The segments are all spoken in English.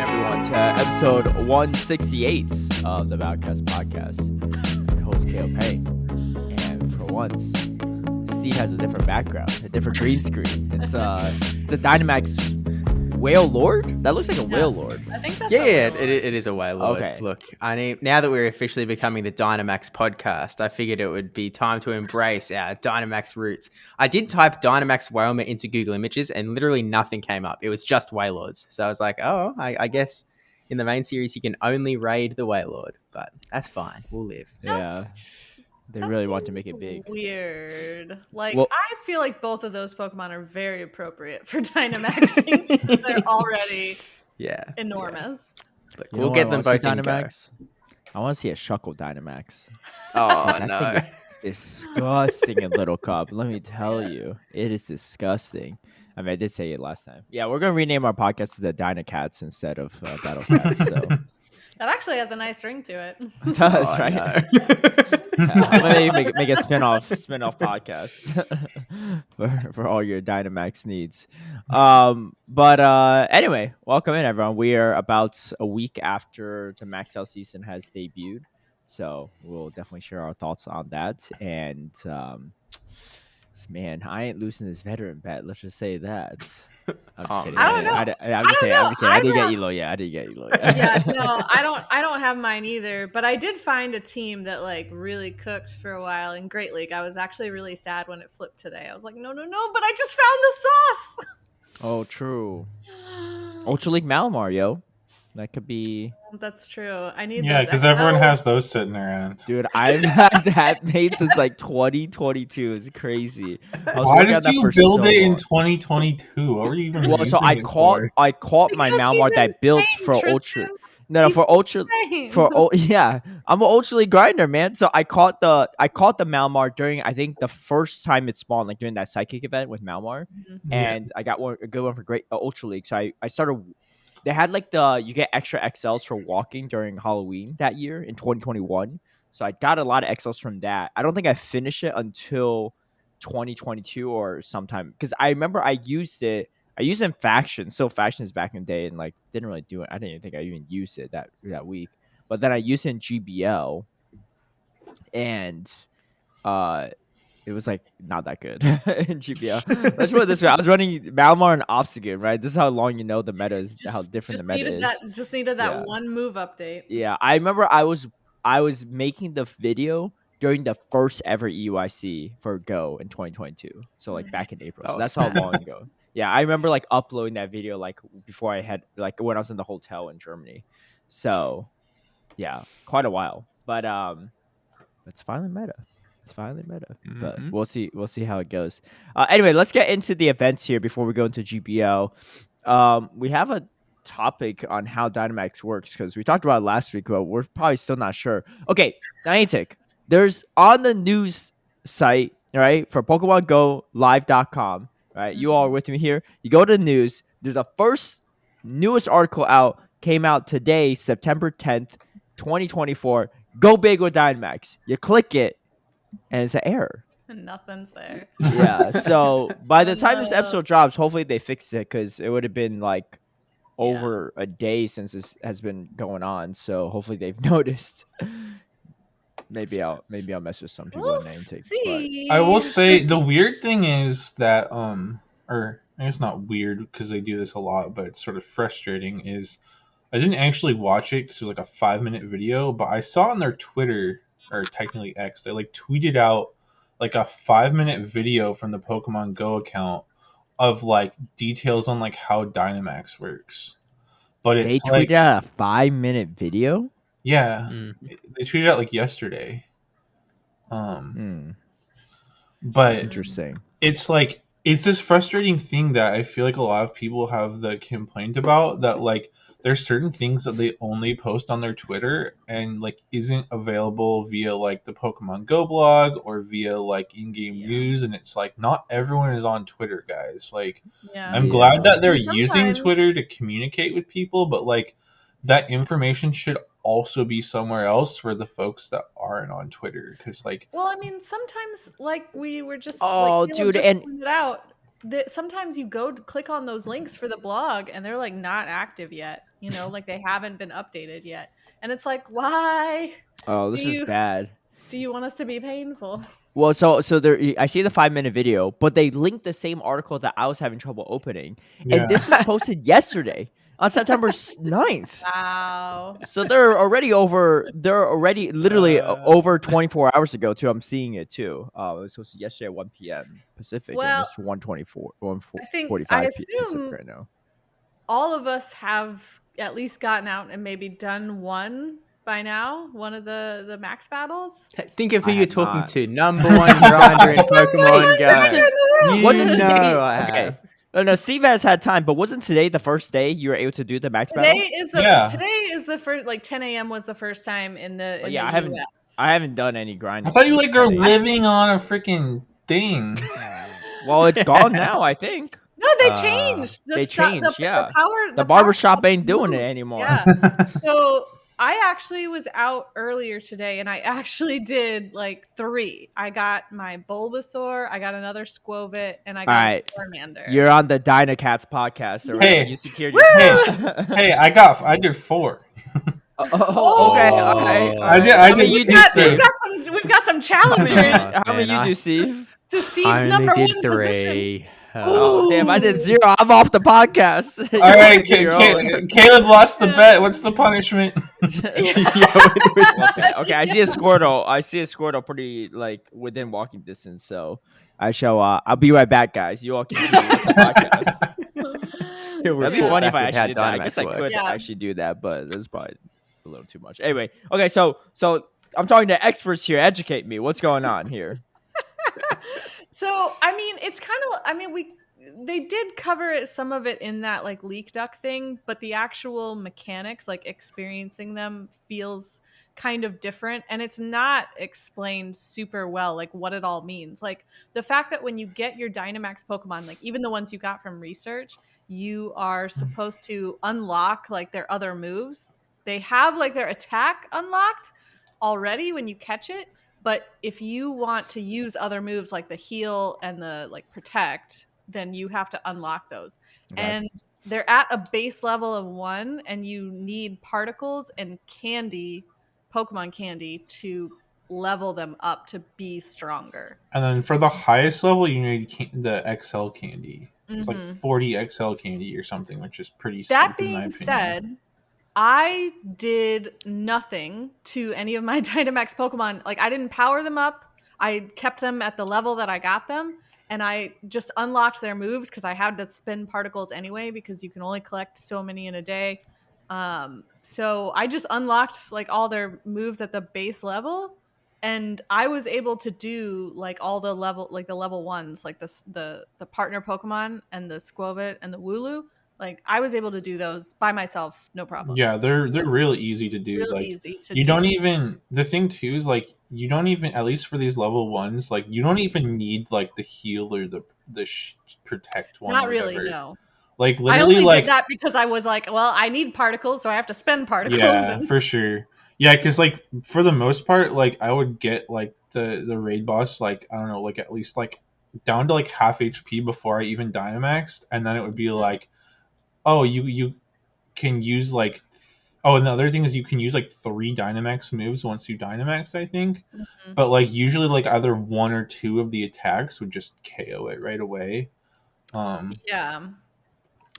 everyone, to episode 168 of the Podcast Podcast. Your host, Peng. And for once, Steve has a different background, a different green screen. It's a Dynamax Whale Lord? That looks like a Whale Lord. I think that's it is a Whale Lord. Okay. Look, now that we're officially becoming the Dynamax podcast, I figured it would be time to embrace our Dynamax roots. I did type Dynamax Whalmer into Google Images and literally nothing came up. It was just Whalelords. So I was like, I guess in the main series you can only raid the Whalelord, but that's fine. We'll live. Yeah. They really want to make it big. Weird. I feel like both of those Pokemon are very appropriate for Dynamaxing. They're already enormous. Yeah. Look, we'll get them both in Dynamax. I want to see a Shuckle Dynamax. Oh, no. Disgusting in Little Cup. Let me tell you. It is disgusting. I mean, I did say it last time. Yeah, we're going to rename our podcast to the Dynacats instead of Battle Cats. So. That actually has a nice ring to it. It does, right? I'm gonna make a spin-off podcast for all your Dynamax needs. But anyway, welcome in everyone. We are about a week after the Max Out season has debuted, so we'll definitely share our thoughts on that. And man, I ain't losing this veteran bet. Let's just say that. I'm just kidding. I don't know. I'm just kidding. I didn't get Elo yet. Yeah, no, I don't have mine either. But I did find a team that really cooked for a while in Great League. I was actually really sad when it flipped today. I was like, no, but I just found the sauce. Oh, true. Ultra League Malamar, yo. That could be. That's true. I need. Yeah, because everyone has those sitting around. Dude, I've had that made since 2022. It's crazy. Why did you build it in 2022? What were you even? Well, so I caught my Malamar that I built for Ultra. No, for Ultra. Yeah, I'm an Ultra League grinder, man. So I caught the Malamar during the first time it spawned, during that Psychic event with Malamar, and I got a good one for Great Ultra League. So I started. They had you get extra XLs for walking during Halloween that year in 2021. So I got a lot of XLs from that. I don't think I finished it until 2022 or sometime, because I remember I used it in Faction. So Factions back in the day, and didn't really do it. I didn't even think I even used it that week. But then I used it in GBL, and it was not that good in GBL. Let's put it this way: I was running Malamar and Obsidian, right? This is how long the meta is, how different the meta is. Just needed that one move update. Yeah, I remember I was making the video during the first ever EUIC for Go in 2022. So back in April. So that's how long ago. Yeah, I remember uploading that video before I had when I was in the hotel in Germany. So yeah, quite a while. But it's finally meta. But we'll see how it goes. Anyway, let's get into the events here before we go into GBL. We have a topic on how Dynamax works because we talked about it last week, but we're probably still not sure. Okay, Niantic, there's on the news site, right, for Pokemon Go Live.com, right? You all are with me here. You go to the news. There's the first newest article came out today, September 10th, 2024. Go big with Dynamax. You click it, and it's an error. Nothing's there. Yeah. So by the time this episode drops, hopefully they fix it, because it would have been over a day since this has been going on. So hopefully they've noticed. Maybe I'll mess with some people in Niantic. I will say the weird thing is that or I guess not weird because they do this a lot, but it's sort of frustrating. Is I didn't actually watch it because it was a 5-minute video, but I saw on their Twitter, or technically X, they tweeted out a 5-minute video from the Pokemon Go account of details on how Dynamax works. But it's they tweeted out a 5-minute video. Yeah, they tweeted out yesterday. But interesting. It's it's this frustrating thing that I feel a lot of people have the complaint about, that there's certain things that they only post on their Twitter and isn't available via the Pokemon Go blog or via in-game news, and it's not everyone is on Twitter, guys. I'm glad that they're using Twitter to communicate with people, but that information should also be somewhere else for the folks that aren't on Twitter, because well, I mean, sometimes we were just dude, just and pointed out, sometimes you go to click on those links for the blog and they're like not active yet, you know, like they haven't been updated yet. And it's like, why Oh, do this is you bad. want us to be painful? Well, so there, I see the 5-minute video, but they linked the same article that I was having trouble opening, Yeah. and this was posted yesterday on September 9th. Wow. So they're already literally over 24 hours ago too. I'm seeing it too. It was posted yesterday at 1 p.m. Pacific, and Well, it's 1:24, I 1:45 Pacific assume right now. all of us have at least gotten out and maybe done one by now, one of the max battles. Think of who I you're have talking not. to. Number one grinder in Pokemon Go. You Wasn't today? know I Okay. have. No, Steve has had time, but wasn't today the first day you were able to do the max battle? Today is the first, like 10 a.m. was the first time in the Yeah, the I haven't done any grinding. I thought you since like are 10 a.m. living on a freaking thing. Well, it's gone now, I think. No, they changed. They changed, yeah. The power. The barbershop ain't doing it anymore. Yeah. So I actually was out earlier today, and I actually did like 3. I got my Bulbasaur, I got another Squovit, and I got a Charmander. You're on the HurricaneKaz podcast already. Hey. You secured your Hey, I did 4. Okay. I did. We've got some challengers. How many you do, Steve? To Steve's number did 1 3. position. Oh, damn, I did 0. I'm off the podcast. All right, Caleb lost the bet. What's the punishment? Okay, I see a Squirtle pretty like within walking distance, so I shall I'll be right back, guys. You all continue with the podcast. That'd be funny if I actually did that. I guess I could actually do that, but that's probably a little too much. Anyway, okay, so I'm talking to experts here. Educate me. What's going on here? So, I mean, it's kind of, I mean, they did cover some of it in that like leak duck thing, but the actual mechanics, like experiencing them, feels kind of different, and it's not explained super well, like what it all means. Like the fact that when you get your Dynamax Pokemon, like even the ones you got from research, you are supposed to unlock like their other moves. They have like their attack unlocked already when you catch it. But if you want to use other moves like the heal and the like protect, then you have to unlock those. Okay. And they're at a base level of 1, and you need particles and Pokemon candy, to level them up to be stronger. And then for the highest level, you need the XL candy. It's like 40 XL candy or something, which is pretty steep. That being said, I did nothing to any of my Dynamax Pokemon. Like, I didn't power them up. I kept them at the level that I got them, and I just unlocked their moves because I had to spend particles anyway, because you can only collect so many in a day. So I just unlocked like all their moves at the base level, and I was able to do like all the level, like the level 1s, like the partner Pokemon and the Squovit and the Wooloo. Like I was able to do those by myself, no problem. Yeah, they're really easy to do. Really easy to do. You don't even, the thing too is like you don't even, at least for these level 1s, like you don't even need like the heal or the protect one. Not really, no. Like literally, I only like, did that because I was like, well, I need particles, so I have to spend particles. Yeah, for sure. Yeah, because like for the most part, like I would get like the raid boss, like I don't know, like at least like down to like half HP before I even Dynamaxed, and then it would be like, oh, you can use like, and the other thing is you can use like 3 Dynamax moves once you Dynamax, I think. But like usually like either 1 or 2 of the attacks would just KO it right away.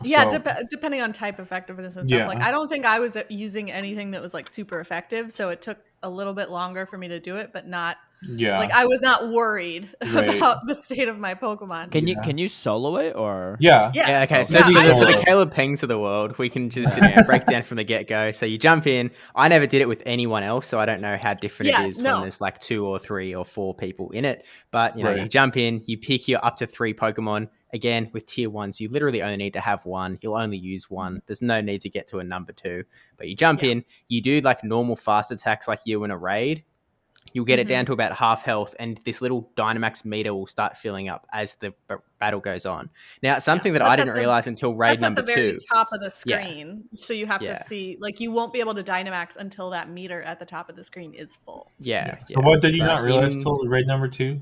Yeah, depending on type effectiveness and stuff. Like I don't think I was using anything that was like super effective, so it took a little bit longer for me to do it, but not like I was not worried about the state of my Pokemon. Can you solo it or? Yeah. Okay. So for the Caleb Pengs of the world, we can just break down from the get go. So you jump in. I never did it with anyone else, so I don't know how different it is when there's like 2 or 3 or 4 people in it. But you know, you jump in, you pick your up to 3 Pokemon. Again, with tier 1s, you literally only need to have 1. You'll only use 1. There's no need to get to a number 2. But you jump in, you do like normal fast attacks like you in a raid. You'll get it down to about half health, and this little Dynamax meter will start filling up as the battle goes on. Now, it's something that I didn't realize until raid number 2. That's at the very top of the screen. So you have to see, like, you won't be able to Dynamax until that meter at the top of the screen is full. So what did you not realize until raid number 2?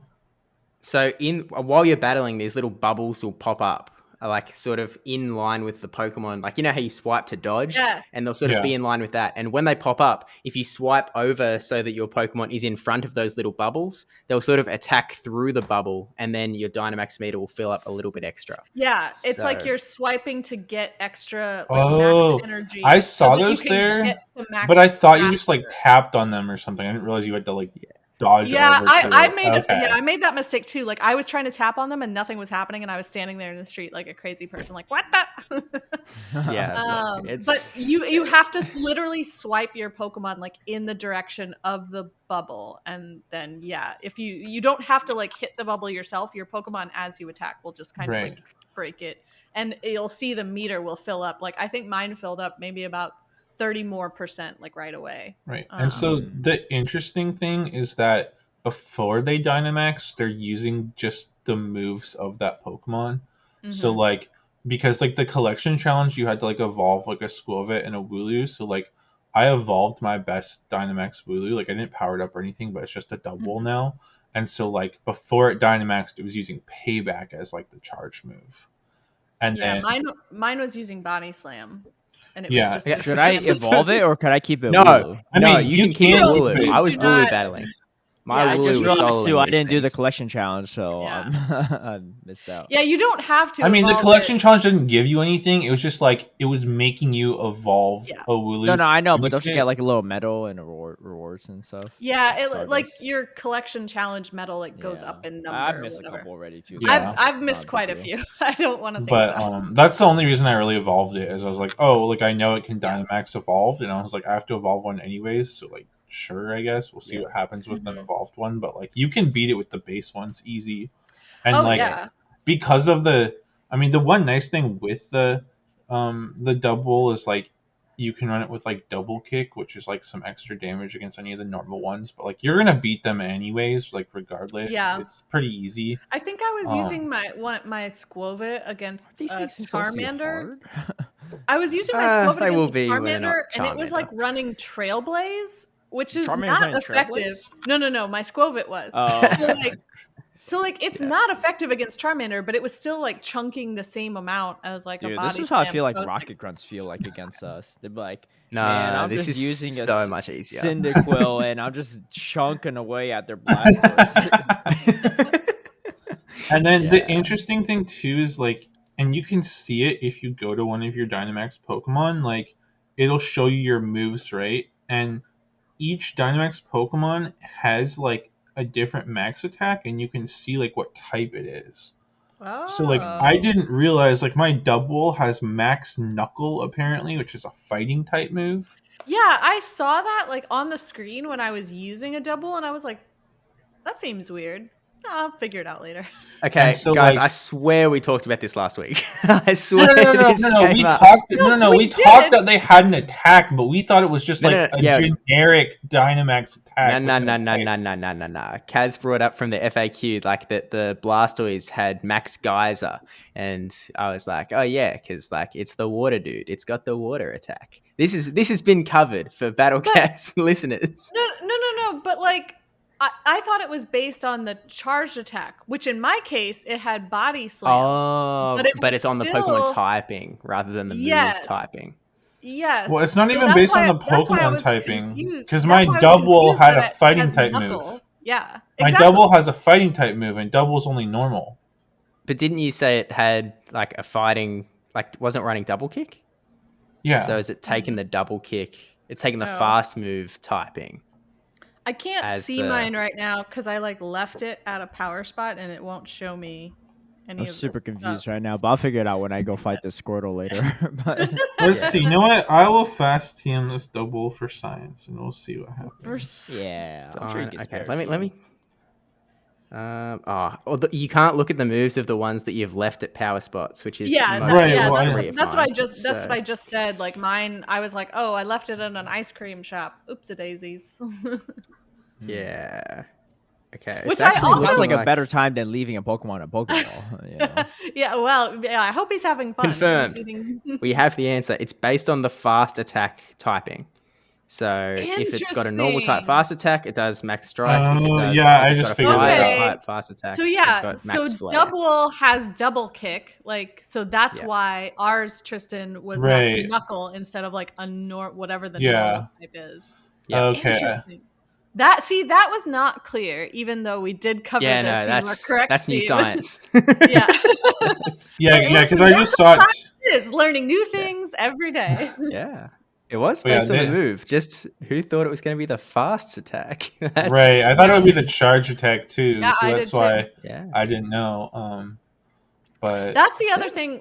So while you're battling, these little bubbles will pop up, like sort of in line with the Pokemon. Like, you know how you swipe to dodge? Yes. And they'll sort of be in line with that. And when they pop up, if you swipe over so that your Pokemon is in front of those little bubbles, they'll sort of attack through the bubble, and then your Dynamax meter will fill up a little bit extra. Yeah, it's like you're swiping to get extra max energy. I saw those there, but I thought you just like tapped on them or something. I didn't realize you had to like dodge over I made that mistake too. Like, I was trying to tap on them and nothing was happening, and I was standing there in the street like a crazy person, like, what the but you have to literally swipe your Pokemon like in the direction of the bubble, and then if you don't have to like hit the bubble yourself, your Pokemon as you attack will just kind of like break it, and you'll see the meter will fill up. Like, I think mine filled up maybe about 30% more like right away. Right. And so the interesting thing is that before they Dynamax, they're using just the moves of that Pokemon. So like, because like the collection challenge, you had to like evolve like a Squirtle and a Wooloo. So like, I evolved my best Dynamax Wooloo. Like, I didn't power it up or anything, but it's just a double now. And so like, before it Dynamaxed, it was using Payback as like the charge move. And then mine was using Body Slam. And it was just should I evolve it or could I keep it? No, Wooloo? I mean, you can keep it Wooloo. I was Wooloo battling. I just realized too. I didn't do the things. collection challenge, so I missed out. Yeah, you don't have to. I mean, the collection challenge didn't give you anything. It was just like it was making you evolve a Wooloo. No, I know, but don't you get like a little medal and rewards and stuff? Yeah, like your collection challenge medal like goes up in number. I've missed a couple already too. I've missed quite a few. I don't want to think about it. That's the only reason I really evolved it. Is I was like, oh, like I know it can Dynamax evolve, and I was like, I have to evolve one anyways, so like. Sure, I guess we'll see what happens with an evolved one, but like you can beat it with the base ones easy, and because of the one nice thing with the double is like you can run it with like double kick, which is like some extra damage against any of the normal ones, but like you're gonna beat them anyways, like regardless. It's pretty easy. I think I was using my Squirtle against Charmander. I was using my Squirtle against Charmander, and it was like running Trailblaze. Which is not effective. No, my Squirtle was. So it's not effective against Charmander, but it was still like chunking the same amount as like a body. This is how I feel like Rocket Grunts feel like against us. They're like, I'm this is using so much easier. Cyndaquil, and I'm just chunking away at their Blastoise. And then the interesting thing too is like, and you can see it if you go to one of your Dynamax Pokemon, like it'll show you your moves, right? And each Dynamax Pokemon has like a different max attack, and you can see like what type it is. So like I didn't realize like my double has max Knuckle apparently, which is a fighting type move. Yeah, I saw that like on the screen when I was using a double, and I was like, that seems weird. I'll figure it out later. Okay, so guys, like, I swear we talked about this last week. I swear. No. We talked that they had an attack, but we thought it was just like a generic Dynamax attack. No. Kaz brought up from the FAQ like that the Blastoise had Max Geyser, and I was like, oh yeah, because like it's the water dude. It's got the water attack. This has been covered for Battlecats listeners. No, but like. I thought it was based on the charged attack, which in my case, it had Body Slam. Oh, but it's on the Pokemon typing rather than the move typing. Yes. Well, it's not even based on the Pokemon typing. Because my double had a fighting type move. Yeah, exactly. My double has a fighting type move, and double is only normal. But didn't you say it had like a fighting, like wasn't running double kick? Yeah. So is it taking the double kick? It's taking the fast move typing. I can't see mine right now because I like left it at a power spot and it won't show me any of this. I'm super confused right now, but I'll figure it out when I go fight this Squirtle later. Let's see. You know what? I will fast TM this double for science, and we'll see what happens. I'm sure okay, let me. You can't look at the moves of the ones that you've left at power spots, which is that's what I just said. Like mine, I was like, oh, I left it in an ice cream shop. Oops-a daisies. Yeah. Okay. Which I also sounds like a better time than leaving a Pokemon at Pokeball. You know? I hope he's having fun. Confirmed. We have the answer. It's based on the fast attack typing. So if it's got a normal type Interesting. fast attack, it does max strike. If Oh, it's I got just a figured that fire out. type fast attack, So it's yeah, got so max flare. double has double kick, like so that's Yeah. why ours Tristan was max Right. knuckle instead of like a whatever the Yeah. normal type is. Yeah. Okay. Interesting. That was not clear, even though we did cover Yeah, this. no, You were correct, that's new Steve. science. Yeah. Yeah, Hey, because listen, I that's just what saw it. science is, learning new things every day. Yeah. It was Oh, yeah, based on the they- move. Just who thought it was going to be the fast attack? Right. I thought it would be the charge attack too. Yeah, so I that's did too. why Yeah. I didn't know. But That's the other thing.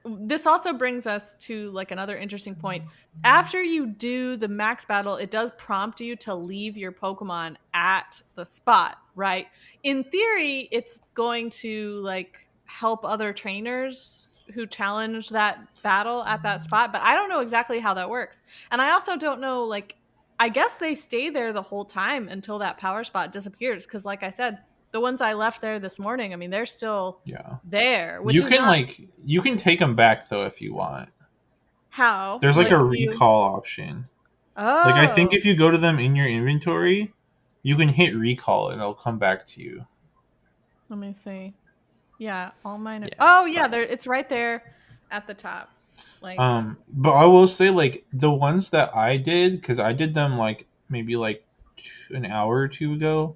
This also brings us to like another interesting point. After you do the max battle, it does prompt you to leave your Pokemon at the spot, right? In theory, it's going to like help other trainers who challenge that battle at that spot, but I don't know exactly how that works. And I also don't know, like, I guess they stay there the whole time until that power spot disappears. Because, like I said, the ones I left there this morning, I mean, they're still there, which you is can not you can take them back though if you want. how There's like a you- recall option. Oh, Like I think if you go to them in your inventory, you can hit recall and it'll come back to you. let me see. Yeah, all mine. Are, Yeah. oh, yeah, there. It's right there at the top. Like, But I will say like the ones that I did, because I did them like maybe like an hour or two ago.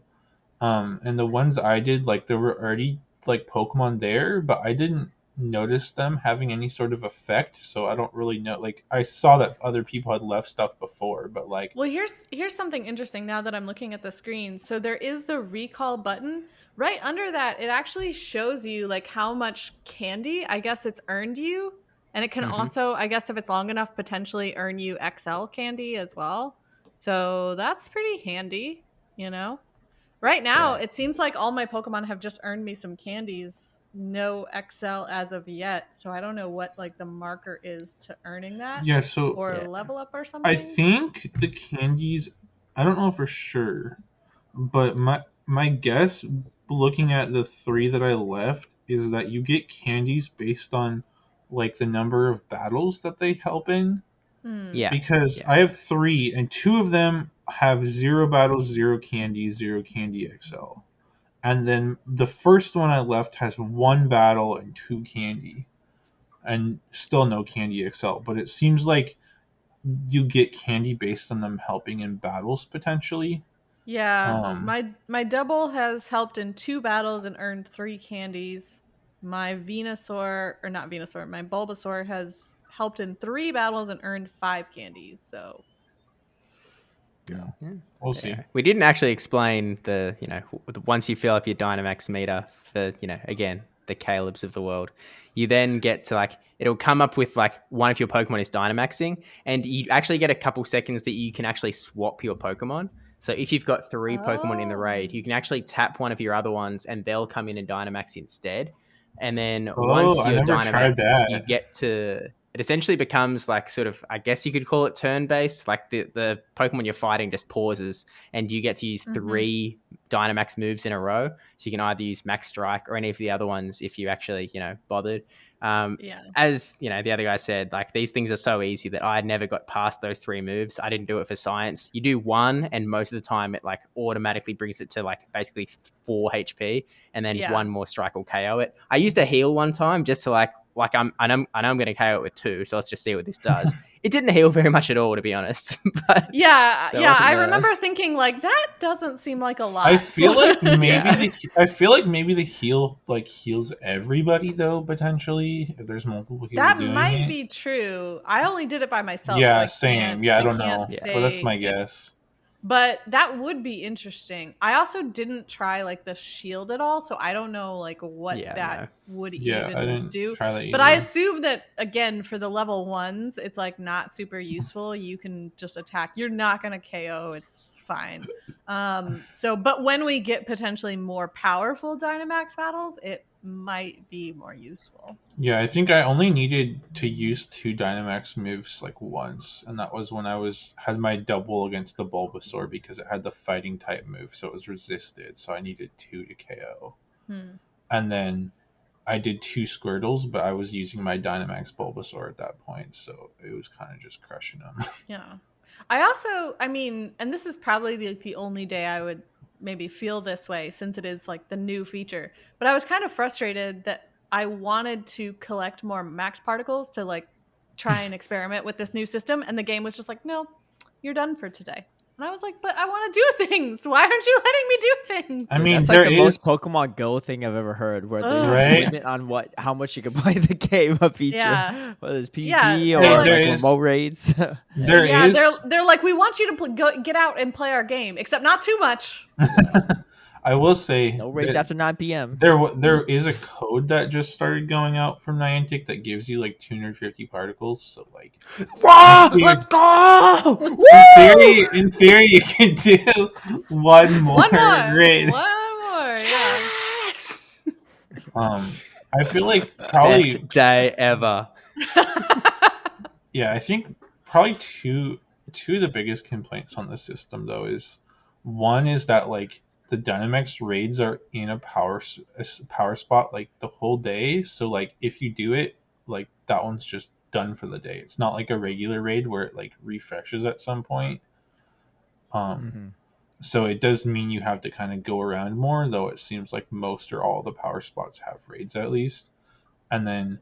And the ones I did, like there were already like Pokemon there, but I didn't notice them having any sort of effect, so I don't really know. Like I saw that other people had left stuff before, but like well, here's something interesting now that I'm looking at the screen. So there is the recall button. Right under that, it actually shows you like how much candy, I guess it's earned you. And it can also, I guess if it's long enough, potentially earn you XL candy as well. So that's pretty handy, you know? Right now, it seems like all my Pokemon have just earned me some candies. No XL as of yet. So I don't know what like the marker is to earning that. yeah, so Or Yeah. level up or something. I think the candies, I don't know for sure, but my guess looking at the 3 that I left is that you get candies based on like the number of battles that they help in. Yeah. Because Yeah. I have 3 and 2 of them have 0 battles, 0 candy, 0 candy XL. And then the first one I left has 1 battle and 2 candy. And still no candy XL. But it seems like you get candy based on them helping in battles potentially. Yeah, my double has helped in 2 battles and earned 3 candies. My Venusaur, or not Venusaur, my Bulbasaur has helped in 3 battles and earned 5 candies. So Yeah. Yeah. We'll see. Yeah. We didn't actually explain the, once you fill up your Dynamax meter for, again, the Calebs of the world, you then get to like, it'll come up with like one of your Pokemon is Dynamaxing, and you actually get a couple seconds that you can actually swap your Pokemon. So if you've got 3 Pokemon in the raid, you can actually tap one of your other ones and they'll come in and Dynamax instead. And then once I you're never tried Dynamaxed, that. you get to... It essentially becomes like sort of, I guess you could call it turn-based. Like the Pokemon you're fighting just pauses and you get to use 3 Dynamax moves in a row. So you can either use Max Strike or any of the other ones if you actually, bothered. As, the other guy said, like these things are so easy that I never got past those 3 moves. I didn't do it for science. You do 1 and most of the time it like automatically brings it to like basically 4 HP and then 1 more strike will KO it. I used a heal one time just to like I know I'm going to KO it with 2, so let's just see what this does. It didn't heal very much at all, to be honest. But, I remember thinking like that doesn't seem like a lot. I feel like maybe the heal like heals everybody though potentially if there's multiple people that doing might it. be true. I only did it by myself. Yeah, so same. I don't know. But that's my guess. But that would be interesting. I also didn't try like the shield at all, so I don't know like what would even do. Try that but I assume that again for the level 1s, it's like not super useful. You can just attack. You're not gonna KO. It's fine. But when we get potentially more powerful Dynamax battles, it might be more useful. Yeah, I think I only needed to use 2 Dynamax moves like once, and that was when I had my double against the Bulbasaur because it had the fighting type move, so it was resisted, so I needed 2 to KO. And then I did 2 Squirtles, but I was using my Dynamax Bulbasaur at that point, so it was kind of just crushing them. Yeah. I mean, and this is probably the only day I would maybe feel this way since it is like the new feature, but I was kind of frustrated that I wanted to collect more max particles to like try and experiment with this new system. And the game was just like, no, you're done for today. And I was like, but I want to do things. Why aren't you letting me do things? I Dude, mean, that's like there the is most Pokemon Go thing I've ever heard, where there's a Right? limit on how much you can play the game, a feature, Yeah. whether it's PvP Yeah, or they're like there is- remote raids. there yeah, is. they're like, we want you to get out and play our game, except not too much. I will say No raids that after 9 p.m. there is a code that just started going out from Niantic that gives you like 250 particles. So like, Wow, in let's go! in theory, you can do one more raid. One more, yeah. Yes! I feel like probably Best day ever. I think probably two of the biggest complaints on the system though is one is that like the Dynamax raids are in a power spot like the whole day. So like if you do it, like that one's just done for the day. It's not like a regular raid where it like refreshes at some point. So it does mean you have to kind of go around more, though it seems like most or all the power spots have raids at least. And then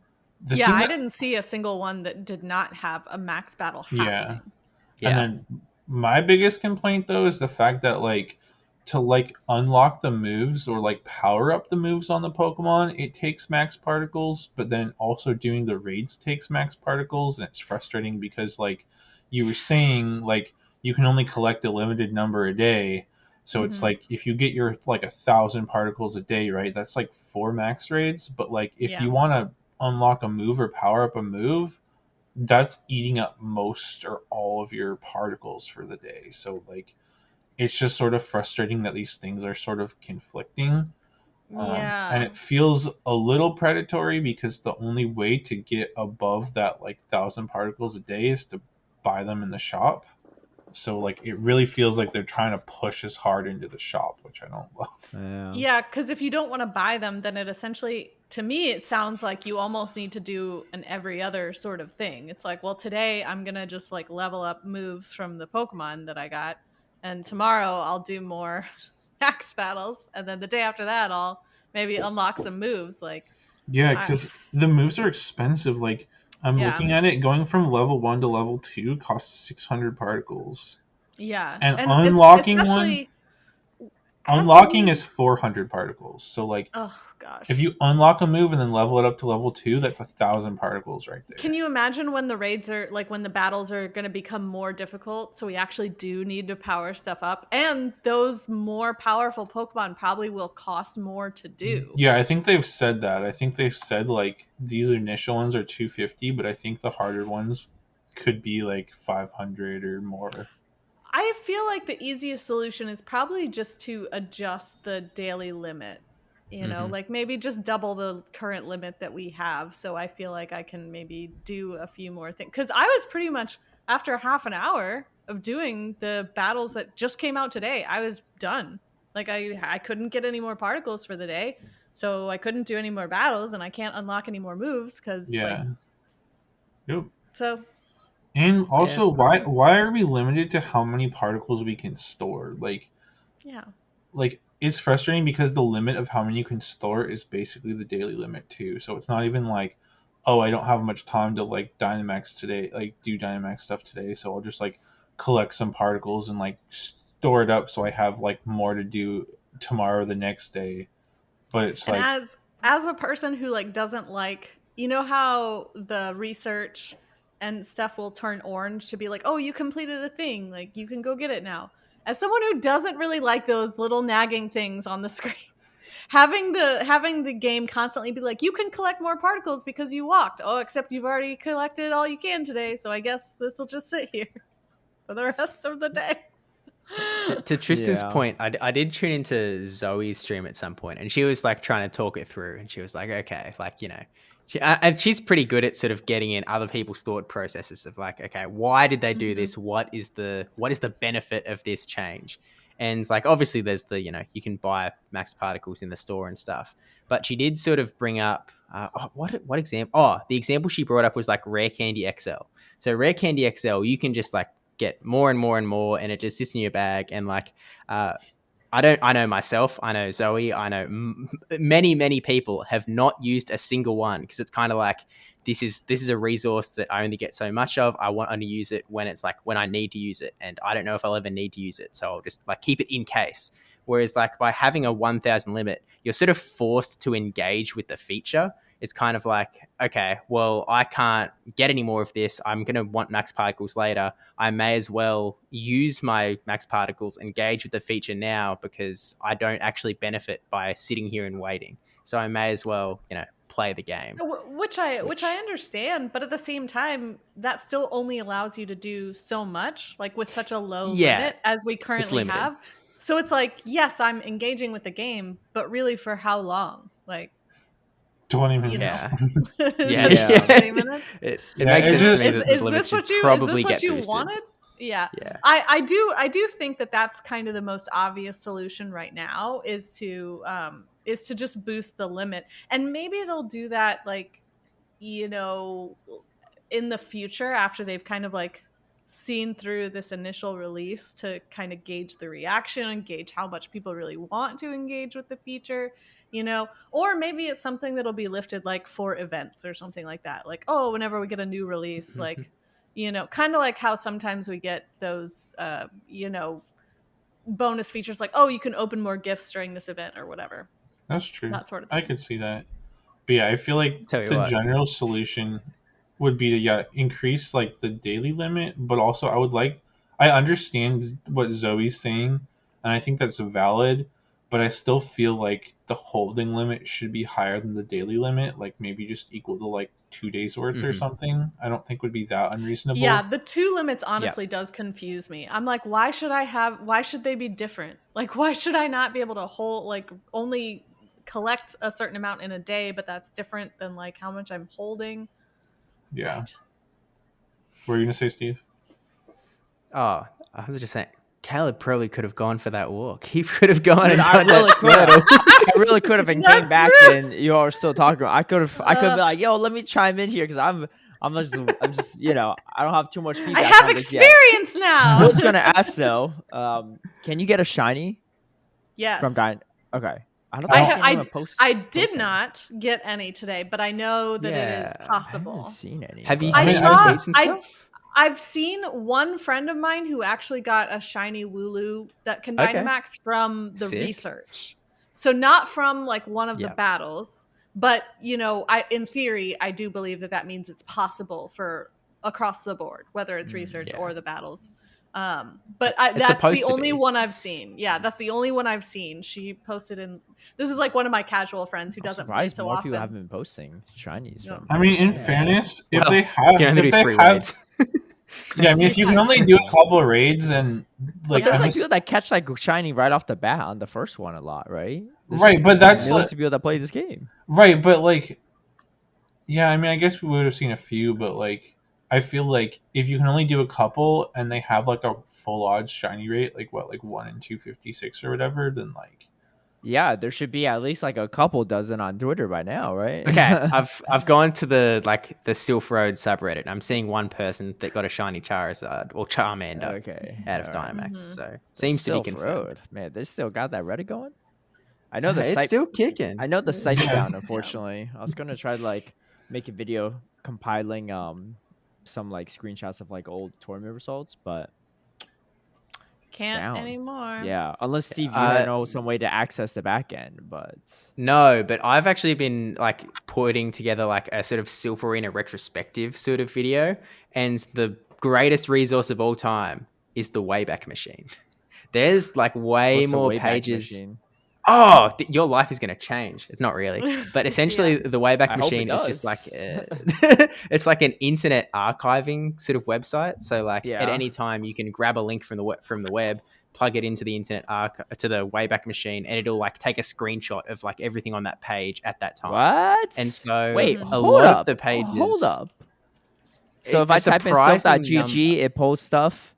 I didn't see a single one that did not have a max battle happening. And then my biggest complaint though is the fact that like to like unlock the moves or like power up the moves on the Pokemon, it takes max particles, but then also doing the raids takes max particles, and it's frustrating because like you were saying, like you can only collect a limited number a day. So it's like if you get your like 1,000 particles a day, right? That's like 4 max raids. But like if you want to unlock a move or power up a move, that's eating up most or all of your particles for the day. So like it's just sort of frustrating that these things are sort of conflicting. And it feels a little predatory because the only way to get above that like 1,000 particles a day is to buy them in the shop. So like it really feels like they're trying to push us hard into the shop, which I don't love. Yeah, because if you don't want to buy them, then it essentially, to me, it sounds like you almost need to do an every other sort of thing. It's like, well, today I'm gonna just like level up moves from the Pokemon that I got, and tomorrow I'll do more max battles, and then the day after that I'll maybe unlock some moves. Like, because the moves are expensive. Like I'm looking at it, going from level 1 to level 2 costs 600 particles. Yeah, and unlocking is 400 particles. So like, oh gosh, if you unlock a move and then level it up to level 2, that's 1,000 particles right there. Can you imagine when the raids are like when the battles are going to become more difficult? So we actually do need to power stuff up, and those more powerful Pokemon probably will cost more to do. Yeah, I think they've said that. I think they've said like these initial ones are 250, but I think the harder ones could be like 500 or more. I feel like the easiest solution is probably just to adjust the daily limit. You know, like maybe just double the current limit that we have. So I feel like I can maybe do a few more things. Because I was pretty much, after half an hour of doing the battles that just came out today, I was done. Like I couldn't get any more particles for the day. So I couldn't do any more battles, and I can't unlock any more moves because So and also, why are we limited to how many particles we can store? Like, like it's frustrating because the limit of how many you can store is basically the daily limit too. So it's not even like, oh, I don't have much time to like Dynamax today, like do Dynamax stuff today. So I'll just like collect some particles and like store it up so I have like more to do tomorrow or the next day. But it's and like, as a person who like doesn't like, you know how the research and stuff will turn orange to be like, oh, you completed a thing, like you can go get it now. As someone who doesn't really like those little nagging things on the screen, having the game constantly be like, you can collect more particles because you walked. Oh, except you've already collected all you can today, so I guess this will just sit here for the rest of the day. To Tristan's point, I did tune into Zoe's stream at some point, and she was like trying to talk it through, and she was like, okay, like, you know, and she's pretty good at sort of getting in other people's thought processes of like, okay, why did they do this? What is the benefit of this change? And like, obviously there's the, you know, you can buy max particles in the store and stuff, but she did sort of bring up, what example? Oh, the example she brought up was like Rare Candy XL. So Rare Candy XL, you can just like get more and more and more, and it just sits in your bag. And like, I know myself, I know Zoe, I know many people have not used a single one, because it's kind of like, this is a resource that I only get so much of. I want to use it when it's like when I need to use it, and I don't know if I'll ever need to use it, so I'll just like keep it in case. Whereas like by having a 1,000 limit, you're sort of forced to engage with the feature. It's kind of like, okay, well, I can't get any more of this. I'm going to want max particles later. I may as well use my max particles, engage with the feature now, because I don't actually benefit by sitting here and waiting. So I may as well, play the game. Which I understand, but at the same time, that still only allows you to do so much, like with such a low limit as we currently have. So it's like, yes, I'm engaging with the game, but really for how long? Like 20 minutes. Yeah. 20 minutes? It makes sense to me that the limit should probably get boosted. Wanted? Yeah. I do think that that's kind of the most obvious solution right now, is to just boost the limit. And maybe they'll do that, like, in the future, after they've kind of like seen through this initial release, to kind of gauge the reaction and gauge how much people really want to engage with the feature, or maybe it's something that'll be lifted like for events or something like that. Like, oh, whenever we get a new release, like, kind of like how sometimes we get those, bonus features, like, oh, you can open more gifts during this event or whatever. That's true. That sort of thing. I could see that. But yeah, I feel like the general solution would be to increase like the daily limit, but also I understand what Zoe's saying, and I think that's valid, but I still feel like the holding limit should be higher than the daily limit, like maybe just equal to like 2 days worth or something. I don't think would be that unreasonable. Yeah, the 2 limits honestly does confuse me. I'm like, why should they be different? Like, why should I not be able to hold, like, only collect a certain amount in a day, but that's different than like how much I'm holding? Yeah. What were you gonna say, Steve? Oh, I was just saying, Caleb probably could have gone for that walk. He could have gone and I done that Squirtle. I really could have, and came back, and you all were still talking. I could have be like, yo, let me chime in here, because I'm just I don't have too much feedback. I have experience now. I was gonna ask though, can you get a shiny? Yes. From Dyne? Okay. I did not get any today, but I know that it is possible. I haven't seen any. Have you seen tweets and stuff? I've seen one friend of mine who actually got a shiny Wooloo that can Dynamax from the research. So not from like one of the battles, but in theory, I do believe that means it's possible for across the board, whether it's research or the battles. But that's the only one I've seen. Yeah, that's the only one I've seen. She posted this is like one of my casual friends who doesn't play so more often. People haven't been posting shinies. I mean, in fairness, if they have, yeah, I mean, if you can only do a couple of raids, and like, there's like people that catch like shiny right off the bat on the first one a lot, right? Right, but that's millions of people that play this game. Right, but like, yeah, I mean, I guess we would have seen a few, but like, I feel like if you can only do a couple and they have like a full odds shiny rate, like 1 in 256 or whatever, then like, yeah, there should be at least like a couple dozen on Twitter by now, right? Okay, I've gone to the Sylph Road subreddit. I'm seeing one person that got a shiny Charizard or Charmander out of Dynamax. So seems to be confirmed. Road. Man, they still got that Reddit going. I know it's still kicking. I know the site's down. Unfortunately, I was gonna try to like make a video compiling some like screenshots of like old tournament results, but can't anymore. Yeah, unless Steve, you know some way to access the back end, but no. But I've actually been like putting together like a sort of Sylph Arena retrospective sort of video, and the greatest resource of all time is the Wayback Machine. There's like way more pages. Machine? Oh, your life is going to change. It's not really. But essentially, the Wayback Machine is just like it's like an internet archiving sort of website. So like at any time, you can grab a link from the web, plug it into the internet to the Wayback Machine, and it'll like take a screenshot of like everything on that page at that time. What? And so a lot of the pages. Hold up. So if I type in sylph.gg, it pulls stuff.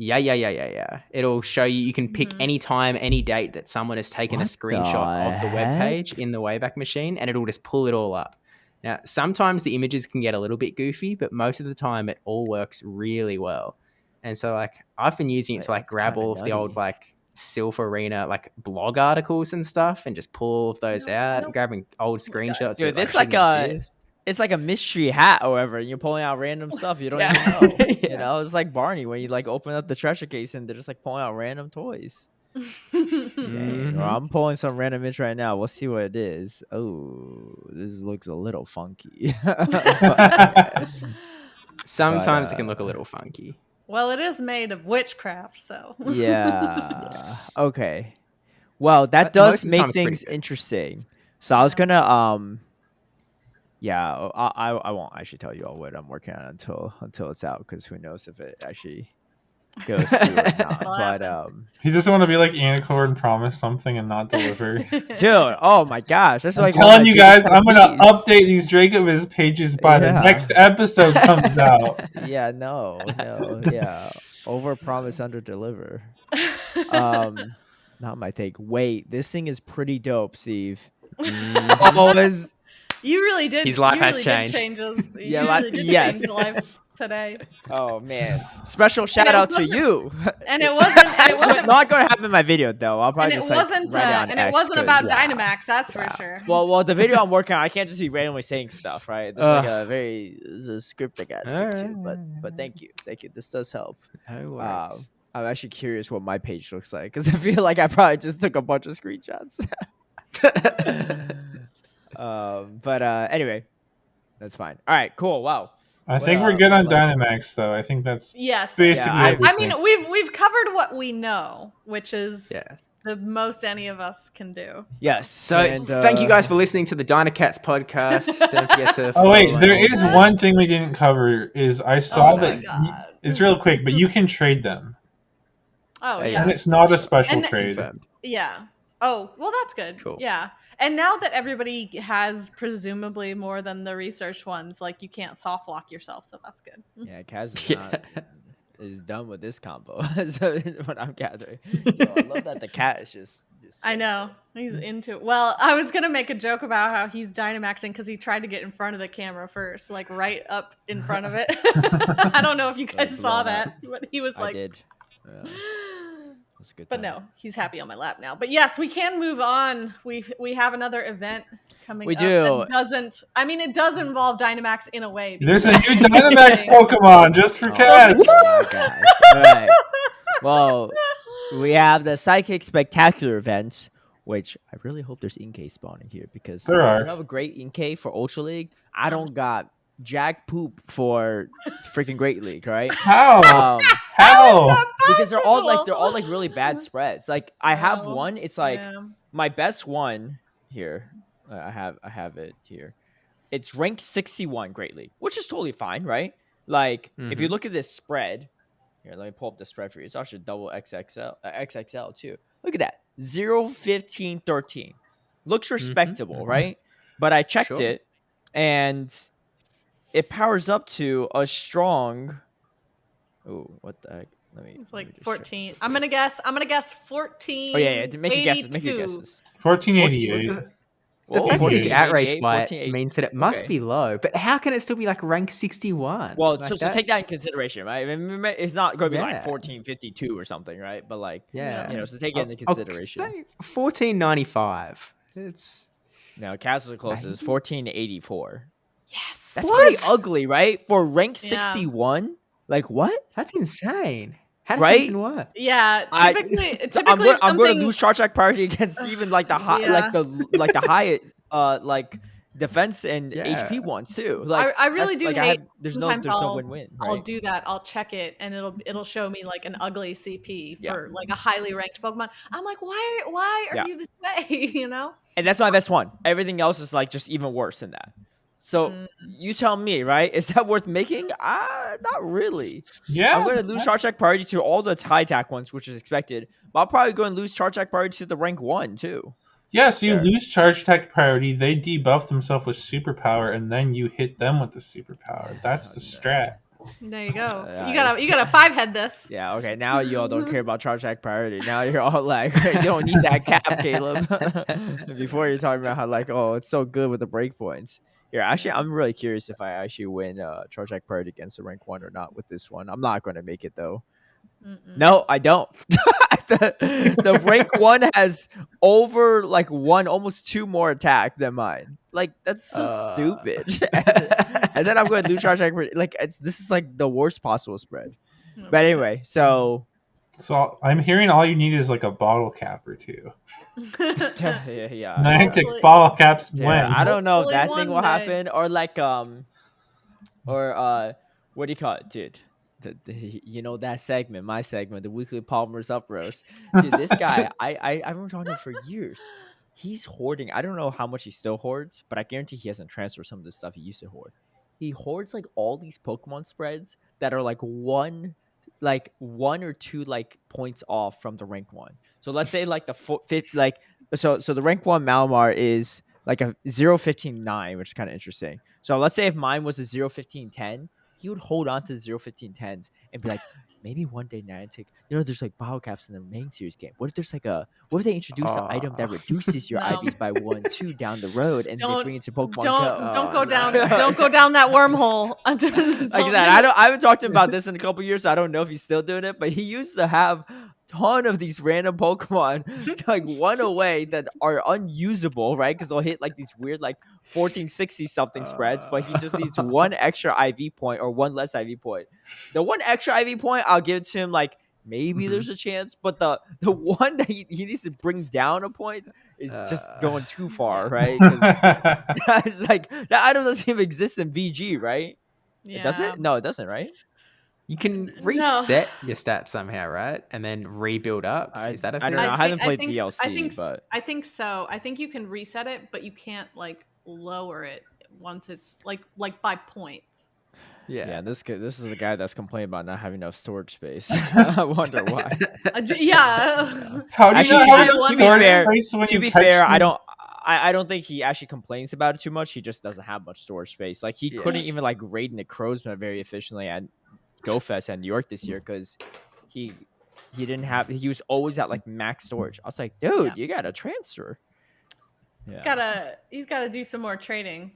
Yeah. It'll show you. You can pick any time, any date that someone has taken a screenshot of the web page in the Wayback Machine, and it'll just pull it all up. Now, sometimes the images can get a little bit goofy, but most of the time it all works really well. And so like I've been using it to like That's grab kinda all of the old nutty. like Silph Arena like blog articles and stuff and just pull all of those out, grabbing old screenshots Dude, that like this like shouldn't exist. it's like a mystery hat, however. You're pulling out random stuff you don't even know. You know, it's like Barney when you like open up the treasure case and they're just like pulling out random toys. Dang. Well, I'm pulling some random image right now. We'll see what it is. Oh, this looks a little funky. Sometimes it can look a little funky. Well, it is made of witchcraft, so Yeah. Okay. Well, that But does most of the time make it's pretty things good. interesting. So I was gonna yeah, I won't actually tell you all what I'm working on until it's out, because who knows if it actually goes through or not. Will But happen. He doesn't want to be like Anacore and promise something and not deliver. dude, oh my gosh, that's I'm like one of telling my you guys, biggest I'm gonna pet peeves. update these Dracoviz pages by the Yeah. next episode comes out. Yeah, no, yeah. Over promise, under deliver. Not my take. Wait, this thing is pretty dope, Steve. Oh, is You really did. His life you has really changed. Did change us. Yeah, You like- really did yes. change your life today. oh man. Special shout out to you. And it wasn't. And it wasn't. Not gonna happen in my video though. I'll probably And it just like wasn't. write it on And X, it wasn't 'cause- about yeah. Dynamax. That's for sure. Well, the video I'm working on, I can't just be randomly saying stuff, right? There's like there's a script I gotta stick to. But thank you. This does help. No worries. I'm actually curious what my page looks like, because I feel like I probably just took a bunch of screenshots. But anyway, that's fine. All right, cool. Wow. I think we're good on Dynamax, though. I think that's Yes. basically Yeah, everything. I mean, we've covered what we know, which is the most any of us can do. Yes. So thank you guys for listening to the Dynacats podcast. Don't forget to Oh wait, follow there along. is one thing we didn't cover. Is I saw Oh my that God. it's real quick, but you can trade them, Oh Yeah. yeah. and it's not a special And- trade. Confirmed. Yeah. Oh, well, that's good. Cool. Yeah. And now that everybody has presumably more than the research ones, like you can't soft lock yourself, so that's good. Yeah, Kaz is, Yeah. is done with this combo. So what I'm gathering. So I love that the cat is just I know. He's into it. Well, I was going to make a joke about how he's Dynamaxing because he tried to get in front of the camera first, like right up in front of it. I don't know if you guys saw blown up. that, but he was I like, did. That's a good but time. no, he's happy on my lap now. But yes, we can move on. We have another event coming We up do. it does involve Dynamax in a way. There's a because new Dynamax Pokemon just for cats. Oh my gosh. All right. Well, we have the Psychic Spectacular events, which I really hope there's Inkay spawning here, because There are. you have a great Inkay for Ultra League. I don't got jack poop for freaking Great League, right? How? Um, How? because they're all possible? like really bad spreads. Like I have Oh, one. It's like yeah. my best one here. I have it here. It's ranked 61 Great League, which is totally fine, right? Like if you look at this spread here, let me pull up the spread for you. It's actually double XXL too. Look at that, 0, 15, 13. Looks respectable, right? But I checked Sure. it, and it powers up to a strong. Oh, what the heck? It's let me like just check 14. this. I'm gonna guess 14. Oh yeah. Make your guesses. Make your 82. guesses. 1488. The Whoa, fact that he's 1488, outraged by it 1488. means that it must Okay. be low. But how can it still be like rank 61? Well, Like so that- take that in consideration, right? I mean, it's not going to be like Yeah. 1452 or something, right? But like, Yeah. you know, so take it into I'll consideration. say 1495. It's Now, Castle's closest, 1484. Yes. That's What? pretty ugly, right? For rank Yeah. 61? Like, what? that's insane. How does Right? that even work? Yeah. I- Typically, I'm going something. to lose charge attack priority against even like the high, Yeah. like the high, like defense and Yeah. HP ones too. Like, I really that's- do like, hate. there's sometimes no win-win. I'll Right? do that. I'll check it, and it'll show me like an ugly CP Yeah. for like a highly ranked Pokemon. I'm like, why are Yeah. you this way? You know? And that's my best one. Everything else is like just even worse than that. So you tell me, right? Is that worth making? Not really. Yeah. I'm going to lose charge attack priority to all the high attack ones, which is expected. But I'll probably go and lose charge attack priority to the rank 1 too. Yeah, so you There. lose charge attack priority, they debuff themselves with superpower, and then you hit them with the superpower. That's the strat. There you go. Nice. You gotta 5-head this. Yeah, okay. Now you all don't care about charge attack priority. Now you're all like, you don't need that cap, Caleb. Before you're talking about how like, oh, it's so good with the breakpoints. Here, actually, I'm really curious if I actually win charge attack priority against the rank 1 or not with this one. I'm not going to make it though. No, I don't. The rank 1 has over like almost 2 more attack than mine. Like that's so stupid. And then I'm going to charge like this is like the worst possible spread. But anyway, so I'm hearing all you need is like a bottle cap or two. yeah. Niantic bottle caps Yeah, when. I don't know if Hopefully that thing one will day. happen or like or what do you call it, dude? You know that segment, my segment, the weekly Palmer's Up roast. Dude, this guy, I remember talking to him for years. He's hoarding. I don't know how much he still hoards, but I guarantee he hasn't transferred some of the stuff he used to hoard. He hoards like all these Pokemon spreads that are like one or two like points off from the rank 1. So let's say like the fifth, like so the rank 1 Malamar is like a 0-15-9, which is kind of interesting. So let's say if mine was a 0-15-10, he would hold on to the 0-15-10s and be like, maybe one day Niantic, there's like bottle caps in the main series game. What if they introduce an item that reduces your No. IVs by 1-2 down the road and they bring it to Pokemon Go? Don't go down. Don't go down that wormhole. Like I said, I haven't talked to him about this in a couple years, so I don't know if he's still doing it. But he used to have ton of these random Pokemon like one away that are unusable, right? Because they'll hit like these weird like 1460 something spreads, but he just needs one extra IV point or one less IV point. The one extra IV point, I'll give it to him. Like maybe there's a chance, but the one that he needs to bring down a point is just going too far, right? Because it's like that item doesn't even exist in VG, right? Yeah. Does it? No, it doesn't, right? You can reset your stats somehow, right? And then rebuild up. Is that a thing? I don't know. I haven't played DLC, but I think so. I think you can reset it, but you can't like lower it once it's like by points. Yeah, this is the guy that's complaining about not having enough storage space. I wonder why. Yeah. How do you Actually, not have storage space when to you be catch fair, them? I don't think he actually complains about it too much. He just doesn't have much storage space. Like he couldn't even like raid in the Crowsman very efficiently at GoFest at New York this year because he didn't have. He was always at like max storage. I was like, dude, you gotta transfer. Yeah. He's gotta do some more trading.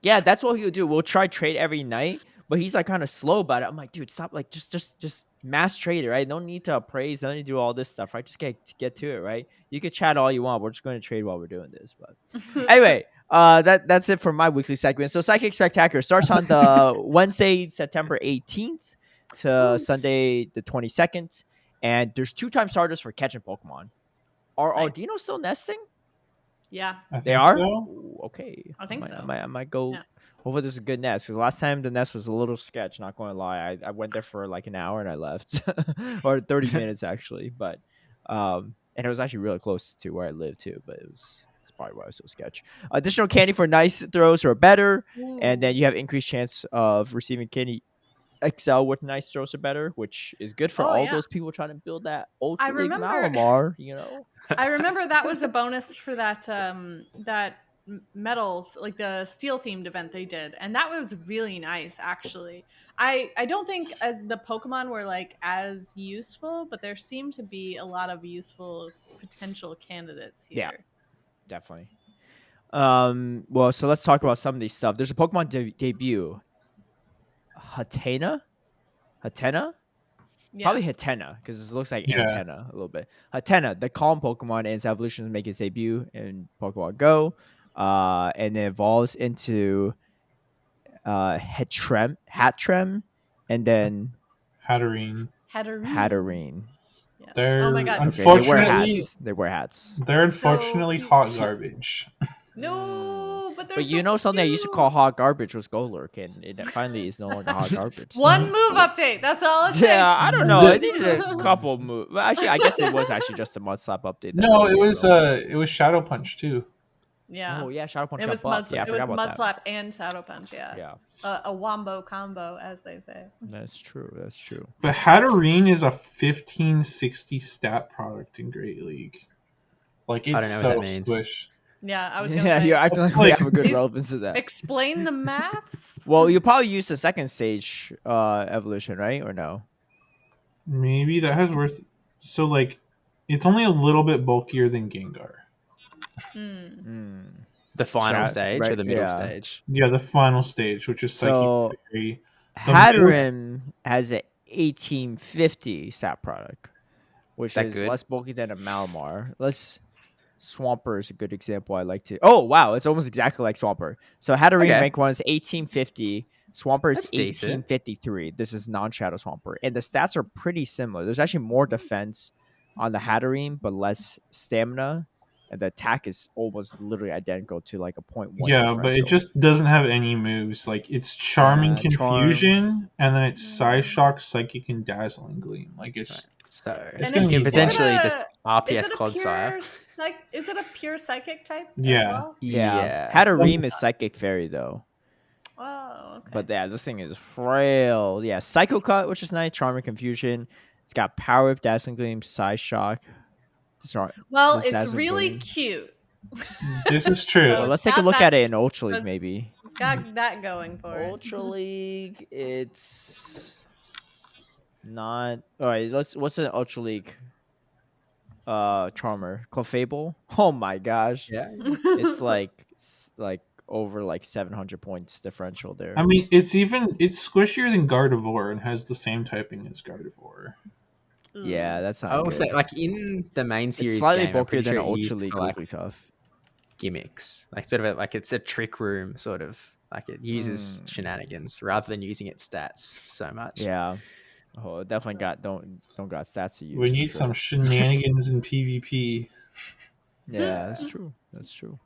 Yeah, that's what he'll do. We'll try trade every night, but he's like kind of slow about it. I'm like, dude, stop! Like, just mass trade it, right? No need to appraise, no need to do all this stuff, right? Just get to it, right? You can chat all you want. We're just going to trade while we're doing this. But anyway, that's it for my weekly segment. So Psychic Spectacular starts on the Wednesday, September 18th to Sunday the 22nd, and there's 2-time starters for catching Pokemon. Are Aldino still nesting? Yeah, they are. So. Ooh, okay, I think so. I might go. Yeah. Hopefully, there's a good nest. Because last time the nest was a little sketch. Not going to lie, I went there for like an hour and I left, or 30 minutes actually. But and it was actually really close to where I live too. But it's probably why it was so sketch. Additional candy for nice throws or better, and then you have increased chance of receiving candy XL with nice throws or better, which is good for all those people trying to build that Ultra League Malamar. I remember that was a bonus for that that metal, like the steel themed event they did, and that was really nice actually. I don't think as the Pokemon were like as useful, but there seemed to be a lot of useful potential candidates here. Yeah, definitely. Well, so let's talk about some of these stuff. There's a Pokemon debut. Hatena? Yeah. Probably Hatena, because it looks like antenna a little bit. Hatena, the calm Pokemon, and its evolution make its debut in Pokemon Go. And it evolves into Hatrem, and then Hatterene. Yes. They're oh my god! Unfortunately, they wear hats. They're unfortunately hot garbage. No, but something I used to call hot garbage was Golurk, and it finally is no longer hot garbage. One move update. That's all it takes. Yeah, I don't know. I needed a couple moves. Well, actually, I guess it was actually just a Mud Slap update. No, it was Shadow Punch too. Yeah. Oh yeah, Shadow Punch. It was Mud Slap and Shadow Punch. Yeah. Yeah. A wombo combo, as they say. That's true. But Hatterene is a 1560 stat product in Great League. Like it's so squish. Yeah, I was gonna say. You're acting like we have a good relevance to that. Explain the maths. Well, you probably use the second stage evolution, right? Or no? Maybe that has worth. So like, it's only a little bit bulkier than Gengar. The final stage, right? Or the middle stage? Yeah, the final stage, which is Psychic Fairy. Hatterene has an 1850 stat product, which that is good? less bulky than a Malamar. Swampert is a good example. I like to. Oh wow, it's almost exactly like Swampert. So Hatterene Okay. rank 1 is 1850. Swampert is That's decent. 1853. This is non-shadow Swampert, and the stats are pretty similar. There's actually more defense on the Hatterene, but less stamina, and the attack is almost literally identical to like a 0.1 Yeah, but it differential. just doesn't have any moves. Like it's Charming Charm. Confusion, and then it's Psyshock, Psychic, and Dazzling Gleam. Like it's So It's And gonna you be can potentially is just it RPS a Clodsire. is it a pure psychic type as Yeah. well? Yeah, Yeah. Hatterene is Psychic Fairy though. Oh, okay. But yeah, this thing is frail. Yeah, Psycho Cut, which is nice. Charming Confusion. It's got Power Whip, Dazzling Gleam, Psyshock. Well, This it's Dazzling really Gleam. cute. This is true. Well, So let's it's take a got look that- at it in Ultra League, it's- maybe. It's got that going for it. Ultra League, it's not. All right, what's an Ultra League charmer? Clefable? Oh my gosh. Yeah. It's like over like 700 points differential there. I mean, it's squishier than Gardevoir and has the same typing as Gardevoir. Yeah, that's not I will good. say, like in the main series It's slightly game, I'm bulkier pretty than sure an it Ultra used League for, like, weekly tough. gimmicks, like sort of like it's a trick room, sort of like it uses shenanigans rather than using its stats so much. Yeah. Oh, it definitely don't got stats to use. We for need sure. some shenanigans in PvP. Yeah, that's true. That's true.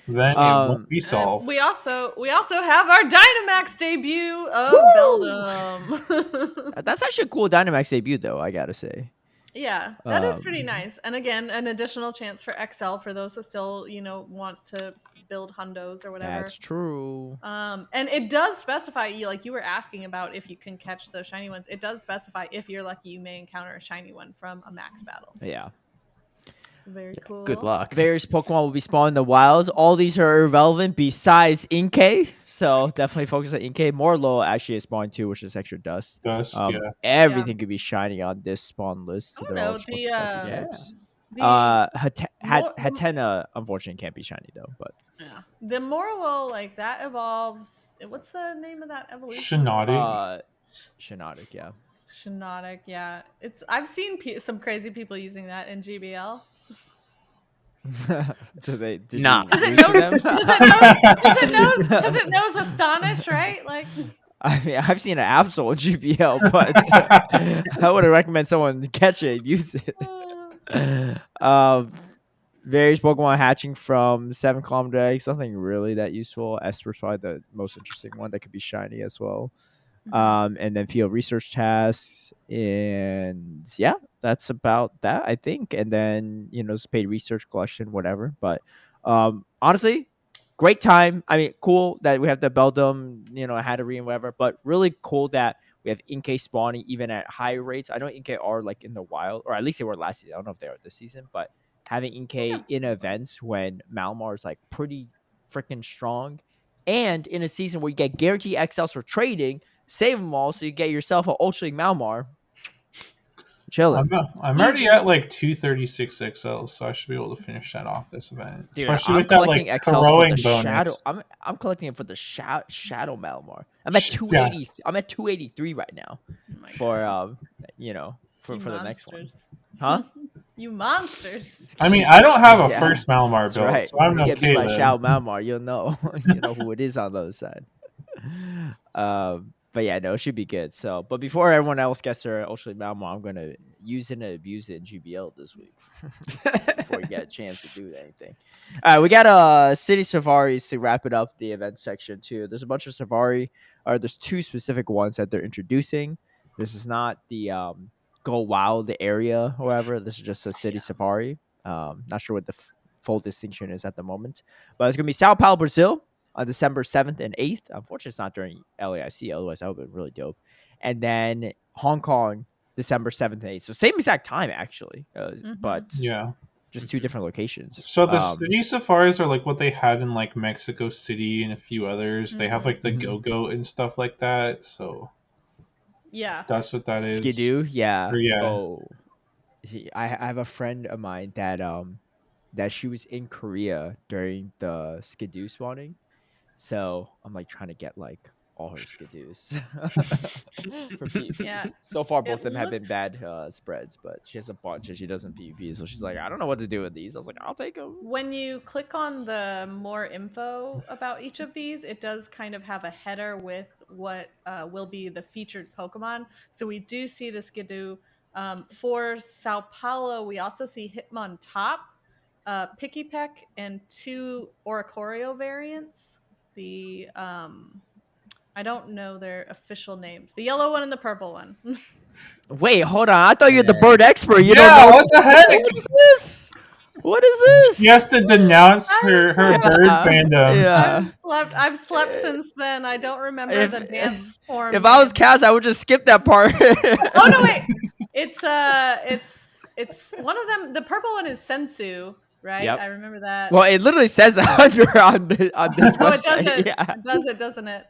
Then it won't be solved. We also have our Dynamax debut of Beldum. That's actually a cool Dynamax debut, though. I gotta say. Yeah, that is pretty nice. And again, an additional chance for XL for those that still, want to build hundos or whatever. That's true. And it does specify, you were asking about if you can catch the shiny ones. It does specify if you're lucky, you may encounter a shiny one from a max battle. Yeah. It's very cool. Good luck. Various Pokemon will be spawned in the wilds. All these are irrelevant besides Inkay. So definitely focus on Inkay. Morlo actually is spawned too, which is extra dust. Dust, yeah. Everything could be shiny on this spawn list. I So don't they're all know, just bunch of psychic types. the Hatena unfortunately can't be shiny though, but the Morlo, that evolves. What's the name of that evolution? Shenodic. Shenodic, yeah. Shenodic, yeah. I've seen some crazy people using that in GBL. Did Nah. you Because lose to them? it knows Astonish, right? I mean, I've seen an Absol in GBL, but I wouldn't recommend someone catch it and use it. Various Pokemon hatching from 7 kilometer eggs, nothing really that useful. Esper's probably the most interesting one that could be shiny as well. And then field research tasks, and yeah, that's about that, I think. And then paid research collection, whatever. But honestly, great time. I mean, cool that we have the Beldum, Hatterene, whatever. But really cool that we have Inkay spawning even at high rates. I know Inkay are in the wild, or at least they were last season. I don't know if they are this season, but having Inkay in events when Malamar is pretty freaking strong, and in a season where you get guaranteed XLs for trading. Save them all so you get yourself an Ultra League Malmar. Chilling. I'm already at 236 XLs, so I should be able to finish that off this event. Dude, especially I'm with that collecting XLs throwing for the bonus. shadow. I'm collecting it for the shadow Malamar. I'm at 280. Yeah. I'm at 283 right now. For for the next one. Huh? You monsters. I mean, I don't have a Yeah, first Malamar that's build, right. so I'm When you okay get beat by then. Shadow Malamar, you'll know who it is on the other side. But yeah, no, it should be good. So, but before everyone else gets their Ultra League Malamar, I'm gonna use it and abuse it in GBL this week before we get a chance to do anything. All right, we got City Safaris to wrap it up the event section too. There's a bunch of Safari, or there's 2 specific ones that they're introducing. This is not the Go Wild area, however. This is just a City Safari. Not sure what the full distinction is at the moment, but it's gonna be Sao Paulo, Brazil, on December 7th and 8th. Unfortunately, it's not during LAIC. Otherwise, that would have been really dope. And then Hong Kong, December 7th and 8th. So same exact time, actually. But Yeah. just 2 different locations. So the city safaris are what they had in Mexico City and a few others. They have the Go-Go and stuff like that. So Yeah. that's what that is. Skidoo, yeah. Or, yeah. Oh, see, I have a friend of mine that she was in Korea during the Skidoo spawning. So I'm trying to get all her Skidoos for PvP. Yeah. So far, both It of them have been looks- bad spreads, but she has a bunch and she doesn't PvP, so she's like, I don't know what to do with these. I was like, I'll take them. When you click on the more info about each of these, it does kind of have a header with what will be the featured Pokemon. So we do see the Skidoo. For Sao Paulo, we also see Hitmontop, Pikipek, and 2 Oricorio variants. The I don't know their official names. The yellow one and the purple one. Wait, hold on. I thought you're the Yeah. bird expert. You Yeah, don't know what the heck? What is this? What is this? She has to denounce her bird fandom. Yeah. I've slept since then. I don't remember the dance form. If I was Kaz, I would just skip that part. Oh no, wait. It's one of them. The purple one is Sensu, right? Yep. I remember that. Well, it literally says under on this oh, website. it does it. Yeah. It does it, doesn't it?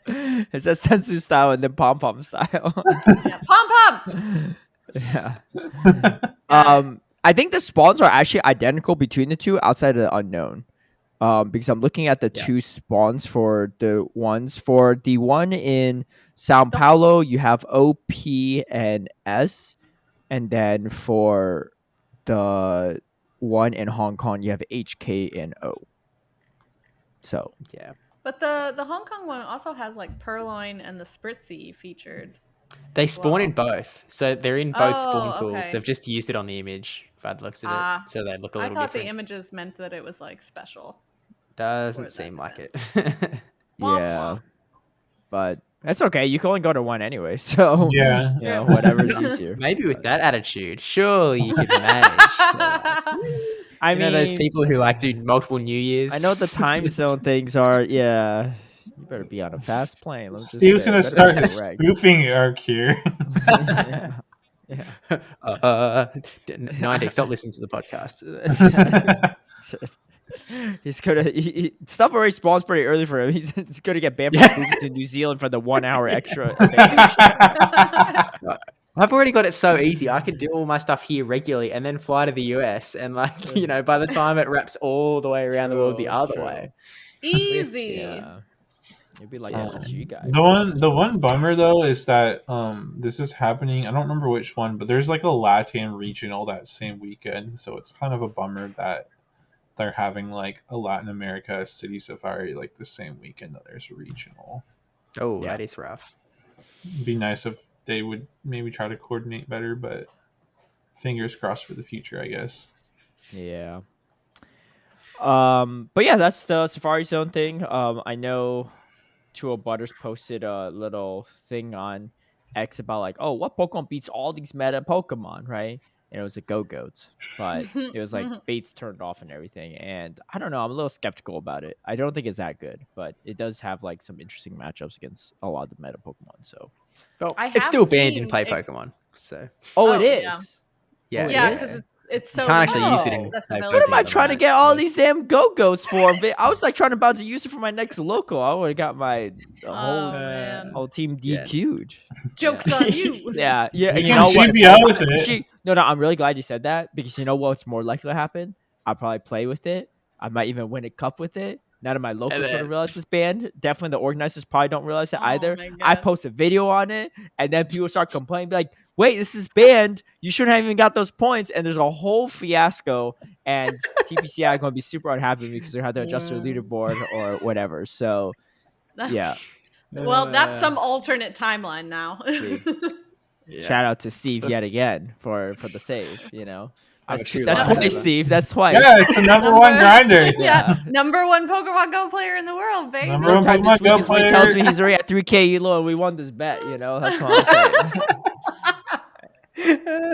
It says Sensu style and then Pom Pom style. Yeah. Pom pom. Yeah. I think the spawns are actually identical between the two outside of the unknown. Because I'm looking at the two spawns for the ones. For the one in Sao Paulo, you have O, P, and S. And then for the one in Hong Kong, you have H, K, and O. So, Yeah. But the Hong Kong one also has like Purloin and the Spritzy featured. They spawn in both. So they're in both spawn pools. Okay. They've just used it on the image by the looks of it. So they look a I little thought different. the images meant that it was like special. Doesn't seem like it. yeah. But that's okay. You can only go to one anyway. So, Yeah. you know, whatever's easier. Maybe with that attitude, surely you could manage. I You mean, know those people who like do multiple New Years? I know the time zone things are, yeah. You better be on a fast plane. Let me just Steve's say, gonna better start be his correct. spoofing arc here. yeah. Niantic, stop listening to the podcast. He's gonna stuff already spawns pretty early for him. He's gonna get banned from moving to New Zealand for the 1 hour extra advantage. I've already got it so easy. I can do all my stuff here regularly and then fly to the US. And like, you know, by the time it wraps all the way around the world the other way. Easy. Yeah. It'd be like FG guys. The one bummer though is that this is happening. I don't remember which one, but there's like a LATAM regional that same weekend, so it's kind of a bummer that they're having like a Latin America city safari like the same weekend that there's a regional. Oh, that is rough. It'd be nice if they would maybe try to coordinate better, but fingers crossed for the future, I guess. Yeah. But yeah, that's the Safari Zone thing. I know Chua Butters posted a little thing on X about like, oh, what Pokemon beats all these meta Pokemon, right? And it was a Go-Goats, but it was like baits turned off and everything. And I don't know, I'm a little skeptical about it. I don't think it's that good, but it does have like some interesting matchups against a lot of the meta Pokemon. So, it's still banned in Play Pokemon. So, it is. Yeah, Yeah, because it's so. You can't actually use it in accessibility. What am I trying to get all these damn Go-Goats for? I was like trying to use it for my next local. I would have got my whole team DQ'd. Joke's on you. Yeah. And You you know what? GPL with it. No, I'm really glad you said that because you know what's more likely to happen? I'll probably play with it. I might even win a cup with it. None of my locals would have realized it's banned. Definitely the organizers probably don't realize it either. I post a video on it, and then people start complaining, be like, wait, this is banned. You shouldn't have even got those points. And there's a whole fiasco, and TPCI are going to be super unhappy because they have to adjust their leaderboard or whatever. So, yeah. Well, that's some alternate timeline now. Shout out to Steve yet again for the save, you know. That's twice, twice, Steve. That's twice. Yeah, it's the number one grinder. Yeah, number one Pokemon Go player in the world, baby. Number one Pokemon Go player. He tells me he's already at 3K elo and we won this bet, you know. That's what I'm saying.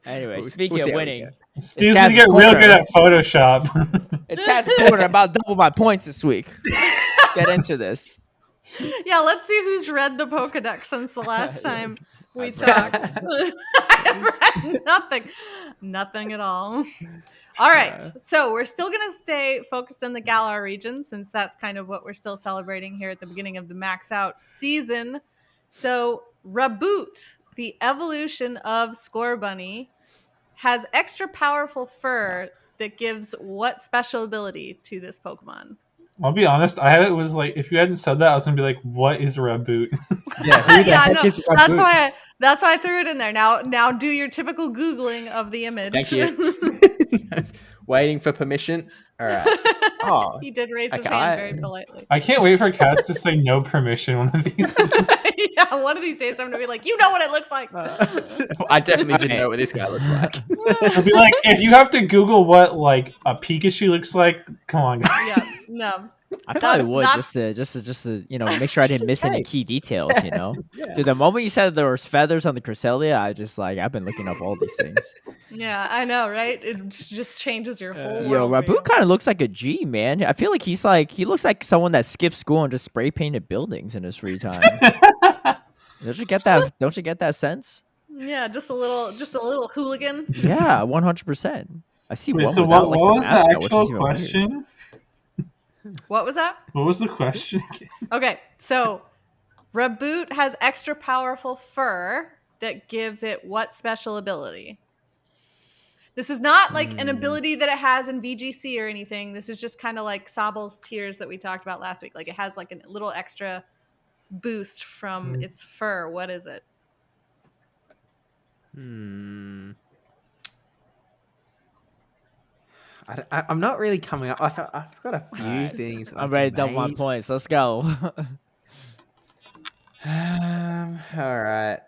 Anyway, speaking of winning, Steve's gonna get real good at Photoshop. It's Kaz's Korner. About double my points this week. Let's get into this. Yeah, let's see who's read the Pokedex since the last time we talked. I've read nothing at all. All right, so we're still going to stay focused in the Galar region since that's kind of what we're still celebrating here at the beginning of the Max Out season. So Raboot, the evolution of Scorbunny, has extra powerful fur that gives what special ability to this Pokemon? I'll be honest. I was like, if you hadn't said that, I was gonna be like, "What is reboot?" Yeah, who the heck no, is that's Raboot? why I threw it in there. Now do your typical Googling of the image. Thank you. Waiting for permission. All right. Oh, He did raise his okay, hand very politely. I can't wait for Kaz to say no permission one of these. Yeah, one of these days I'm gonna be like, you know what it looks like. I definitely didn't know what this guy looks like. I'll be like, if you have to Google what like a Pikachu looks like, come on, guys. Yeah, no. I probably That's would not- just to make sure I didn't miss any key details. Yeah. Dude, the moment you said there was feathers on the Cresselia, I've been looking up all these things. Yeah, I know, right? It just changes your whole Yo, world. Raboot kind of looks like a G, man. I feel like he looks like someone that skipped school and just spray painted buildings in his free time. Don't you get that sense? Yeah, just a little hooligan. Yeah, 100%. I see Wait, one so without what like was the the mascot, which is actual even weird. question? What was that? What was the question? Okay, so Raboot has extra powerful fur that gives it what special ability? This is not like an ability that it has in VGC or anything. This is just kind of like Sobel's tears that we talked about last week. Like it has like a little extra boost from its fur. What is it? I'm not really coming up. Like, I've got a few things. I'm ready to double my points. Let's go. All right.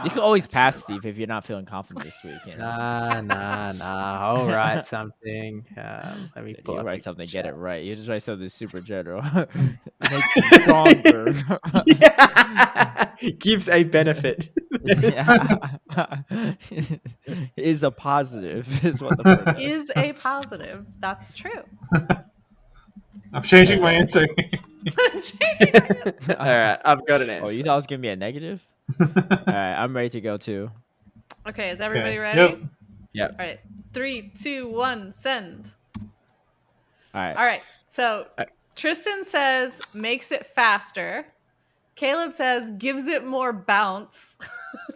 You can always pass, Steve, if you're not feeling confident this week. Nah. I'll write something. Let me pull You up write the something, get it chat. right. You just write something super general. Makes you stronger. Yeah. Gives a benefit. Is a positive, is what the word Is a positive. That's true. I'm changing my answer. All right, I've got an answer. Oh, you thought it was gonna be a negative? All right, I'm ready to go too. Okay, is everybody Okay. ready? Yep. All right. 3, 2, 1, send. All right. All right. So Tristan says makes it faster. Caleb says gives it more bounce.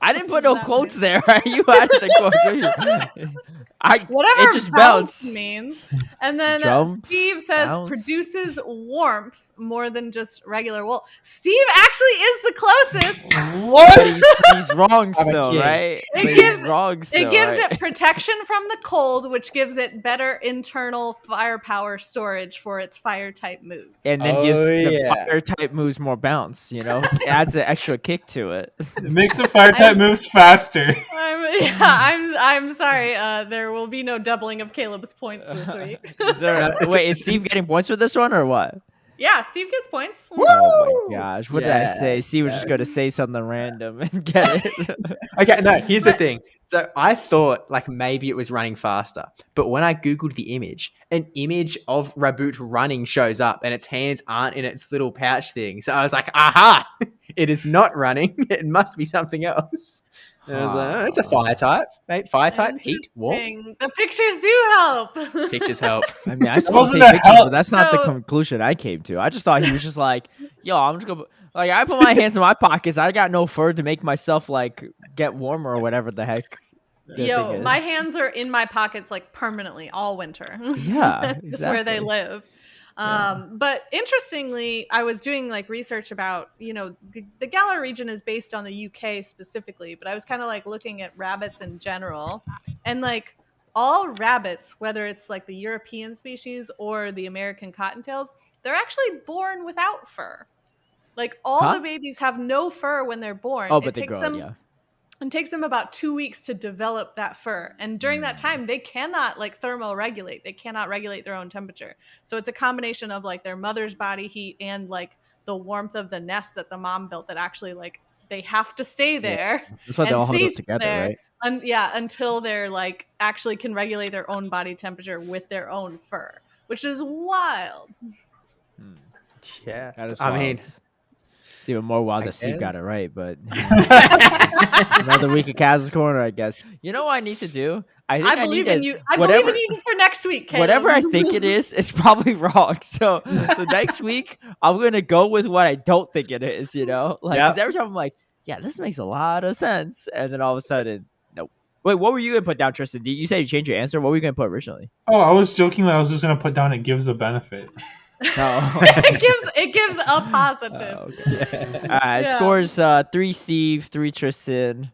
I didn't put no quotes there. You added the quotes. Whatever it just bounced. means. And then Jump, Steve says bounce. produces warmth more than just regular wool. Steve actually is the closest. What? He's wrong still, kid. right? It He's gives- wrong still, It gives right? it protection from the cold, which gives it better internal firepower storage for its fire type moves. And then gives the yeah. fire type moves more bounce. It adds an extra kick to it. It makes the fire type moves faster. I'm sorry. There will be no doubling of Caleb's points this week. Wait, is Steve getting points for this one or what? Yeah, Steve gets points. Oh my gosh! What did I Yeah, say? Steve was just going to say something random and get it. Okay, no, here's the thing. So I thought like maybe it was running faster, but when I Googled the image, an image of Raboot running shows up and its hands aren't in its little pouch thing. So I was like, aha, it is not running. It must be something else. And I was like, oh, it's a fire type, mate. Fire type, heat, warmth. Interesting. The pictures do help. Pictures help. I mean, I suppose wasn't say a pictures, help. but that's not the So- conclusion I came to. I just thought he was just like, yo, I'm just gonna like I put my hands in my pockets. I got no fur to make myself like get warmer or whatever the heck. the thing Yo, is. my hands are in my pockets like permanently all winter. Yeah, That's just where they exactly. live. But interestingly, I was doing like research about, the Galar region is based on the UK specifically, but I was kind of like looking at rabbits in general, and like all rabbits, whether it's like the European species or the American cottontails, they're actually born without fur. Like all the babies have no fur when they're born. Oh, but they grow. It takes them about 2 weeks to develop that fur. And during that time, they cannot like thermoregulate. They cannot regulate their own temperature. So it's a combination of like their mother's body heat and like the warmth of the nest that the mom built that actually like they have to stay there. That's why they and all huddle safe together, there. right? Until they're like actually can regulate their own body temperature with their own fur, which is wild. Yeah. That is I wild. mean, it's even more wild I that Steve got guess. it right, but another week of Kaz's Corner, I guess. You know what I need to do? I believe in you. I whatever- believe in you for next week, Caleb. Whatever I think it is, it's probably wrong. So next week, I'm gonna go with what I don't think it is. Like, because every time I'm like, yeah, this makes a lot of sense, and then all of a sudden, nope. Wait, what were you gonna put down, Tristan? Did you say you changed your answer? What were you gonna put originally? Oh, I was joking that I was just gonna put down it gives a benefit. No. it gives a positive. Okay. Yeah. Scores 3 Steve, 3 Tristan.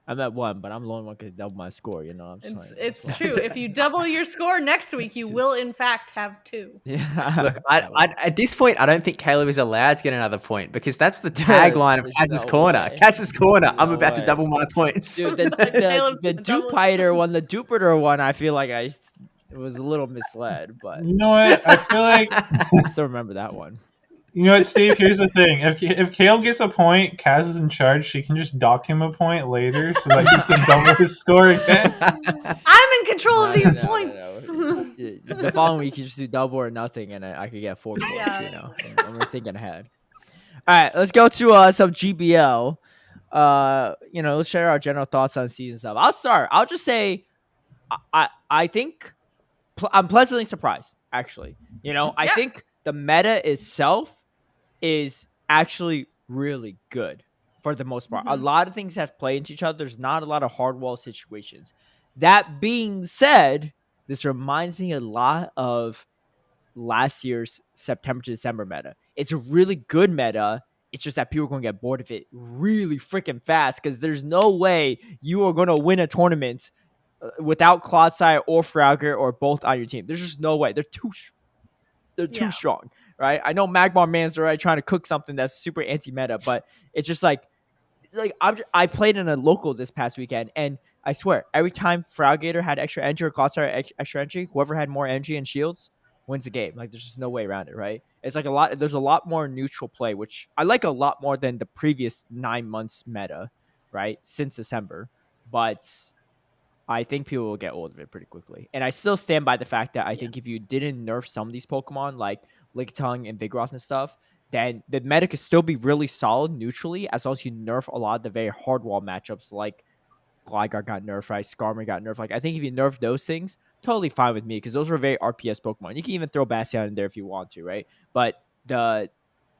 I'm at 1, but I'm the only one could double my score. You know, It's true. If you double your score next week, you will in fact have 2. Yeah. Look, I at this point, I don't think Caleb is allowed to get another point because that's the tagline of There's Kaz's no Corner. way. Kaz's Corner. I'm No about to way. double my points. Dude, the Caleb's the gonna double Dupiter one, the Jupiter one, I feel like I was a little misled, but You know what? I feel like I still remember that one. you know what, Steve. Here's the thing: if Caleb gets a point, Kaz is in charge. She can just dock him a point later, so that he can double his score again. I'm in control of these No. points. The following week, you just do double or nothing, and I could get 4 points. Yeah. You know, and we're thinking ahead. All right, let's go to some GBL. You know, let's share our general thoughts on season stuff. I'll start. I'll just say, I think I'm pleasantly surprised. Actually, you know, I think the meta itself is actually really good for the most part. A lot of things have played into each other. There's not a lot of hard wall situations. That being said, this reminds me a lot of last year's September to December meta. It's a really good meta. It's just that people are going to get bored of it really freaking fast because there's no way you are going to win a tournament without Clodsire or Frauger or both on your team. There's just no way. They're too strong, right? I know Magmar Man's already trying to cook something that's super anti-meta, but it's just like I played in a local this past weekend, and I swear, every time Fraugator had extra energy or Clodsire had extra energy, whoever had more energy and shields wins the game. Like, there's just no way around it, right? It's like there's a lot more neutral play, which I like a lot more than the previous 9 months meta, right? Since December. But I think people will get old of it pretty quickly. And I still stand by the fact that I think if you didn't nerf some of these Pokemon, like Lickitung and Vigoroth and stuff, then the meta could still be really solid neutrally, as long as you nerf a lot of the very hard wall matchups, like Gligar got nerfed, right? Skarmory got nerfed. Like, I think if you nerf those things, totally fine with me, because those were very RPS Pokemon. You can even throw Bastion in there if you want to, right? But the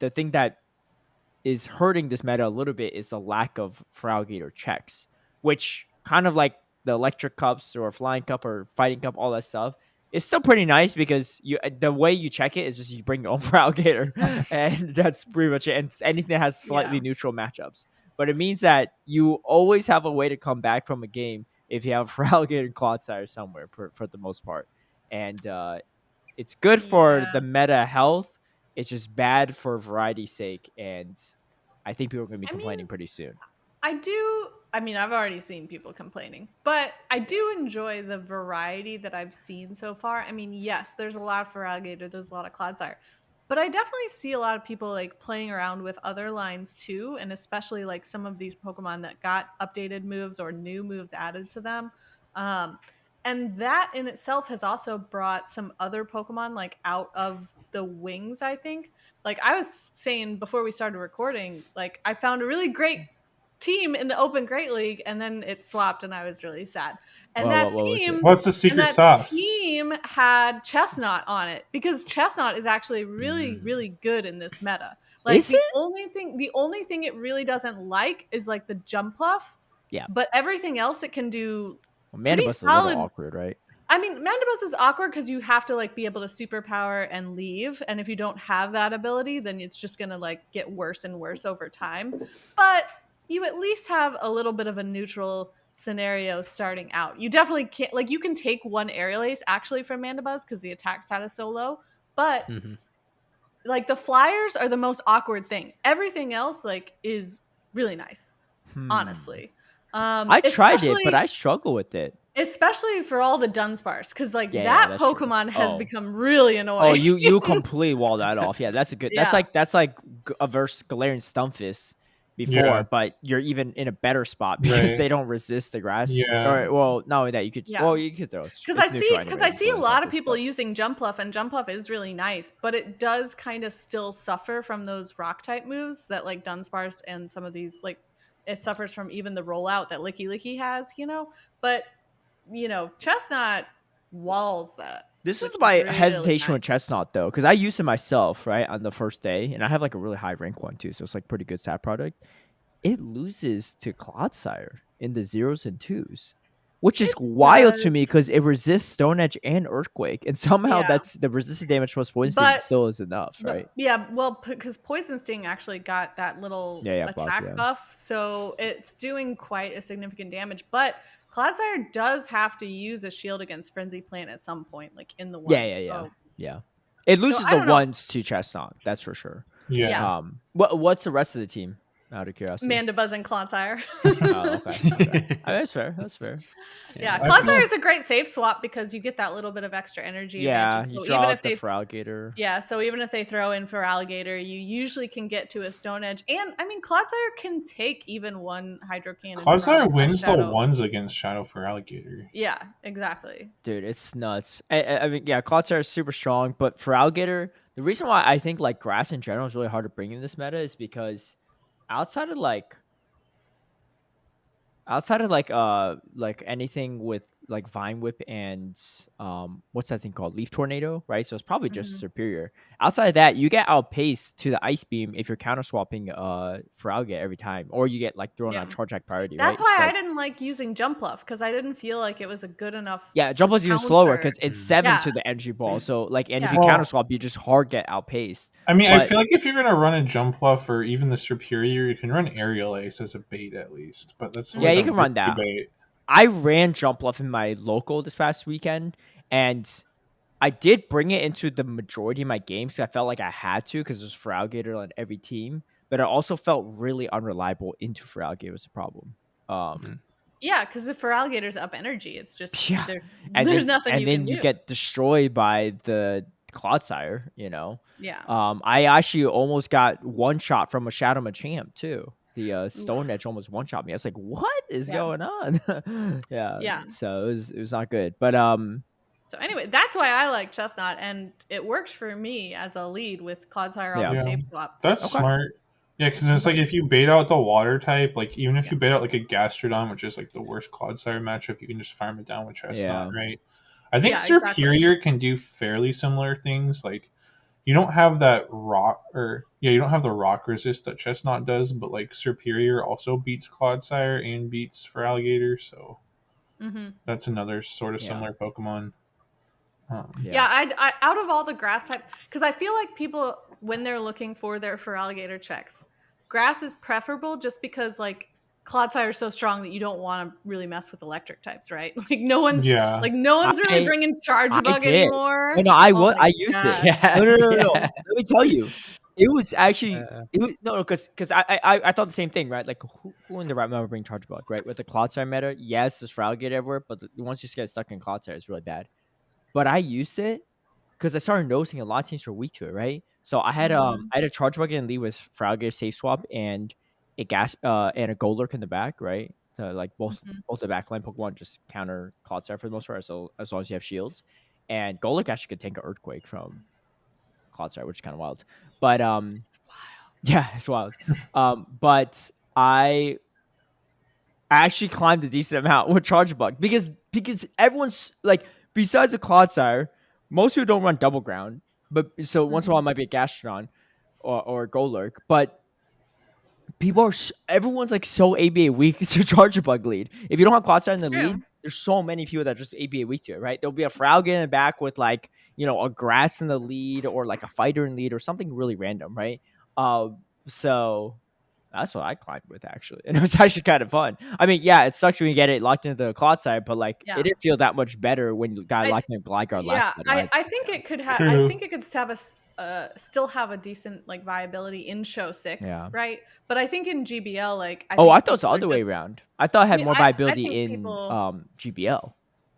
thing that is hurting this meta a little bit is the lack of Fraugator checks, which kind of like the Electric Cups or Flying Cup or Fighting Cup, all that stuff, it's still pretty nice because the way you check it is just you bring your own Fraugator, and that's pretty much it. And it's anything that has slightly neutral matchups. But it means that you always have a way to come back from a game if you have Fraugator and Clodsire somewhere for the most part. And it's good for the meta health. It's just bad for variety's sake. And I think people are going to be complaining pretty soon. I've already seen people complaining, but I do enjoy the variety that I've seen so far. I mean, yes, there's a lot of Fraugator, there's a lot of Clodsire, but I definitely see a lot of people like playing around with other lines too, and especially like some of these Pokemon that got updated moves or new moves added to them. And that in itself has also brought some other Pokemon like out of the wings, I think. Like I was saying before we started recording, like I found a really great team in the Open Great League, and then it swapped, and I was really sad. And what's the secret sauce? Team had Chestnut on it because Chestnut is actually really, really good in this meta. Like the only thing it really doesn't like is like the jump pluff. Yeah. But everything else it can do. Well, Mandibus is a little awkward, right? I mean, Mandibus is awkward because you have to like be able to superpower and leave, and if you don't have that ability, then it's just gonna like get worse and worse over time. But you at least have a little bit of a neutral scenario starting out. You definitely can't, like, you can take one Aerial Ace actually from Mandibuzz because the attack stat is so low, but like the flyers are the most awkward thing. Everything else like is really nice, honestly. I tried it, but I struggle with it. Especially for all the Dunsparce, because like that Pokemon has become really annoying. Oh, you completely wall that off. Yeah, that's a good. That's like a versus Galarian Stunfisk before, but you're even in a better spot because they don't resist the grass. Yeah. Or not only that, you could. Well, you could throw. Because I see a lot of people using Jump Pluff, and Jump Pluff is really nice, but it does kind of still suffer from those Rock type moves that like Dunsparce and some of these like it suffers from even the rollout that Licky has, you know, but. You know, Chestnut walls that. This is my hesitation with Chestnut, though, because I used it myself, right, on the first day, and I have like a really high rank one, too, so it's like pretty good stat product. It loses to Clodsire in the 0s and 2s. which is wild to me because it resists Stone Edge and Earthquake, and somehow that's the resisted damage plus Poison Sting still is enough, right? Yeah, well, because Poison Sting actually got that little attack buff, so it's doing quite a significant damage. But Clodsire does have to use a shield against Frenzy Plant at some point, like in the ones. Yeah. It loses the ones to Chestnut, that's for sure. Yeah. What's the rest of the team? Out of curiosity, Mandibuzz and Clodsire. Okay. That's fair. Yeah, Clodsire is a great safe swap because you get that little bit of extra energy. Yeah, so you draw even if the Feraligatr. Yeah, so even if they throw in Feraligatr, you usually can get to a Stone Edge. And, I mean, Clodsire can take even one Hydro Cannon. Clodsire wins the ones against Shadow Feraligatr. Yeah, exactly. Dude, it's nuts. I mean, yeah, Clodsire is super strong, but Feraligatr, the reason why I think, like, Grass in general is really hard to bring in this meta is because outside of anything with like Vine Whip and what's that thing called, Leaf Tornado, right? So it's probably just superior. Outside of that, you get outpaced to the Ice Beam if you're counter swapping Feraligatr every time, or you get like thrown on Charge Act priority. That's why I didn't like using Jump Bluff because I didn't feel like it was a good enough. Yeah, Jump Bluff is even slower because it's 7 to the energy ball. So like, and if you counter swap, you just hard get outpaced. I mean, I feel like if you're gonna run a Jump Bluff or even the superior, you can run Aerial Ace as a bait at least. But that's you can run that. Bait. I ran Jump Bluff in my local this past weekend, and I did bring it into the majority of my games because I felt like I had to because there's Feraligatr on every team, but it also felt really unreliable into Feraligatr was the problem. Yeah, because if Feraligatr's up energy, it's just there's nothing you can do. And then you get destroyed by the Clodsire, you know? Yeah. I actually almost got one shot from a Shadow Machamp too. The Stone Edge almost one shot me. I was like, "What is going on?" Yeah. So it was not good. But So anyway, that's why I like Chestnut, and it worked for me as a lead with Clodsire on the safe swap. That's smart. Yeah, because it's like if you bait out the water type, like even if you bait out like a Gastrodon, which is like the worst Clodsire matchup, you can just farm it down with Chestnut, right? I think Superior can do fairly similar things. Like you don't have that rock, you don't have the rock resist that Chestnut does, but like Superior also beats Clodsire and beats Feraligatr, so that's another sort of similar Pokemon. I out of all the grass types, because I feel like people when they're looking for their Feraligatr checks, grass is preferable just because like Clodsire is so strong that you don't want to really mess with electric types, right? Like no one's really bringing Charge Bug anymore. No, I used it. Yeah. No. Let me tell you, it was actually because I thought the same thing, right? Like who in the right mind would bring Charge Bug, right? With the Clodsire meta, yes, there's Feraligatr everywhere, but once you get stuck in Clodsire, it's really bad. But I used it because I started noticing a lot of teams were weak to it, right? So I had a Charge Bug and lead with Feraligatr safe swap and a and a Golurk in the back, right? So like both the backline Pokemon just counter Clodsire for the most part, so as long as you have shields. And Golurk actually could tank an Earthquake from Clodsire, which is kind of wild. But it's wild. Yeah, it's wild. But I actually climbed a decent amount with Charge Bug because everyone's like, besides the Clodsire, most people don't run Double Ground, but so once in a while it might be a Gastrodon or a Golurk, but everyone's like so ABA weak to Charge Bug lead. If you don't have Clodsire in the lead, there's so many people that just ABA weak to it, right? There'll be a Feraligatr in the back with like, a Grass in the lead or like a Fighter in lead or something really random, right? So that's what I climbed with actually, and it was actually kind of fun. I mean, yeah, it sucks when you get it locked into the Clodsire, but like it didn't feel that much better when you got locked into Gligar last time. I think it could have. I think it could have still have a decent like viability in Show 6, right? But I think in GBL, like I thought it was the other way around. I thought it had more viability in GBL.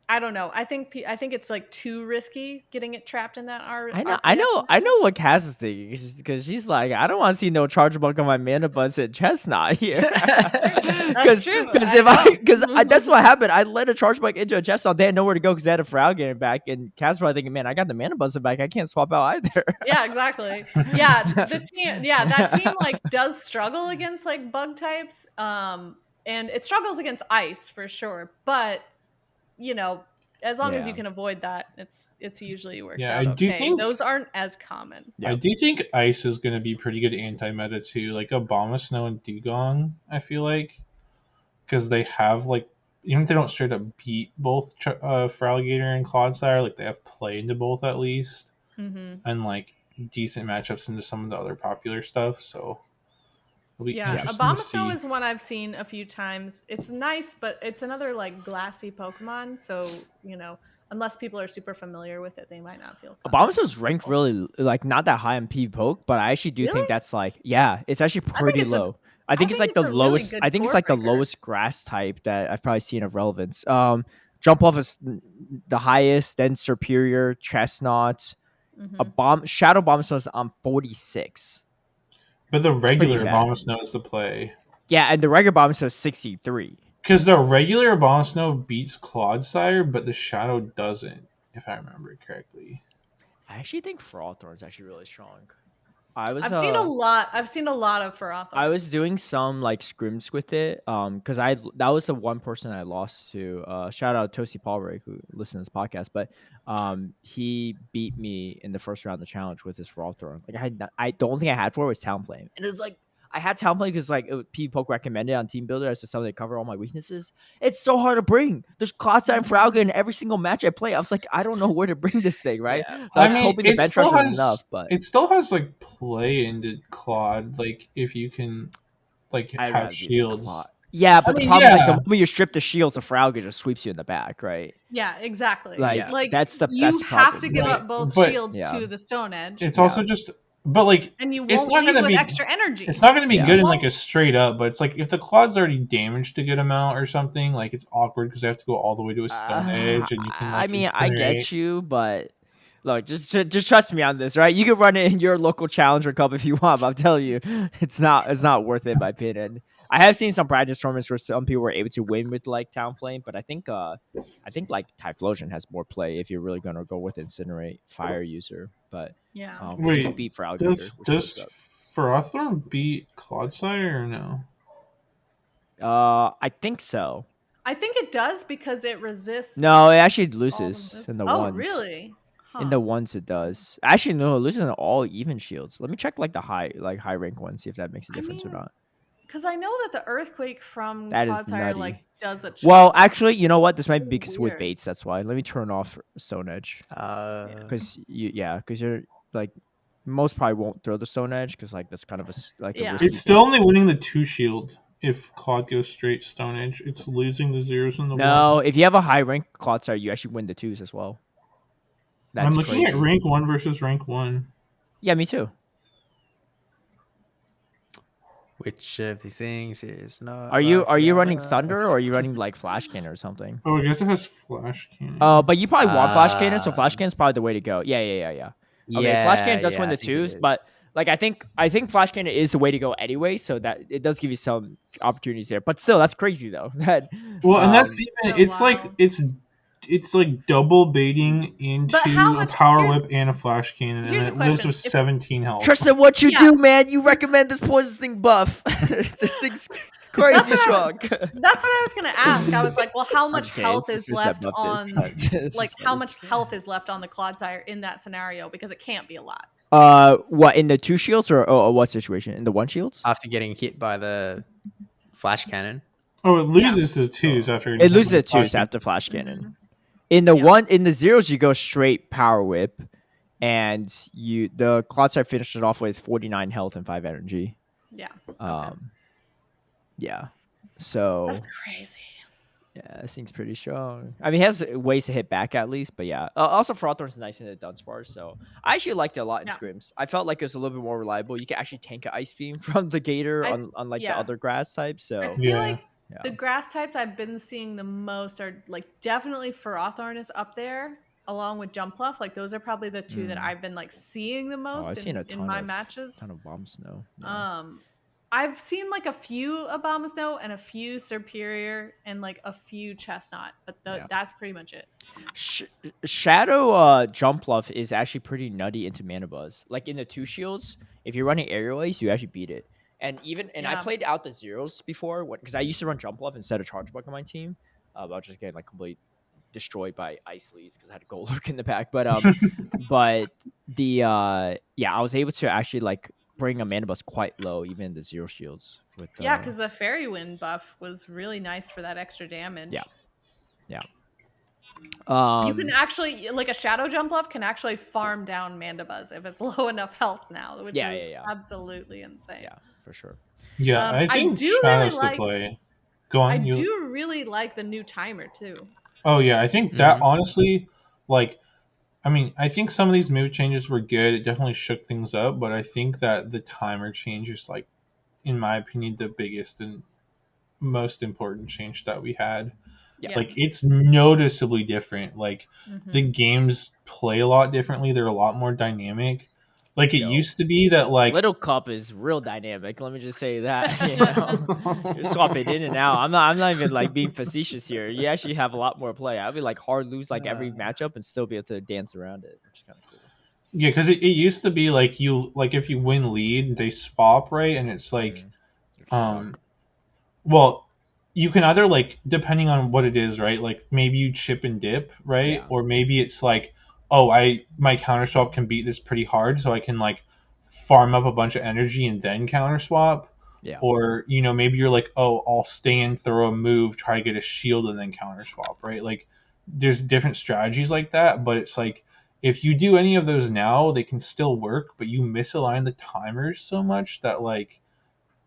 I don't know. I think it's like too risky getting it trapped in that R. I know what Kaz is thinking because she's like, I don't want to see no Charge Bug on my Mandibuzz and Chestnut here. That's true. Because that's what happened. I let a Charge Bug into a Chestnut. They had nowhere to go because they had a Feraligatr back, and Kaz probably thinking, man, I got the Mandibuzz back. I can't swap out either. Yeah, exactly. Yeah, that team like does struggle against like bug types, and it struggles against ice for sure, but. As long as you can avoid that, it's usually works out. I do think those aren't as common. I do think Ice is going to be pretty good anti-meta too, like Abomasnow and Dugong. I feel like because they have like even if they don't straight up beat both Feraligatr and Clodsire, like they have play into both at least, and like decent matchups into some of the other popular stuff. So it'll be interesting to see. Abomasnow is one I've seen a few times. It's nice, but it's another like glassy Pokemon. So unless people are super familiar with it, they might not feel. Abomasnow's ranked really like not that high on PvPoke, but I actually do think that's like it's actually pretty low. I think it's like the lowest. I think it's like the lowest grass type that I've probably seen of relevance. Jump Off is the highest, then Superior, Chestnut, Shadow Abomasnow is on 46. But the regular Abomasnow is the play. Yeah, and the regular Abomasnow is 63. Because the regular Abomasnow beats Clodsire, but the Shadow doesn't, if I remember correctly. I actually think Ferrothorn is actually really strong. I've seen a lot of Ferrothorn. I was doing some like scrims with it, because that was the one person I lost to. Shout out Toasty Paulrick who listens to this podcast, but he beat me in the first round of the challenge with his Ferrothorn. Like the only thing I had for it was Talonflame, and it was like I had Talonflame because like PvPoke recommended on Team Builder as to something to cover all my weaknesses. It's so hard to bring. There's Clodsire and Feraligatr in every single match I play. I was like, I don't know where to bring this thing, right? Yeah. So I was hoping the bench rush was enough, but it still has like play into Claude, like if you can like have shields. Yeah, but the problem is like the moment you strip the shields, the Feraligatr just sweeps you in the back, right? Yeah, exactly. Like that's the you that's have to give up both shields to the Stone Edge. It's also just. But like, and you won't leave with extra energy. It's not going to be good in like a straight up. But it's like if the Claw's already damaged a good amount or something, like it's awkward because they have to go all the way to a Stone Edge, and you can. Like, I mean, I get you, but look, just trust me on this, right? You can run it in your local Challenger Cup if you want, but I'm telling you, it's not worth it, in my opinion. I have seen some practice tournaments where some people were able to win with like Talonflame, but I think like Typhlosion has more play if you're really gonna go with Incinerate Fire user. But wait, beat Feraligatr. Does Ferrothorn beat Clodsire or no? I think so. I think it does because it resists. No, it actually loses in the ones. Oh, really? Huh. In the ones it does. Actually, no, it loses in all even shields. Let me check like the high rank ones, see if that makes a difference or not. Because I know that the Earthquake from Clodsire like does a. Well, actually, you know what? This might be because with baits. That's why. Let me turn off Stone Edge. Because you're like most probably won't throw the Stone Edge because like that's kind of a It's still only winning the 2 shield. If Claude goes straight Stone Edge, it's losing the 0s and the 1. No, if you have a high rank Clodsire, you actually win the 2s as well. I'm looking at rank 1 versus rank 1. Yeah, me too. Which of these things is not? Are you running Thunder or are you running like Flash Cannon or something? Oh, I guess it has Flash Cannon. But you probably want Flash Cannon, so Flash Cannon is probably the way to go. Yeah. Okay, Flash Cannon does win the 2s, but like I think Flash Cannon is the way to go anyway, so that it does give you some opportunities there. But still, that's crazy though. And that's even like it's like double baiting into a Power Whip and a Flash Cannon, and it lives with 17 health. Tristan, what you do, man? You recommend this poison thing buff? This thing's crazy strong. That's what I was gonna ask. I was like, well, how much health is left on how much health is left on the Clodsire in that scenario? Because it can't be a lot. What in the 2 shields or what situation? In the 1 shields? After getting hit by the Flash Cannon. Oh, it loses the 2s after. It loses the 2s after Flash Cannon. Mm-hmm. In the 0s, you go straight Power Whip, and the Clodsire finishes it off with 49 health and 5 energy. Yeah. Yeah. So that's crazy. Yeah, this thing's pretty strong. I mean, it has ways to hit back at least, but yeah. Also, Ferrothorn's nice in the Dunsparce, so I actually liked it a lot in scrims. I felt like it was a little bit more reliable. You can actually tank an Ice Beam from the Gator unlike the other grass types. So I feel like the grass types I've been seeing the most are like definitely Ferrothorn is up there along with Jumpluff. Like those are probably the 2 that I've been like seeing the most in my matches. Ton of Abomasnow. Yeah. I've seen like a few Abomasnow and a few Superior and like a few Chestnut, but that's pretty much it. Shadow Jumpluff is actually pretty nutty into Mana Buzz. Like in the 2 shields, if you're running Aerial Ace, you actually beat it. And I played out the 0s before because I used to run Jumpluff instead of Charge Bug on my team. I was just getting like completely destroyed by Ice Leads because I had a Golurk in the back. But I was able to actually like bring a mana bus quite low, even in the zero shields. With Yeah, because the fairy wind buff was really nice for that extra damage. Yeah. You can actually, like, a shadow jump buff can actually farm down Mandibuzz if it's low enough health now, which is absolutely insane. Yeah, for sure. Yeah, I think do Shadow's really the play. Go on. I do really like the new timer too. Oh yeah, I think that honestly, like, I mean, I think some of these move changes were good. It definitely shook things up, but I think that the timer change is, like, in my opinion, the biggest and most important change that we had. Yeah. Like, it's noticeably different. Like, the games play a lot differently. They're a lot more dynamic. Like, it used to be that, like, Little Cup is real dynamic. Let me just say that. You know, you're swapping in and out. I'm not even like being facetious here. You actually have a lot more play. I'd be like hard lose like every matchup and still be able to dance around it, which is kind of cool. Yeah, because it used to be like if you win lead, they swap, right, and it's like, well, you can either, like, depending on what it is, right, like maybe you chip and dip, right, or maybe it's like, oh, my counter swap can beat this pretty hard, so I can, like, farm up a bunch of energy and then counter swap. Yeah. Or, you know, maybe you're like, oh, I'll stand, throw a move, try to get a shield, and then counter swap, right? Like, there's different strategies like that, but it's like, if you do any of those now, they can still work, but you misalign the timers so much that, like,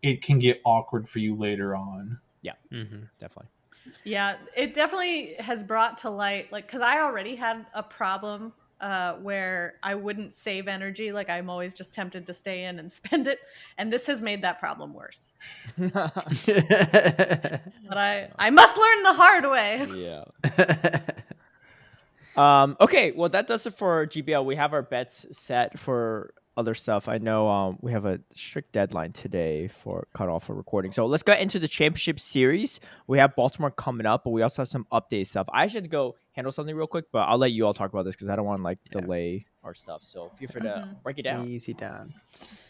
it can get awkward for you later on. Yeah, definitely. Yeah, it definitely has brought to light, like, because I already had a problem where I wouldn't save energy. Like, I'm always just tempted to stay in and spend it. And this has made that problem worse. But I must learn the hard way. Yeah. Okay, well, that does it for GBL. We have our bets set for other stuff. I know we have a strict deadline today for cutoff for recording. So let's get into the championship series. We have Baltimore coming up, but we also have some update stuff. I should go handle something real quick, but I'll let you all talk about this because I don't want to, like, delay our stuff. So feel free to break it down. Easy down.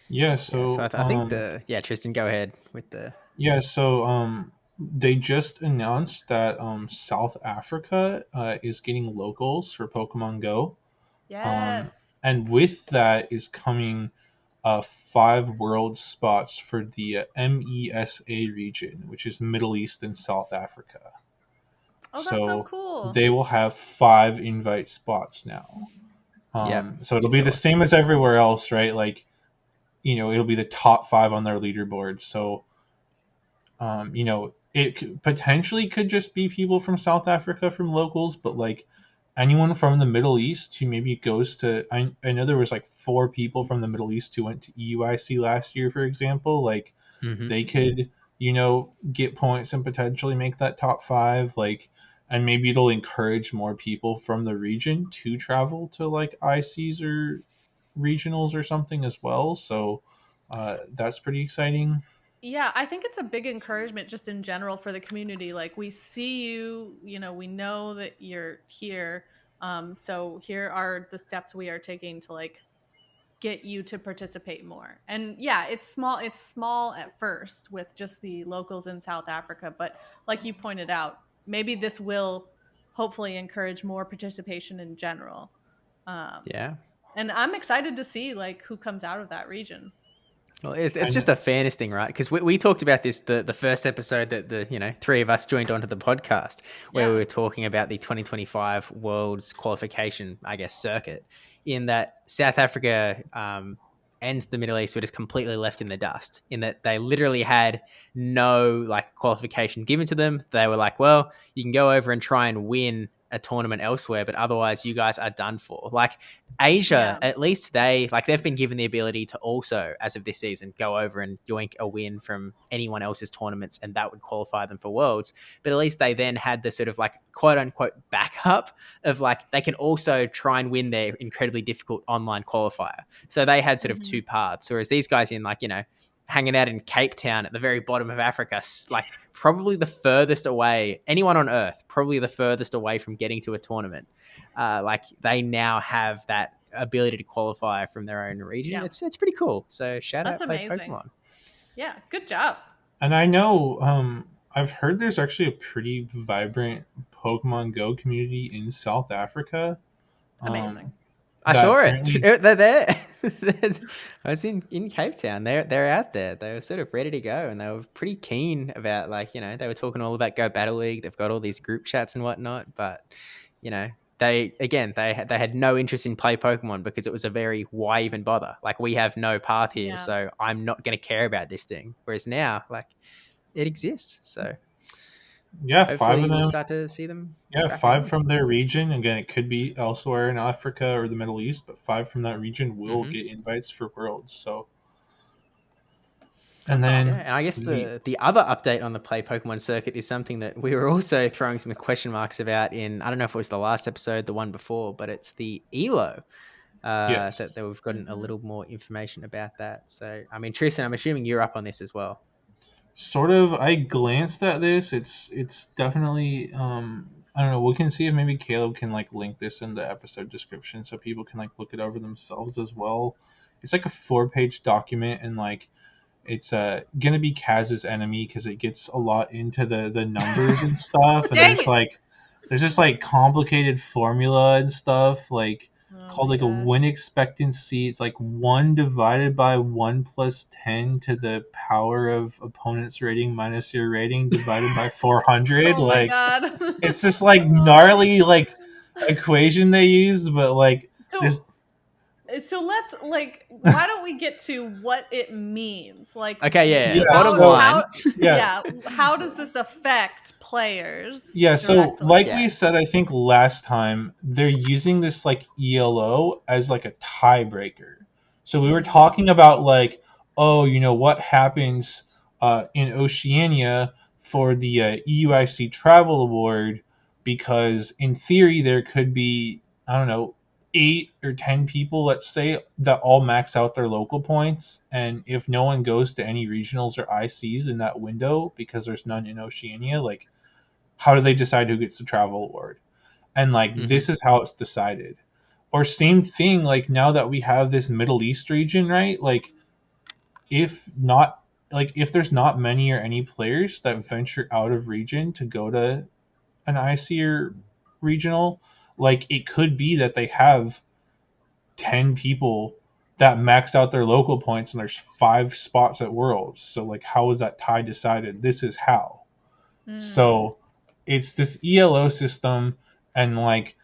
Yeah, so I think Tristan, go ahead with the... Yeah, so they just announced that South Africa is getting locals for Pokemon Go. Yes. And with that is coming 5 world spots for the MESA region, which is Middle East and South Africa. Oh, that's so cool. They will have 5 invite spots now. So it'll be the same as everywhere else, right? Like, you know, it'll be the top 5 on their leaderboard. So, you know, it potentially could just be people from South Africa from locals, but, like, anyone from the Middle East who maybe goes to... I know there was, like, 4 people from the Middle East who went to EUIC last year, for example. Like, they could, you know, get points and potentially make that top 5. Like, and maybe it'll encourage more people from the region to travel to, like, ICs or regionals or something as well. So that's pretty exciting. Yeah, I think it's a big encouragement just in general for the community. Like, we see you, you know, we know that you're here. So here are the steps we are taking to, like, get you to participate more. And yeah, it's small at first with just the locals in South Africa. But like you pointed out, maybe this will hopefully encourage more participation in general. And I'm excited to see, like, who comes out of that region. Well, it's just a fairness thing, right? Because we talked about this the first episode that the 3 of us joined onto the podcast, where we were talking about the 2025 Worlds qualification, I guess, circuit, in that South Africa and the Middle East were just completely left in the dust, in that they literally had no, like, qualification given to them. They were like, well, you can go over and try and win a tournament elsewhere, but otherwise you guys are done for. Like, Asia, at least they've been given the ability to also, as of this season, go over and yoink a win from anyone else's tournaments, and that would qualify them for Worlds. But at least they then had the sort of, like, quote unquote backup of, like, they can also try and win their incredibly difficult online qualifier. So they had sort of 2 paths, whereas these guys in, like, hanging out in Cape Town at the very bottom of Africa, like, probably the furthest away, anyone on Earth, probably the furthest away from getting to a tournament. Like, they now have that ability to qualify from their own region. Yeah. It's pretty cool. So shout out to Pokemon. Yeah, good job. And I know I've heard there's actually a pretty vibrant Pokemon Go community in South Africa. Amazing. I that saw it. apparently They're there. I was in Cape Town. They're out there. They were sort of ready to go, and they were pretty keen about, like, they were talking all about Go Battle League. They've got all these group chats and whatnot, but they had no interest in play Pokemon because it was a very why even bother? Like, we have no path here, so I'm not going to care about this thing. Whereas now, like, it exists. So yeah, hopefully 5 of them. we'll start to see them. Yeah, back 5 on. from their region. Again, it could be elsewhere in Africa or the Middle East, but 5 from that region will get invites for Worlds. So, and then and I guess the other update on the Play Pokemon circuit is something that we were also throwing some question marks about in, I don't know if it was the last episode, the one before, but it's the ELO. yes. that we've gotten a little more information about that. So, I mean, Tristan, I'm assuming you're up on this as well. Sort of. I glanced at this. It's definitely I don't know. We can see if maybe Caleb can like link this in the episode description so people can like look it over themselves as well. It's like a 4-page document, and like it's gonna be Kaz's enemy because it gets a lot into the numbers and stuff. And there's just like complicated formula and stuff like called like a win expectancy. It's like 1 divided by 1 plus 10 to the power of opponent's rating minus your rating divided by 400. Oh like my God. It's this like gnarly like equation they use, but like so let's why don't we get to what it means? Like, okay, bottom line. How does this affect players? Yeah, so directly? we said, I think last time, they're using this like ELO as like a tiebreaker. So we were talking about like, what happens in Oceania for the EUIC Travel Award, because in theory there could be, I don't know, 8 or 10 people, let's say, that all max out their local points, and if no one goes to any regionals or ICs in that window because there's none in Oceania, like, how do they decide who gets the travel award? And like this is how it's decided. Or same thing, like now that we have this Middle East region, right? Like if there's not many or any players that venture out of region to go to an IC or regional, like it could be that they have 10 people that max out their local points and there's 5 spots at Worlds. So like how is that tie decided? This is how. So it's this ELO system, and like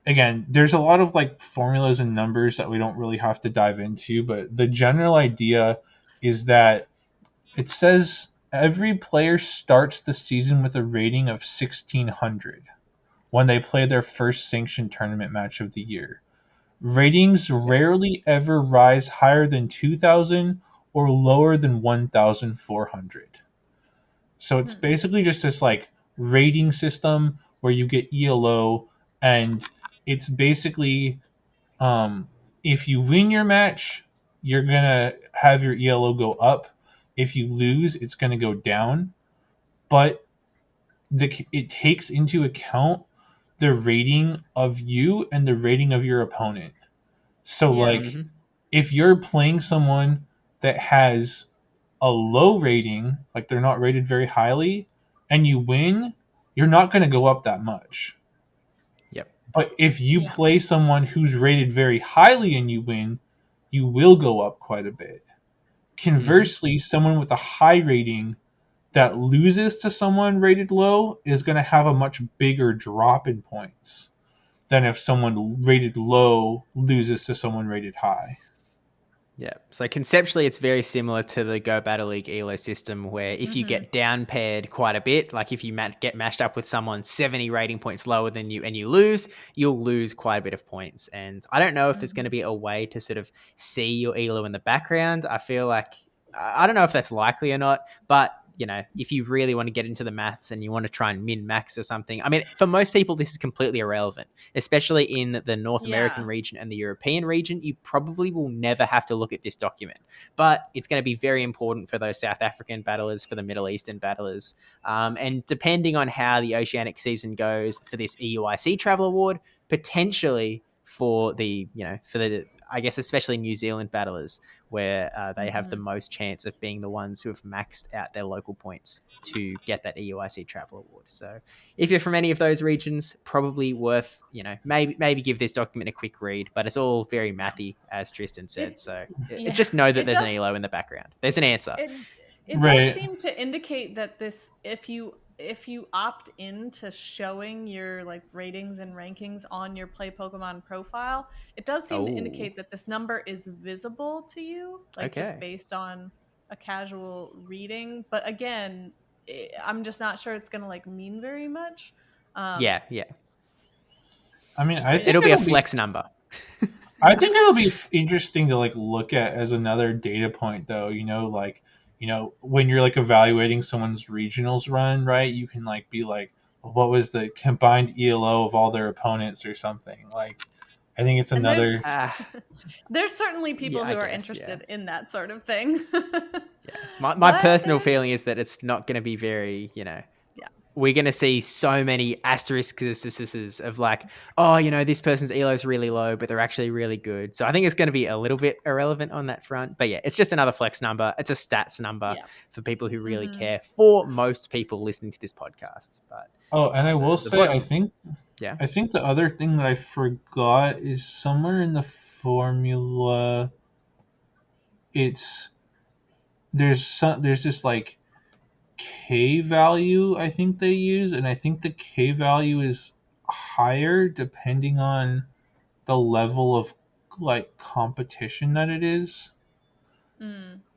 again, there's a lot of like formulas and numbers that we don't really have to dive into, but the general idea is that it says every player starts the season with a rating of 1600 when they play their first sanctioned tournament match of the year. Ratings rarely ever rise higher than 2000 or lower than 1400. So it's basically just this like rating system where you get ELO, and it's basically if you win your match, you're gonna have your ELO go up. If you lose, it's gonna go down. But it takes into account the rating of you and the rating of your opponent. So if you're playing someone that has a low rating, like they're not rated very highly, and you win, you're not going to go up that much. Yep. But if you play someone who's rated very highly and you win, you will go up quite a bit. Conversely, someone with a high rating that loses to someone rated low is going to have a much bigger drop in points than if someone rated low loses to someone rated high. Yeah. So conceptually, it's very similar to the Go Battle League ELO system, where if you get down paired quite a bit, like if you get matched up with someone 70 rating points lower than you and you lose, you'll lose quite a bit of points. And I don't know if there's going to be a way to sort of see your ELO in the background. I feel like, I don't know if that's likely or not, but if you really want to get into the maths and you want to try and min-max or something, I mean, for most people, this is completely irrelevant, especially in the North American region and the European region. You probably will never have to look at this document, but it's going to be very important for those South African battlers, for the Middle Eastern battlers. And depending on how the Oceanic season goes for this EUIC Travel Award, potentially for the I guess especially New Zealand battlers, where they have the most chance of being the ones who have maxed out their local points to get that EUIC Travel Award. So if you're from any of those regions, probably worth, maybe give this document a quick read, but it's all very mathy, as Tristan said. Just know that there's an ELO in the background. There's an answer. It does seem to indicate that this, if you opt into showing your like ratings and rankings on your Play Pokemon profile, it does seem to indicate that this number is visible to you, just based on a casual reading. But again, I'm just not sure it's gonna like mean very much. Yeah. I mean, I think it'll be a flex number. I think it'll be interesting to like look at as another data point, though. When you're like evaluating someone's regionals run, right? You can like be like, what was the combined ELO of all their opponents or something? Like, I think it's another. There's certainly people who are interested in that sort of thing. My personal feeling is that it's not going to be very, we're going to see so many asterisks of like, this person's ELO is really low, but they're actually really good. So I think it's going to be a little bit irrelevant on that front. But yeah, it's just another flex number. It's a stats number for people who really care, for most people listening to this podcast. But and I will say, I think the other thing that I forgot is somewhere in the formula, there's this like K value I think they use, and I think the K value is higher depending on the level of like competition that it is.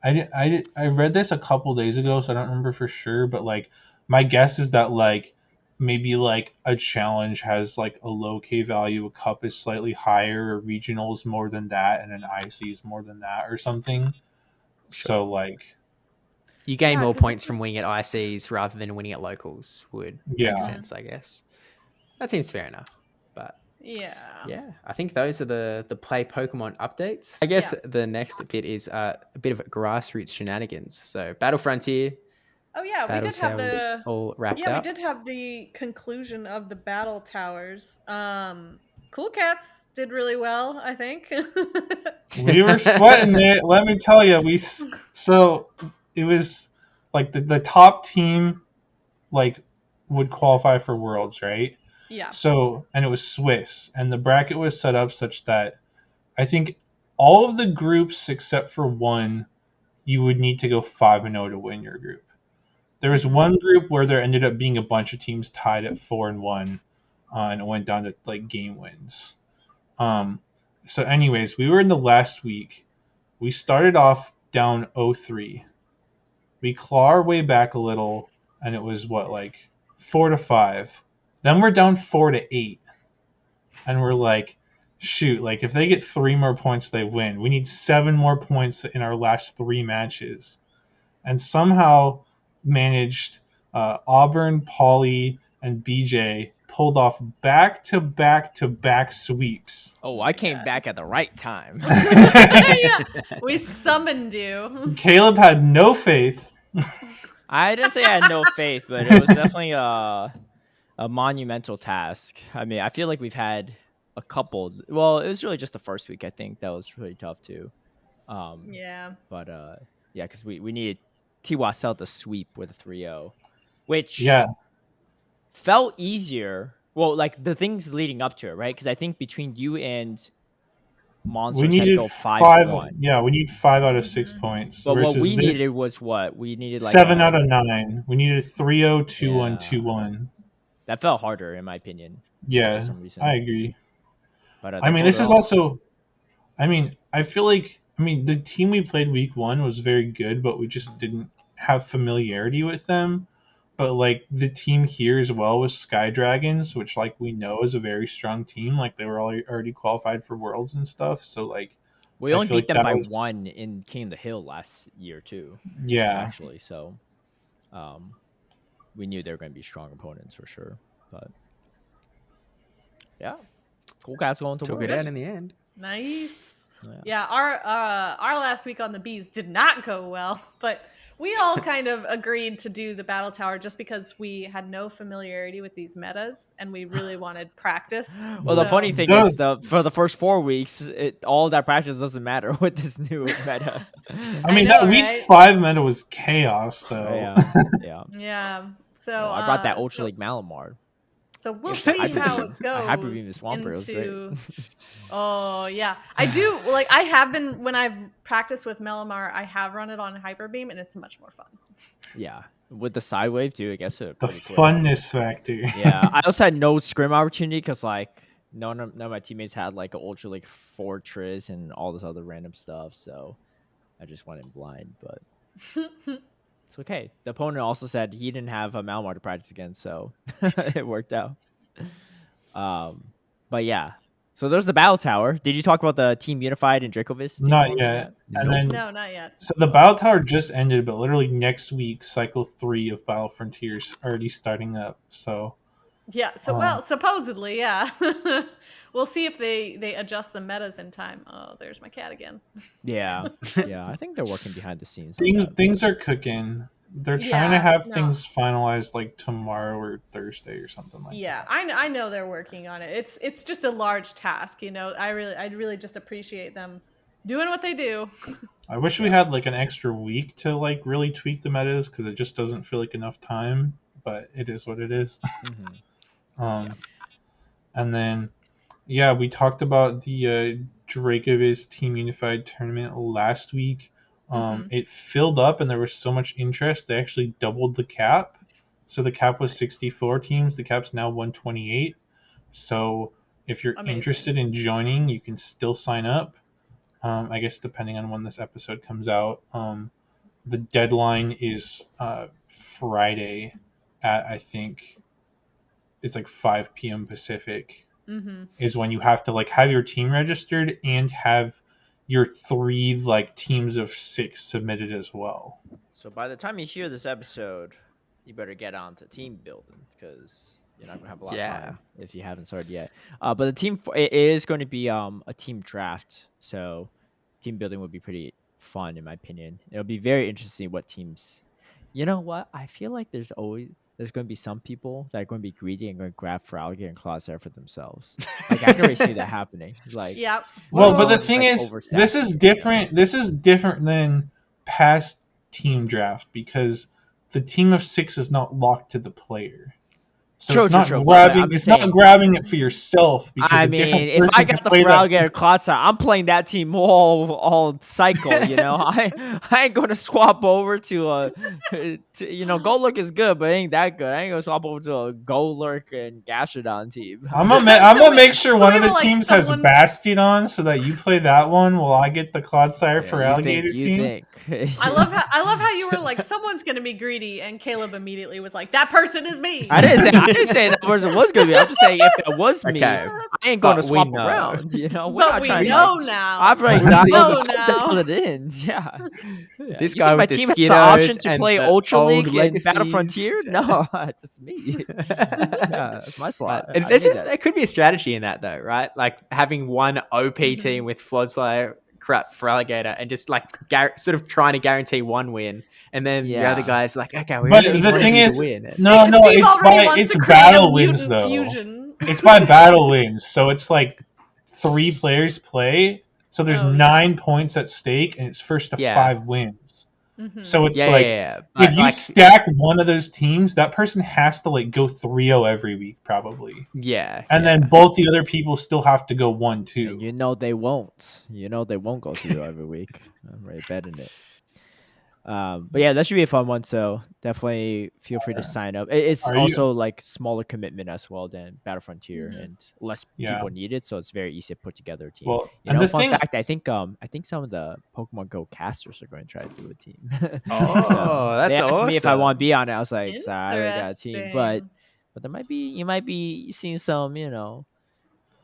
I read this a couple days ago, so I don't remember for sure, but like my guess is that like maybe like a challenge has like a low K value, a cup is slightly higher, a regional is more than that, and an IC is more than that or something. So like you gain more points from winning at ICs rather than winning at locals would make sense, I guess. That seems fair enough. But yeah, I think those are the Play Pokemon updates. I guess the next bit is a bit of Grassroots shenanigans. So Battle Frontier. Oh yeah, we did have the all wrapped up. Yeah, we did have the conclusion of the Battle Towers. Cool Cats did really well, I think. We were sweating it. Let me tell you, so it was like the top team like would qualify for Worlds, right? Yeah. So, and it was Swiss, and the bracket was set up such that I think all of the groups except for one, you would need to go 5-0 to win your group. There was one group where there ended up being a bunch of teams tied at 4-1, and it went down to like game wins. So anyways, we were in the last week. We started off down 0-3. We claw our way back a little, and it was 4-5. Then we're down 4-8. And we're like, shoot, like if they get 3 more points, they win. We need 7 more points in our last 3 matches. And somehow managed Auburn, Pauly, and BJ pulled off back-to-back-to-back sweeps. Oh, I came back at the right time. We summoned you. Caleb had no faith. I didn't say I had no faith, but it was definitely a monumental task. I mean, I feel like we've had a couple. Well, it was really just the first week, I think, that was really tough too. But because we needed Twastell to sweep with a 3-0, which felt easier. Well, like the things leading up to it, right? Because I think between you and Monsters, we needed had to go 5-1. Yeah, we need 5 out of 6 points. But what we needed was what? We needed like 7 out of 9. We needed 3-0, 2-1, 2-1. That felt harder, in my opinion. Yeah, for some reason. I agree. But I mean, this is also. I mean, I feel like the team we played week 1 was very good, but we just didn't have familiarity with them. But like the team here as well was Sky Dragons, which like we know is a very strong team. Like they were already qualified for Worlds and stuff. So like we only beat them by 1 in King of the Hill last year too. Yeah, actually. So, we knew they were going to be strong opponents for sure. But yeah, Cool Cats going to took it out in the end. Nice. Yeah, our last week on the Bees did not go well, but We all kind of agreed to do the battle tower just because we had no familiarity with these metas and we really wanted practice. Well, the funny thing is, Does- for the first 4 weeks, all that practice doesn't matter with this new meta. I mean, know, that week right? 5 meta was chaos, though. Yeah. Yeah. So Well, I brought that Ultra League Malamar. So we'll see how it goes. I hyper-beamed the Swampert. It was great. Oh yeah, I do. Like I have been when I've practiced with Melamar, I have run it on Hyper Beam, and it's much more fun. Yeah, with the side wave too, I guess it The pretty quick. funness factor. Yeah, I also had no scrim opportunity because like none of my teammates had like an Ultra League Fortress and all this other random stuff, so I just went in blind. But it's okay. The opponent also said he didn't have a Malamar to practice against, so it worked out. But yeah. So there's the battle tower. Did you talk about the Team Unified and Dracovis? Not yet. And then, No, not yet. so the battle tower just ended, but literally next week, cycle 3 of Battle Frontiers already starting up. So Yeah. So well, supposedly, yeah. We'll see if they adjust the metas in time. Oh, there's my cat again. Yeah. Yeah. I think they're working behind the scenes. things are cooking. They're trying to Yeah, have no. things finalized like tomorrow or Thursday or something like Yeah, that. I know they're working on it. It's just a large task, you know. I really just appreciate them doing what they do. I wish we had like an extra week to like really tweak the metas because it just doesn't feel like enough time. But it is what it is. Mm-hmm. And then, yeah, we talked about the Dracovis Team Unified tournament last week. It filled up and there was so much interest, they actually doubled the cap. So the cap was 64 teams. The cap's now 128. So if you're interested in joining, you can still sign up. I guess depending on when this episode comes out. The deadline is Friday at, I think, it's like 5 p.m. Pacific. Is when you have to like have your team registered and have your 3 like teams of 6 submitted as well. So by the time you hear this episode, you better get on to team building because you're not gonna have a lot of time if you haven't started yet. But the team it is going to be a team draft, so team building would be pretty fun in my opinion. It'll be very interesting what teams. You know what? I feel like there's going to be some people that are going to be greedy and going to grab Fralga and Clodsire for themselves. Like I can already see that happening. Like, yep. Well, but the thing is, this is different. This is different than past team draft because the team of 6 is not locked to the player. So it's not grabbing it for yourself. Because I mean, if I got the Fralga or Clodsire, I'm playing that team all cycle. You know, I ain't going to swap over to Golurk is good, but it ain't that good. I ain't gonna swap over to a Golurk and Gastrodon team. I'm gonna make sure one of the teams has Bastiodon so that you play that one while I get the Clodsire for Alligator team. I love how you were like, someone's gonna be greedy, and Caleb immediately was like, that person is me. I didn't say that person was going to be. I'm just saying if it was me, I ain't going to swap around. You know, but we know now. I've already done it in. Yeah. This guy with the team Skittles has the option to and play the Ultra old League and legacies. Battle Frontier. No, just me. Yeah, it's my slot. There could be a strategy in that though, right? Like having one OP team with Clodsire, crap for Alligator, and just like sort of trying to guarantee one win, and then the other guy's like, okay, we really the thing is, to win. It's battle wins though. It's by battle wins, so it's like 3 players play, so there's 9 points at stake, and it's first to 5 wins. So it's if you stack one of those teams, that person has to like go 3-0 every week, probably. Yeah. And then both the other people still have to go 1-2. And you know they won't. You know they won't go 3-0 every week. I'm already betting it. But yeah, that should be a fun one. So definitely feel free to sign up. It's also like smaller commitment as well than Battle Frontier and less people need it, so it's very easy to put together a team. Well, fun fact, I think some of the Pokemon Go casters are going to try to do a team. Oh, so that's they asked awesome. me if I want to be on it. I was like, sorry, I got a team, but you might be seeing some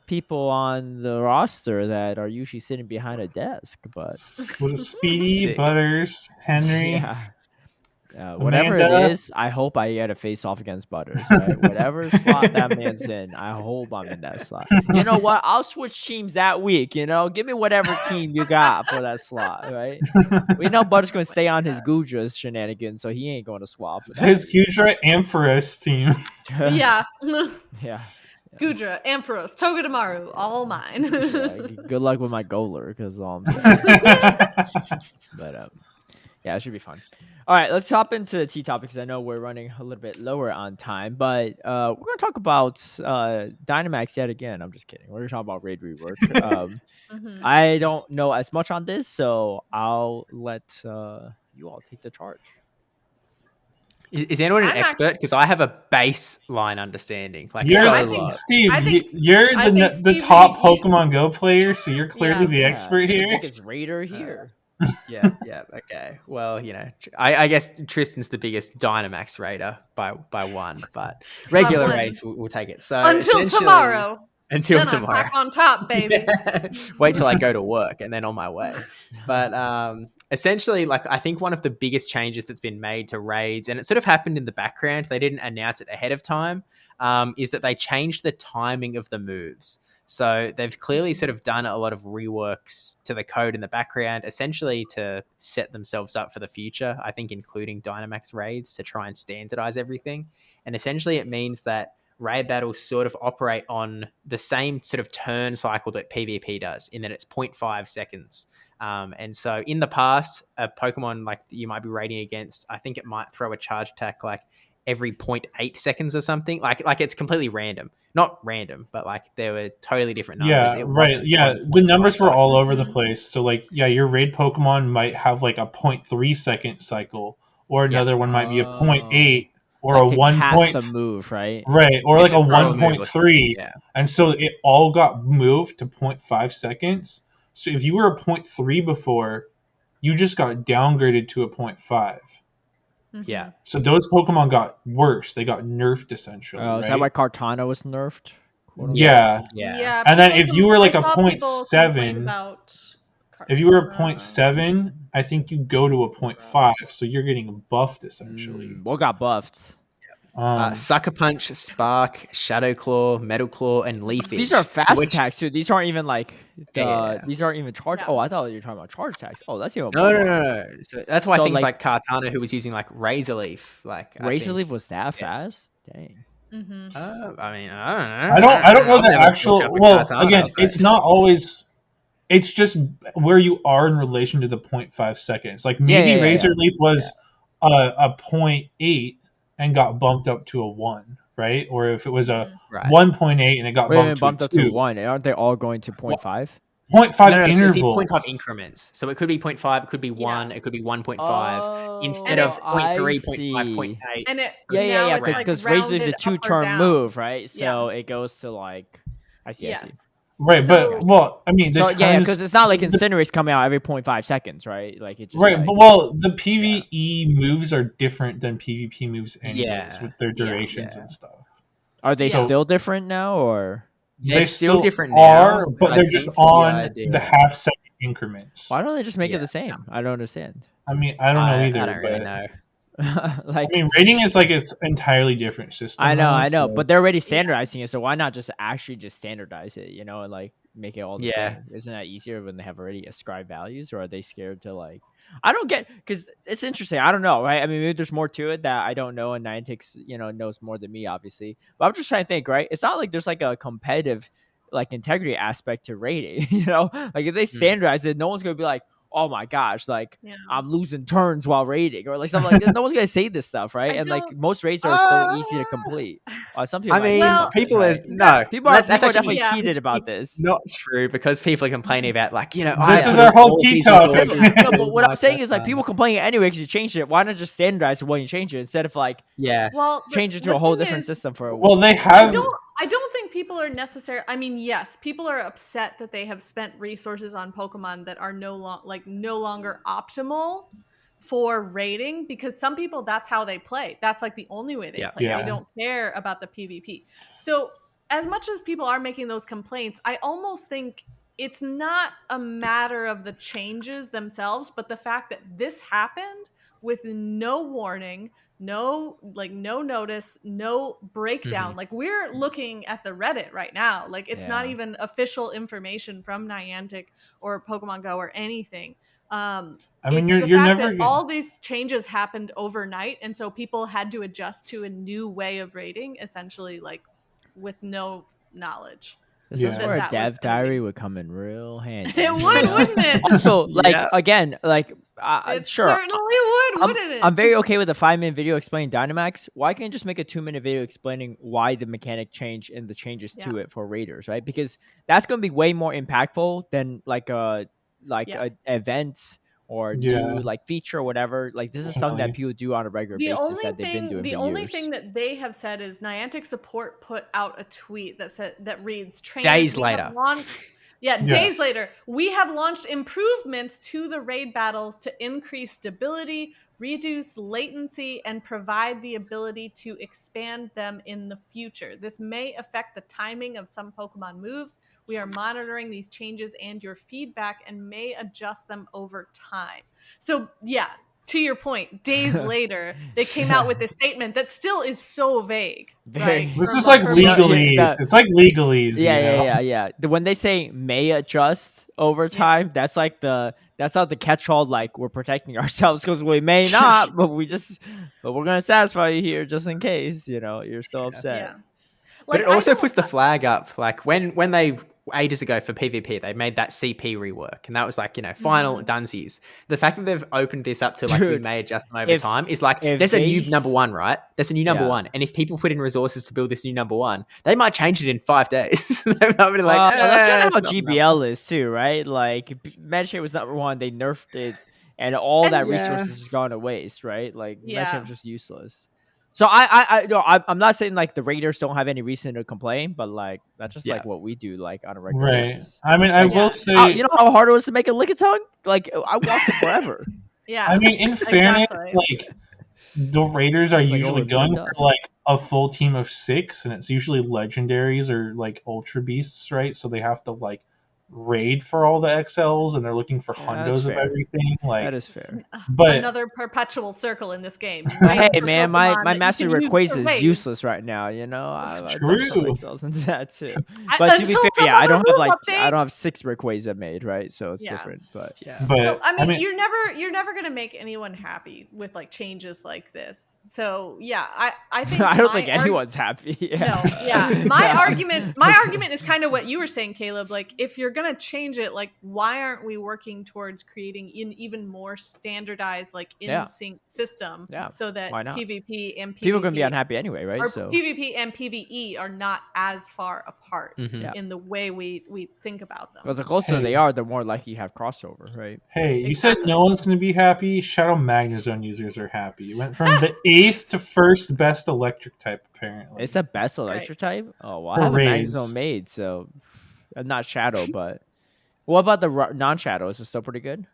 people on the roster that are usually sitting behind a desk, but Speedy, Butters, Henry. Whatever it Amanda. is, I hope I get a face off against Butters, right? Whatever slot that man's in, I hope I'm in that slot. You know what? I'll switch teams that week. You know, give me whatever team you got for that slot, right? We know Butters going to stay on his Guja's shenanigans, so he ain't going to swap for that. His Gudra Ampharos team. Yeah. Yeah. Gudra, Ampharos, Togedemaru, all mine. Good luck with my goaler, because all I'm saying. But yeah, it should be fun. All right, let's hop into the T topic because I know we're running a little bit lower on time. But we're going to talk about Dynamax yet again. I'm just kidding. We're going to talk about raid rework. I don't know as much on this, so I'll let you all take the charge. Is anyone an expert? Because I have a baseline understanding. Like, Steve, you're the top Pokemon Go player, so you're clearly the expert here. I think it's Raider here. Yeah, okay. Well, you know, I guess Tristan's the biggest Dynamax raider by one, but regular raids we'll take it. So until tomorrow. Until then tomorrow. I'm back on top, baby. Yeah. Wait till I go to work and then on my way. But essentially, like, I think one of the biggest changes that's been made to raids, and it sort of happened in the background, they didn't announce it ahead of time, is that they changed the timing of the moves. So they've clearly sort of done a lot of reworks to the code in the background, essentially to set themselves up for the future, I think including Dynamax raids to try and standardize everything. And essentially it means that raid battles sort of operate on the same sort of turn cycle that PvP does, in that it's 0.5 seconds. And so in the past, a Pokemon like you might be raiding against, I think it might throw a charge attack like every 0.8 seconds or something. Like it's completely random. Not random, but like there were totally different numbers. Yeah, right. Yeah, the numbers were all over the place. So like, yeah, your raid Pokemon might have like a 0.3 second cycle, or another one might be a 0.8. Or like a 1 point a move, right? Right, or it's like a 1.3. Yeah. And so it all got moved to 0.5 seconds. So if you were a 0.3 before, you just got downgraded to a 0.5. Yeah. So those Pokemon got worse. They got nerfed essentially. Oh, is that why Kartana was nerfed? Yeah. And then if you were like a 0.7, if you were a 0.7, I think you go to a 0.5, so you're getting buffed essentially. What got buffed? Sucker Punch, Spark, Shadow Claw, Metal Claw, and Leafage. These are fast attacks too. These aren't even like these aren't even charge. Oh, I thought you were talking about charge attacks. Oh, that's even no. So that's why things like Kartana, who was using like Razor Leaf, Razor Leaf was that fast. Dang. I mean, I don't know. I don't know the actual. Well, again, it's not always. It's just where you are in relation to the 0.5 seconds. Like maybe Razor Leaf was a 0.8 and got bumped up to a 1, right? Or if it was a 1.8 and it got bumped up to 1, aren't they all going to 0.5? 0.5 interval. So it's 0.5 increments. So it could be 0.5, it could be 1, it could be 1.5 instead of 0.3, 0.5, 0.8. And because Razor is a 2-turn move, right? So it goes to like I see. Right, so, but I mean, because it's not like Incinerate's coming out every 0.5 seconds, right? Like it's just right. But the PvE moves are different than PvP moves, anyways, with their durations and stuff. Are they still different now, or they're still different now? But they're just on the half-second increments. Why don't they just make it the same? I don't understand. I mean, I don't know either. I don't really know. I mean, rating is like it's entirely different system. I know, but they're already standardizing it, so why not just standardize it, and like make it all the same? Isn't that easier when they have already ascribed values, or are they scared to like? I don't get, because it's interesting. I don't know, right? I mean, maybe there's more to it that I don't know, and Niantic's knows more than me, obviously. But I'm just trying to think, right? It's not like there's like a competitive like integrity aspect to rating, like if they standardize it, no one's gonna be like, oh my gosh, like I'm losing turns while raiding, or like something like that. No one's gonna say this stuff, right? And like most raids are still easy to complete. Some people, people are definitely heated about this. Not true, because people are complaining about like this is our whole T-talk. No, but what I'm saying is like people complaining anyway because you changed it. Why not just standardize it when you change it instead of like change it to a whole different system for a week? Well, they have. I don't think people are necessarily. I mean, yes, people are upset that they have spent resources on Pokemon that are no longer optimal for raiding, because some people, that's how they play. That's like the only way they play. They don't care about the PvP. So as much as people are making those complaints, I almost think it's not a matter of the changes themselves, but the fact that this happened with no warning, no notice, no breakdown. Like we're looking at the Reddit right now. Like it's not even official information from Niantic or Pokemon Go or anything. I mean, it's the you're fact never that all these changes happened overnight, and so people had to adjust to a new way of rating, essentially, like with no knowledge. This is where a that dev was diary would come in real handy. It would, wouldn't it? Also, like again, like it sure, certainly would, wouldn't it? I'm very okay with a 5-minute video explaining Dynamax. Why can't you just make a 2-minute video explaining why the mechanic changed and the changes to it for Raiders, right? Because that's going to be way more impactful than like a event or new like feature or whatever. Like this is something that people do on a regular basis that they've been doing for years. The only thing that they have said is Niantic support put out a tweet that reads days later. Days later, we have launched improvements to the raid battles to increase stability, reduce latency, and provide the ability to expand them in the future. This may affect the timing of some Pokemon moves. We are monitoring these changes and your feedback and may adjust them over time. So, yeah, to your point, days later, they came out with this statement that still is so vague. Right? This is like legalese. It's like legalese. Yeah. When they say may adjust over time, that's like that's not the catch-all. Like we're protecting ourselves because we may not, but we're gonna satisfy you here just in case. You're still upset. Yeah. But it also puts the flag up. Like when they ages ago for PvP, they made that CP rework, and that was like final dunsies. The fact that they've opened this up to like we may adjust them over time is like there's a new number one, right? There's a new number one, and if people put in resources to build this new number one, they might change it in 5 days. They might be like, that's kind of how GBL is too, right? Like Medicaid was number one, they nerfed it, and all that resources has gone to waste, right? Like Medicaid was just useless. So I'm not saying like the Raiders don't have any reason to complain, but like that's just like what we do like on a regular basis. I mean, I will say, you know how hard it was to make a Lickitung? Like I watched it forever. I mean, in fairness, like the Raiders are usually going for like a full team of 6, and it's usually legendaries or like ultra beasts, right? So they have to like raid for all the XLs, and they're looking for hundos of everything. Like that is fair. But another perpetual circle in this game. Hey man, my Master Rayquaza is useless right now. I True. some XLs into that too. But to be fair, I don't have 6 Rayquaza made, right? So it's different. But so I mean, you're never gonna make anyone happy with like changes like this. So I think I don't think anyone's happy. My argument is kind of what you were saying, Caleb. Like if you're gonna change it, like why aren't we working towards creating an even more standardized like in sync system so that PvP and PvP people are gonna be unhappy anyway, right? Or so PvP and PvE are not as far apart in the way we think about them. Because the closer they are, the more likely you have crossover, right? Hey, you said no one's gonna be happy. Shadow Magnezone users are happy. It went from the 8th to 1st best electric type apparently. It's the best electric type? Oh well, I have a Magnezone made, so not Shadow, but what about the non-Shadow? Is it still pretty good?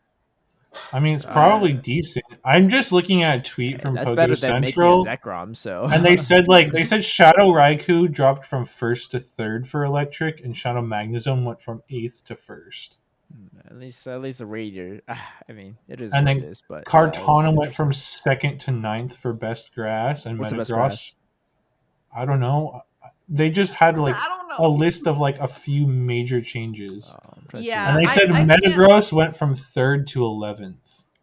I mean, it's probably decent. I'm just looking at a tweet from Pogo Central, Zekrom, so. And they said Shadow Raikou dropped from 1st to 3rd for electric, and Shadow Magnezone went from 8th to 1st. At least the Raider. I mean, it is. And then it is, but Kartana went from 2nd to 9th for best grass, and Metagross. I don't know. They just had like a list of like a few major changes. And they said Metagross went from 3rd to 11th.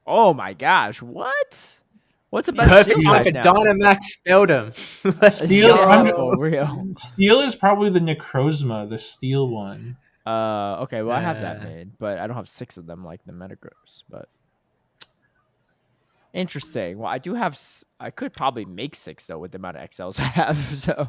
Oh my gosh! What? What's the best? Perfect time for Dynamax Beldum. Steel is probably the Necrozma, the steel one. Okay. Well, I have that made, but I don't have 6 of them like the Metagross. But interesting. Well, I could probably make 6 though with the amount of XLs I have. So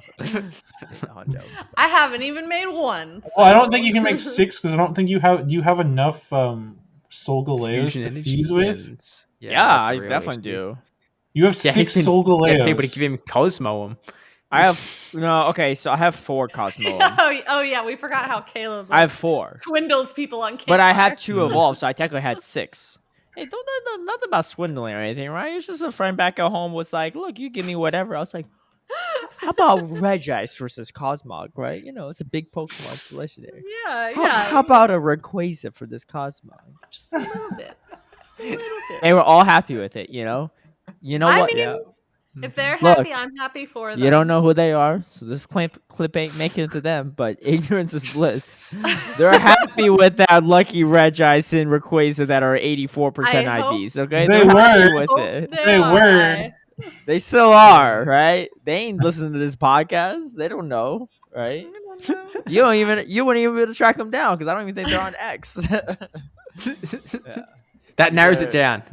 I haven't even made 1. So. Well, I don't think you can make 6 because I don't think you have. Do you have enough Solgaleos to fuse with? Yeah, I definitely do. You have 6 Solgaleos. Get people to give him Cosmo them. I have okay, so I have 4 Cosmo. Oh yeah, we forgot how Caleb. I have 4. Swindles people on. But I had 2 evolve, so I technically had 6. Hey, don't nothing about swindling or anything, right? It's just a friend back at home was like, "Look, you give me whatever." I was like, "How about Regice versus Cosmog, right? It's a big Pokemon, it's legendary." How about a Rayquaza for this Cosmog? Just a little bit. They were all happy with it, You know I what? mean, if they're Look, happy, I'm happy for them. You don't know who they are, so this clip ain't making it to them, but ignorance is bliss. They're happy with that lucky Regis and Rayquaza that are 84% I hope- IVs, okay? They They're happy were. with Oh, it. they are. They still are, right? They ain't listening to this podcast. They don't know, right? I don't know. You wouldn't even be able to track them down because I don't even think they're on X. That narrows it down.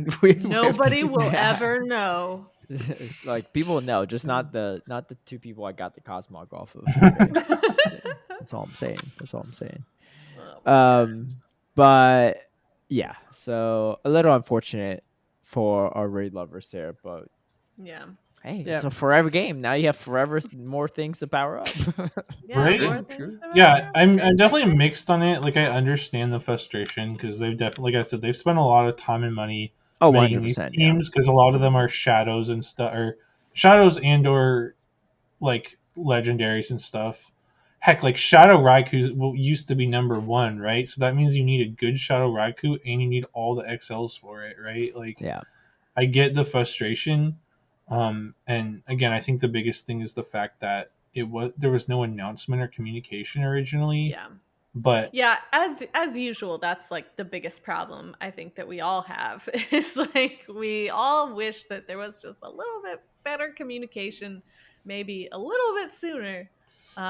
Nobody will ever know. Like people know, just not the two people I got the Cosmog off of. Okay? Yeah, that's all I'm saying. But yeah, so a little unfortunate for our raid lovers there, but yeah. Hey, it's a forever game. Now you have forever more things to power up. Yeah, Right? true. Yeah, I'm definitely mixed on it. Like I understand the frustration because they've definitely, like I said, they've spent a lot of time and money making these teams because a lot of them are shadows and stuff, or shadows and/or like legendaries and stuff. Heck, like Shadow Raikou used to be number 1, right? So that means you need a good Shadow Raikou and you need all the XLs for it, right? Like, yeah, I get the frustration. And again, I think the biggest thing is the fact that there was no announcement or communication originally. Yeah. But yeah, as usual, that's like the biggest problem I think that we all have. It's like we all wish that there was just a little bit better communication, maybe a little bit sooner,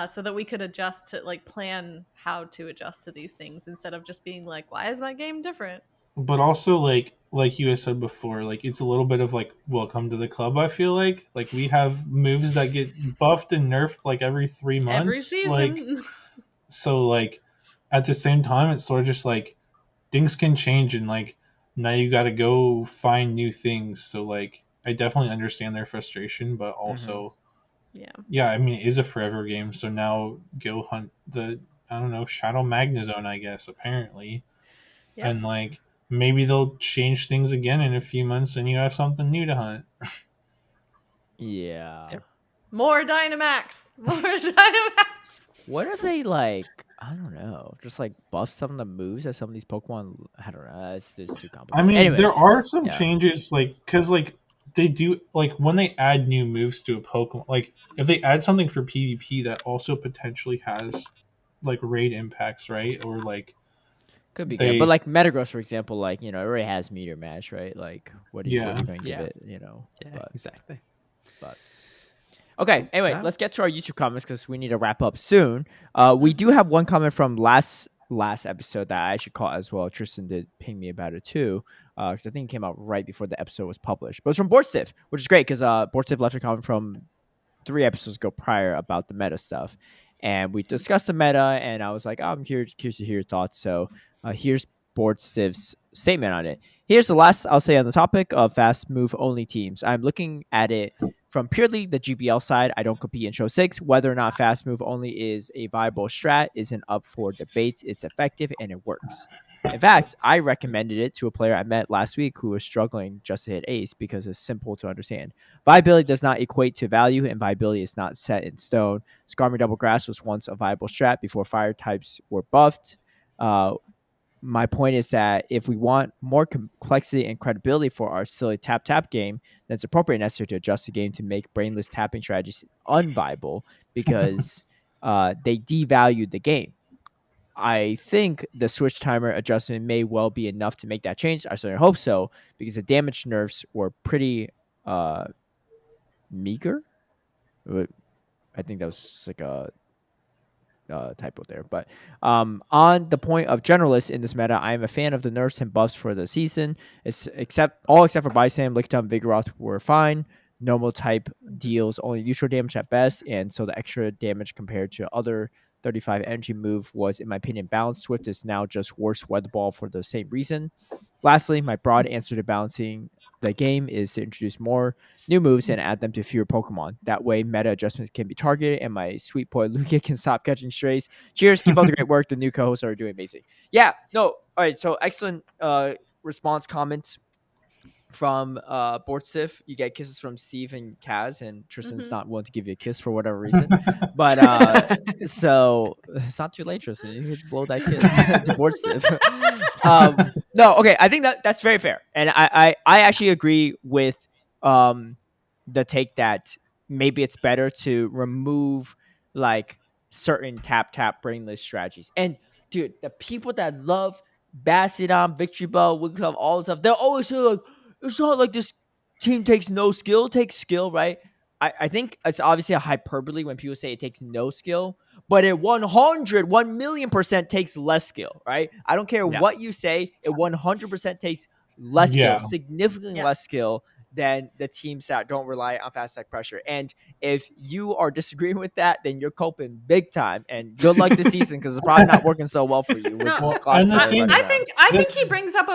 so that we could adjust to like plan how to adjust to these things instead of just being like, why is my game different? But also like you had said before, like it's a little bit of like welcome to the club. I feel like we have moves that get buffed and nerfed like every 3 months, every season. Like, so like at the same time, it's sort of just like things can change and like now you got to go find new things. So like I definitely understand their frustration, but also, yeah, I mean it is a forever game. So now go hunt the Shadow Magnezone, I guess apparently, and like. Maybe they'll change things again in a few months and you have something new to hunt. Yeah. More Dynamax. What if they like, I don't know, just like buff some of the moves that some of these Pokemon, I don't know, it's too complicated. I mean, anyway, there are some changes, like, because like they do, like when they add new moves to a Pokemon, like if they add something for PvP that also potentially has like raid impacts, right? Or like, could be good, but like Metagross, for example, like it already has Meteor Mash, right? Like, what are you going to give it? But, exactly. But okay, anyway, let's get to our YouTube comments because we need to wrap up soon. We do have one comment from last episode that I should call as well. Tristan did ping me about it too, because I think it came out right before the episode was published. But it's from Boardstiff, which is great because Boardstiff left a comment from 3 episodes ago prior about the meta stuff. And we discussed the meta, and I was like, I'm curious to hear your thoughts. So here's Boardstiff's statement on it. Here's the last I'll say on the topic of fast move only teams. I'm looking at it from purely the GBL side. I don't compete in Show 6. Whether or not fast move only is a viable strat isn't up for debate. It's effective and it works. In fact, I recommended it to a player I met last week who was struggling just to hit ace because it's simple to understand. Viability does not equate to value, and viability is not set in stone. Skarmory Double Grass was once a viable strat before fire types were buffed. My point is that if we want more complexity and credibility for our silly tap game, then it's appropriate and necessary to adjust the game to make brainless tapping strategies unviable because they devalue the game. I think the switch timer adjustment may well be enough to make that change. I certainly hope so, because the damage nerfs were pretty meager. I think that was like a typo there. But on the point of generalists in this meta, I am a fan of the nerfs and buffs for the season. Except for Bysam, Lickitung, Vigoroth were fine. Normal type deals only neutral damage at best, and so the extra damage compared to other 35 energy move was, in my opinion, balanced. Swift is now just worse weather ball for the same reason. Lastly, my broad answer to balancing the game is to introduce more new moves and add them to fewer Pokemon. That way, meta adjustments can be targeted, and my sweet boy Lugia can stop catching strays. Cheers, keep up the great work. The new co-hosts are doing amazing. Yeah, no, all right. So excellent response comments from Boardstiff. You get kisses from Steve and Kaz, and Tristan's not willing to give you a kiss for whatever reason. But so it's not too late, Tristan. You could blow that kiss to Boardstiff. No, okay. I think that's very fair, and I actually agree with the take that maybe it's better to remove like certain tap brainless strategies. And dude, the people that love Bastion, Victory Bell, Wiggles Club, all this stuff, they'll always say like, it's not like this team takes no skill, it takes skill, right? I think it's obviously a hyperbole when people say it takes no skill, but it 1,000,000% takes less skill, right? I don't care what you say, it 100% takes less skill, Yeah. significantly less skill than the teams that don't rely on fast attack pressure. And if you are disagreeing with that, then you're coping big time. And good luck this season because it's probably not working so well for you with No, this Clodsire running I around. think he brings up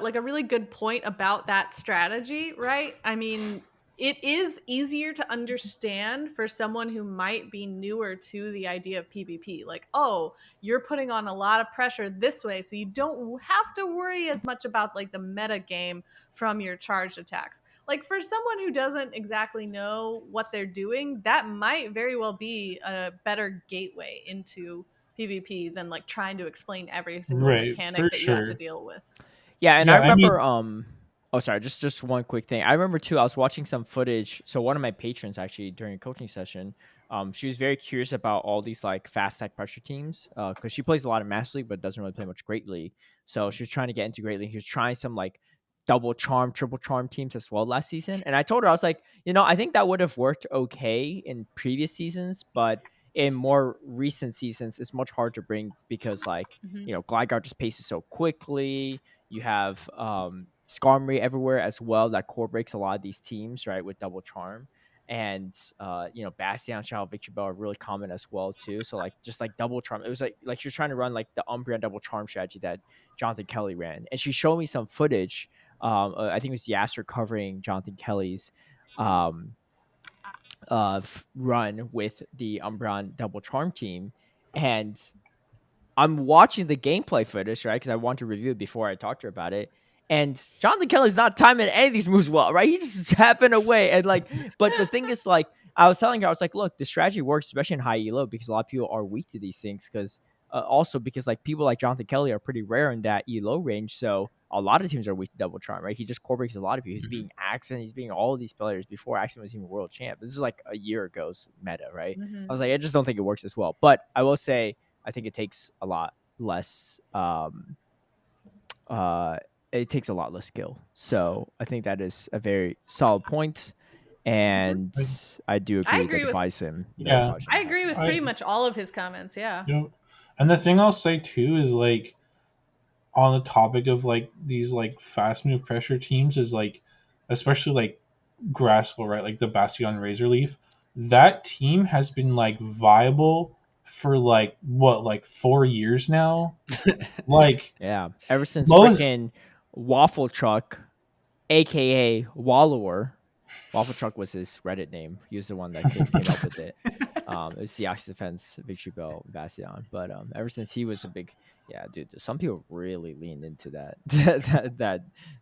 like a really good point about that strategy, right? I mean, it is easier to understand for someone who might be newer to the idea of PvP. Like, oh, you're putting on a lot of pressure this way, so you don't have to worry as much about like the meta game from your charged attacks. Like for someone who doesn't exactly know what they're doing, that might very well be a better gateway into PvP than like trying to explain every single Right, mechanic for that you have to sure. deal with. Yeah, and I Yeah, I remember mean, oh sorry, just one quick thing. I remember too, I was watching some footage. So one of my patrons actually during a coaching session, she was very curious about all these like fast attack pressure teams. Because she plays a lot of Master League, but doesn't really play much Great League. So she was trying to get into Great League. She was trying some like double charm, triple charm teams as well last season. And I told her, I was like, I think that would have worked okay in previous seasons, but in more recent seasons, it's much harder to bring because like, Gligar just paces so quickly. You have Skarmory everywhere as well that core breaks a lot of these teams, right, with double charm. And Bastion, Shadow, Victory Bell are really common as well too. So like just like double charm, it was like she was trying to run like the Umbreon double charm strategy that Jonathan Kelly ran, and she showed me some footage. I think it was Yasser covering Jonathan Kelly's run with the Umbreon double charm team, and I'm watching the gameplay footage, right? Because I want to review it before I talk to her about it. And Jonathan Kelly's not timing any of these moves well, right? He's just tapping away. And like, but the thing is, like, I was telling her, I was like, look, the strategy works, especially in high elo, because a lot of people are weak to these things. Because also because like people like Jonathan Kelly are pretty rare in that elo range. So a lot of teams are weak to double charm, right? He just core breaks a lot of people. He's beating Axon, he's beating all of these players before Axon was even world champ. This is like a year ago's meta, right? I was like, I just don't think it works as well. But I will say, I think it takes a lot less it takes a lot less skill. So I think that is a very solid point. And I do agree that the Bison. Yeah, I agree with pretty much all of his comments. Yeah. And the thing I'll say too is like on the topic of like these like fast move pressure teams is like especially like Grassroots, right? Like the Bastion Razor Leaf. That team has been like viable for like what, like 4 years now. Like yeah, ever since freaking Waffle Truck, aka Wallower. Waffle Truck was his Reddit name. He was the one that came up with it. It was the Ox Defense, Victory Bell, Bastion. But ever since he was a big, dude, some people really leaned into that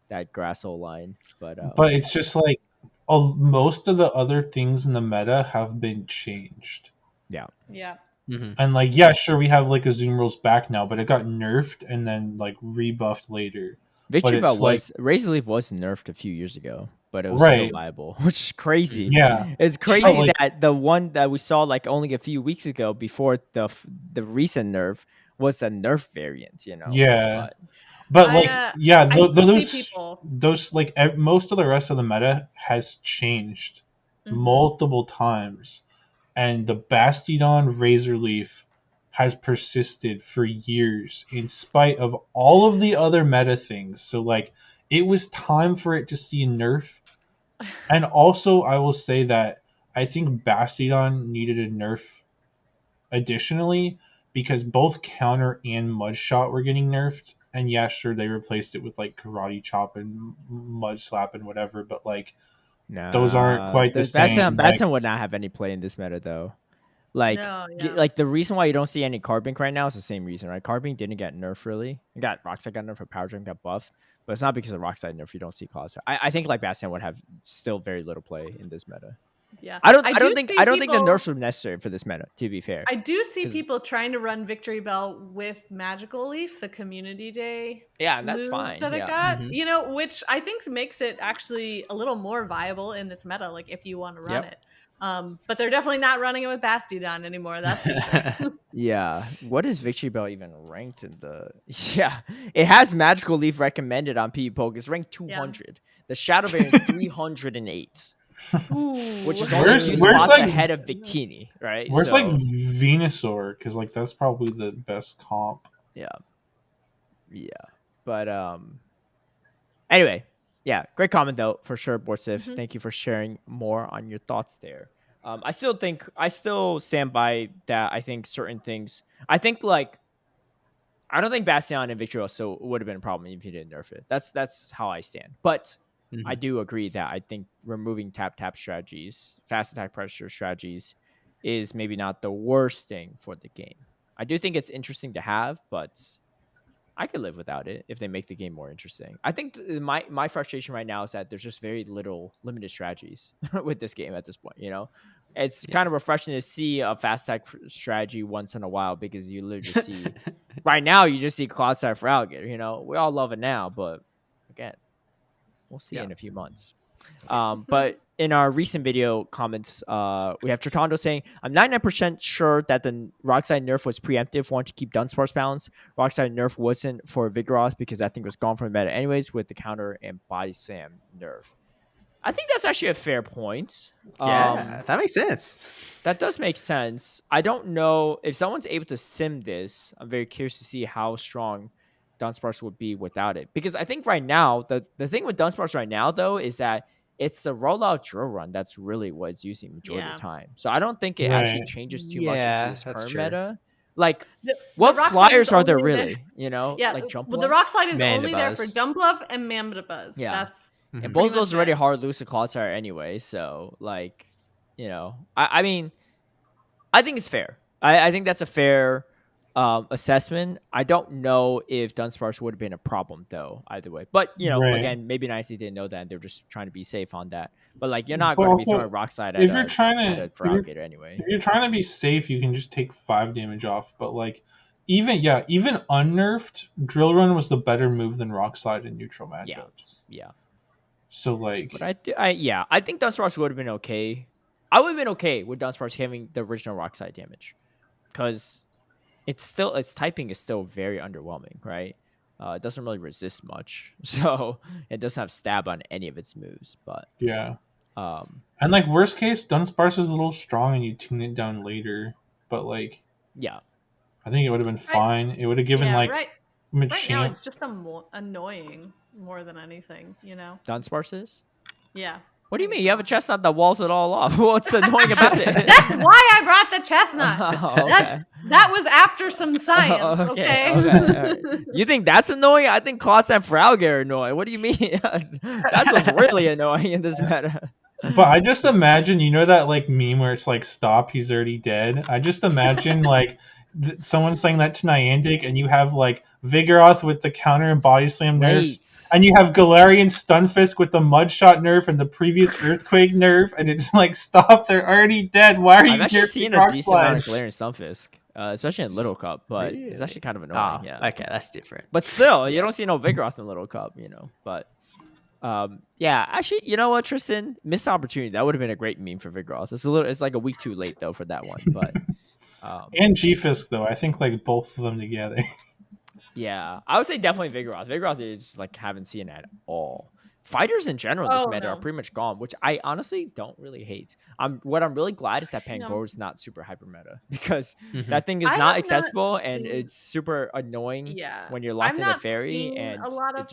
that Grassroots line. But it's just like most of the other things in the meta have been changed. Yeah. And like, sure, we have like a Zoom rules back now, but it got nerfed and then like rebuffed later. Victory Bell was Razor Leaf was nerfed a few years ago, but it was still viable, which is crazy. Yeah, it's crazy that the one that we saw like only a few weeks ago before the recent nerf was the nerf variant. Yeah, but those like most of the rest of the meta has changed multiple times, and the Bastion Razor Leaf has persisted for years in spite of all of the other meta things. So like it was time for it to see a nerf. And also I will say that I think Bastion needed a nerf additionally because both counter and mud shot were getting nerfed. And sure, they replaced it with like karate chop and mud slap and whatever, but like those aren't quite the same. Bastion would not have any play in this meta though. Like the reason why you don't see any Carbink right now is the same reason, right? Carbink didn't get nerfed really. It got Rockside got nerfed, for Power Gem got buffed, but it's not because of Rockside nerf you don't see Clodsire. I think like Bastion would have still very little play in this meta. Yeah, I don't think the people- nerfs were necessary for this meta, to be fair. I do see people trying to run Victory Bell with Magical Leaf, the community day. Yeah, and that's move fine. That yeah. it got, you know, which I think makes it actually a little more viable in this meta, like if you want to run it. But they're definitely not running it with Bastiodon anymore. That's for sure. Yeah. What is Victory Bell even ranked in the? Yeah, it has Magical Leaf recommended on PvPoke. It's ranked 200. The Shadow variant is 308. Ooh. Which is only a few spots ahead of Victini, right? Where's like Venusaur? Because like that's probably the best comp. Yeah. But anyway, yeah, great comment though for sure, Bortsif. Thank you for sharing more on your thoughts there. I still stand by that. I think certain things. I don't think Bastion and Victory still would have been a problem if you didn't nerf it. That's how I stand. But I do agree that I think removing tap strategies, fast attack pressure strategies, is maybe not the worst thing for the game. I do think it's interesting to have, but I could live without it if they make the game more interesting. I think my frustration right now is that there's just very limited strategies with this game at this point. You know, it's kind of refreshing to see a fast attack strategy once in a while because you literally just see right now you just see Clodsire for Alligator. You know, we all love it now, but again, we'll see in a few months. But in our recent video comments, we have Tritondo saying, I'm 99% sure that the Rockslide nerf was preemptive, wanted to keep Dunsparce balance. Rockslide nerf wasn't for Vigoroth because that thing was gone from the meta anyways with the counter and body slam nerf. I think that's actually a fair point. Yeah, that makes sense. That does make sense. I don't know if someone's able to sim this. I'm very curious to see how strong Dunsparce would be without it. Because I think right now, the thing with Dunsparce right now, though, is that it's the rollout drill run that's really what it's using majority of the time. So I don't think it actually changes too much into this current meta. Like, what flyers are there really? You know, like Jump Bluff? The Rock Slide is only there for Jump Bluff and Mamba Buzz. Yeah. That's and both of those are already hard to lose to Clodsire anyway. So, like, you know, I mean, I think it's fair. I think that's a fair assessment. I don't know if Dunsparce would have been a problem though either way, but you know, again, maybe Nicely didn't know that and they're just trying to be safe on that. But like, you're not going to be throwing Rockslide at Alligator anyway. If you're trying to be safe, you can just take 5 damage off. But like, even unnerfed, Drill Run was the better move than Rockslide in neutral matchups. Yeah. So like, but I think Dunsparce would have been okay. I would have been okay with Dunsparce having the original Rockslide damage because its typing is still very underwhelming, right? It doesn't really resist much, so it doesn't have stab on any of its moves. But and like worst case, Dunsparce is a little strong, and you tune it down later. But like, I think it would have been fine. It would have given right now it's just annoying more than anything, you know. Dunsparce is. Yeah. What do you mean? You have a chestnut that walls it all off. What's annoying about it? That's why I brought the chestnut. That was after some science. Okay. Right. You think that's annoying? I think Clodsire for Alligator are annoying. What do you mean? That's what's really annoying in this meta. But I just imagine, you know that like meme where it's like, stop, he's already dead? I just imagine like someone saying that to Niantic, and you have like Vigoroth with the counter and body slam nerfs, and you have Galarian Stunfisk with the Mudshot nerf and the previous Earthquake nerf, and it's like, stop, they're already dead. Why are you? I've actually seen a decent amount of Galarian Stunfisk, especially in Little Cup, but it's actually kind of annoying. Okay, that's different. But still, you don't see no Vigoroth in Little Cup, you know. But actually, you know what, Tristan, missed opportunity. That would have been a great meme for Vigoroth. It's like a week too late though for that one, but. And G-Fisk though, I think like both of them together. Yeah, I would say definitely Vigoroth. Vigoroth is like haven't seen at all. Fighters in general this meta are pretty much gone, which I honestly don't really hate. What I'm really glad is that Pangoro is not super hyper meta because that thing is not accessible and it's super annoying when you're locked in the fairy. And a lot of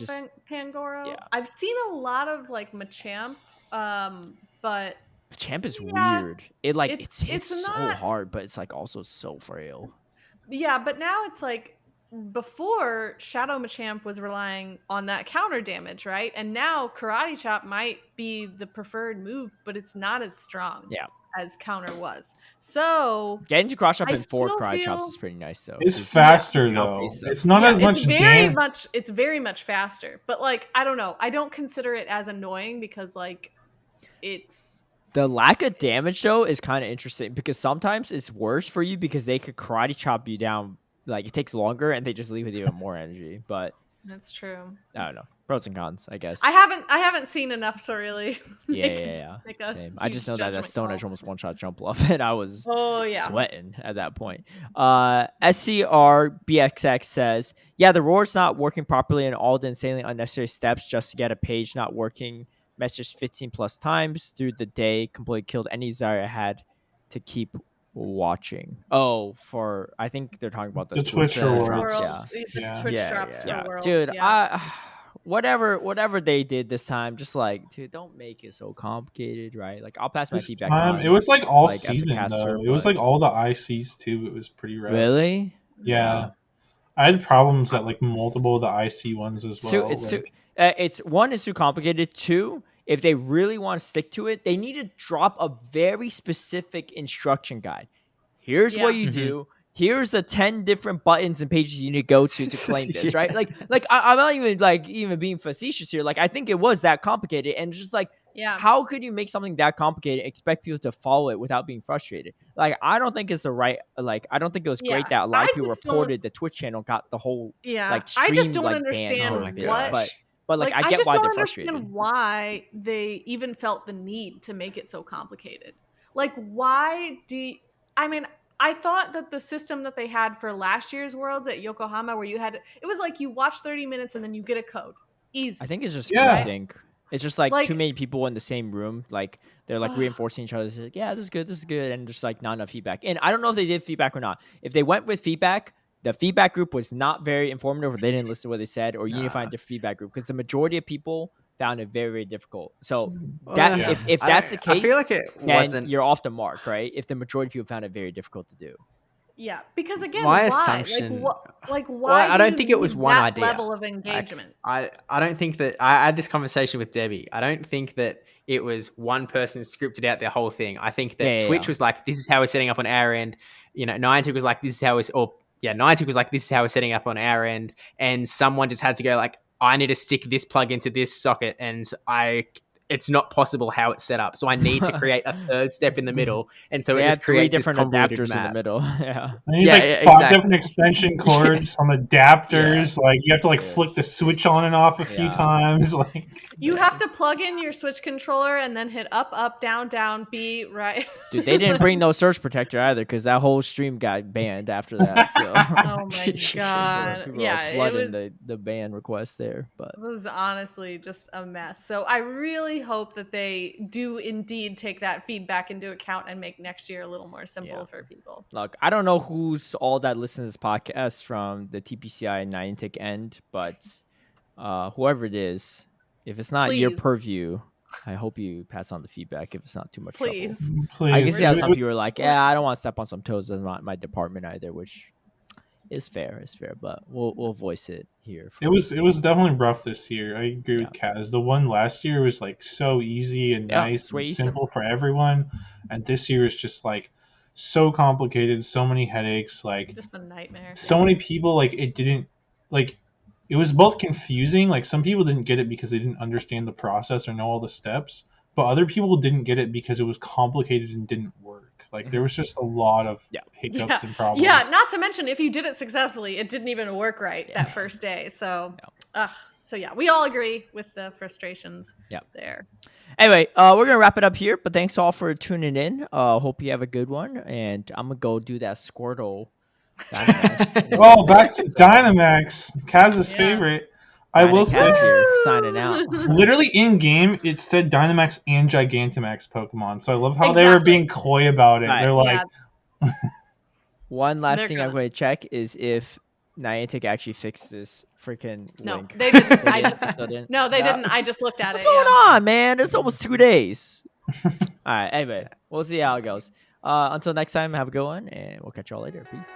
Pangoro. Yeah. I've seen a lot of like Machamp, but Machamp is weird. It hits so hard, but it's like also so frail. Yeah, but now it's like before Shadow Machamp was relying on that counter damage, right? And now Karate Chop might be the preferred move, but it's not as strong as counter was. So getting to Cross Chop in 4 Karate Chops is pretty nice though. It's faster though. It's not as much. It's very much faster. But like, I don't know. I don't consider it as annoying because like it's The lack of damage though is kind of interesting because sometimes it's worse for you because they could karate chop you down. Like it takes longer and they just leave with even more energy. But That's true. I don't know. Pros and cons, I guess. I haven't seen enough to really Yeah. make a Same. I just huge know that judgment Stone call. Edge almost one-shot jump bluff and I was sweating at that point. SCRBXX says, yeah, the roar's not working properly and all the insanely unnecessary steps just to get a page not working messaged 15 plus times through the day completely killed any desire I had to keep watching. Oh, for I think they're talking about the Twitch Twitch rewards. drops. World, Yeah. the Twitch drops for World. Dude, Yeah. whatever they did this time, just like, dude, don't make it so complicated, right? Like, I'll pass my This feedback time, on. it was like all like, as a season caster, though. It was but- like all the ICs too. It was pretty rough. Really? Yeah. I had problems at like multiple of the IC ones as well. So it's it's one is too complicated. Two, if they really want to stick to it, they need to drop a very specific instruction guide. Here's what you do. Here's the 10 different buttons and pages you need to go to claim this, right? Like I'm not even being facetious here. Like I think it was that complicated, and just like, how could you make something that complicated and expect people to follow it without being frustrated? Like I don't think it's the right. Like I don't think it was great that a lot of people reported the Twitch channel got the whole like stream, I just don't like, understand what. But like I get just why don't they're frustrated. understand why they even felt the need to make it so complicated. Like why do you, I mean, I thought that the system that they had for last year's Worlds at Yokohama, where you had it was like you watch 30 minutes and then you get a code. Easy. I think it's just I think it's just like too many people in the same room. Like they're like reinforcing each other. Like, yeah, this is good, and just like not enough feedback. And I don't know if they did feedback or not. If they went with feedback, the feedback group was not very informative, or they didn't listen to what they said, or unifying the feedback group because the majority of people found it very, very difficult. So that if that's the case, I feel like it wasn't. You're off the mark, right? If the majority of people found it very difficult to do. Yeah, because again, my why? assumption, why? Well, I don't think it was one that idea. level of engagement. I don't think that I had this conversation with Debbie. I don't think that it was one person scripted out the whole thing. I think that Twitch was like, this is how we're setting up on our end. You know, Niantic was like, this is how Niantic was like, this is how we're setting up on our end. And someone just had to go like, I need to stick this plug into this socket, and it's not possible how it's set up. So I need to create a third step in the middle. And so it just creates 3 different adapters map in the middle. Yeah. And you need like 5 different extension cords, some adapters. Like you have to like flick the switch on and off a few times. Like you have to plug in your Switch controller and then hit up, down, down, B, right. Dude, they didn't bring no surge protector either because that whole stream got banned after that. So oh my god. People were flooding the ban request there. But it was honestly just a mess. So I really hope that they do indeed take that feedback into account and make next year a little more simple for people. Look, I don't know who's all that listens to this podcast from the TPCI and Niantic end, but whoever it is, if it's not your purview, I hope you pass on the feedback if it's not too much trouble. I can see how some people are like, I don't want to step on some toes. That's not my department either, which is fair. It's fair, but we'll voice it here. It was definitely rough this year. I agree with Kaz. The one last year was like so easy and nice and simple for everyone, and this year is just like so complicated, so many headaches, like just a nightmare. So many people like it didn't like. It was both confusing. Like some people didn't get it because they didn't understand the process or know all the steps, but other people didn't get it because it was complicated and didn't work. Like there was just a lot of hiccups and problems. Yeah, not to mention if you did it successfully, it didn't even work right that first day. So, we all agree with the frustrations there. Anyway, we're gonna wrap it up here. But thanks all for tuning in. Hope you have a good one, and I'm gonna go do that Squirtle. Oh, back to Dynamax, Kaz's favorite. I will say, here signing out. Literally in game, it said Dynamax and Gigantamax Pokemon. So I love how they were being coy about it. Right. They're like, one last thing I'm going to check is if Niantic actually fixed this freaking link. They didn't. No, they didn't. I just looked at it. What's going on, man? It's almost 2 days. All right. Anyway, we'll see how it goes. Until next time, have a good one, and we'll catch y'all later. Peace.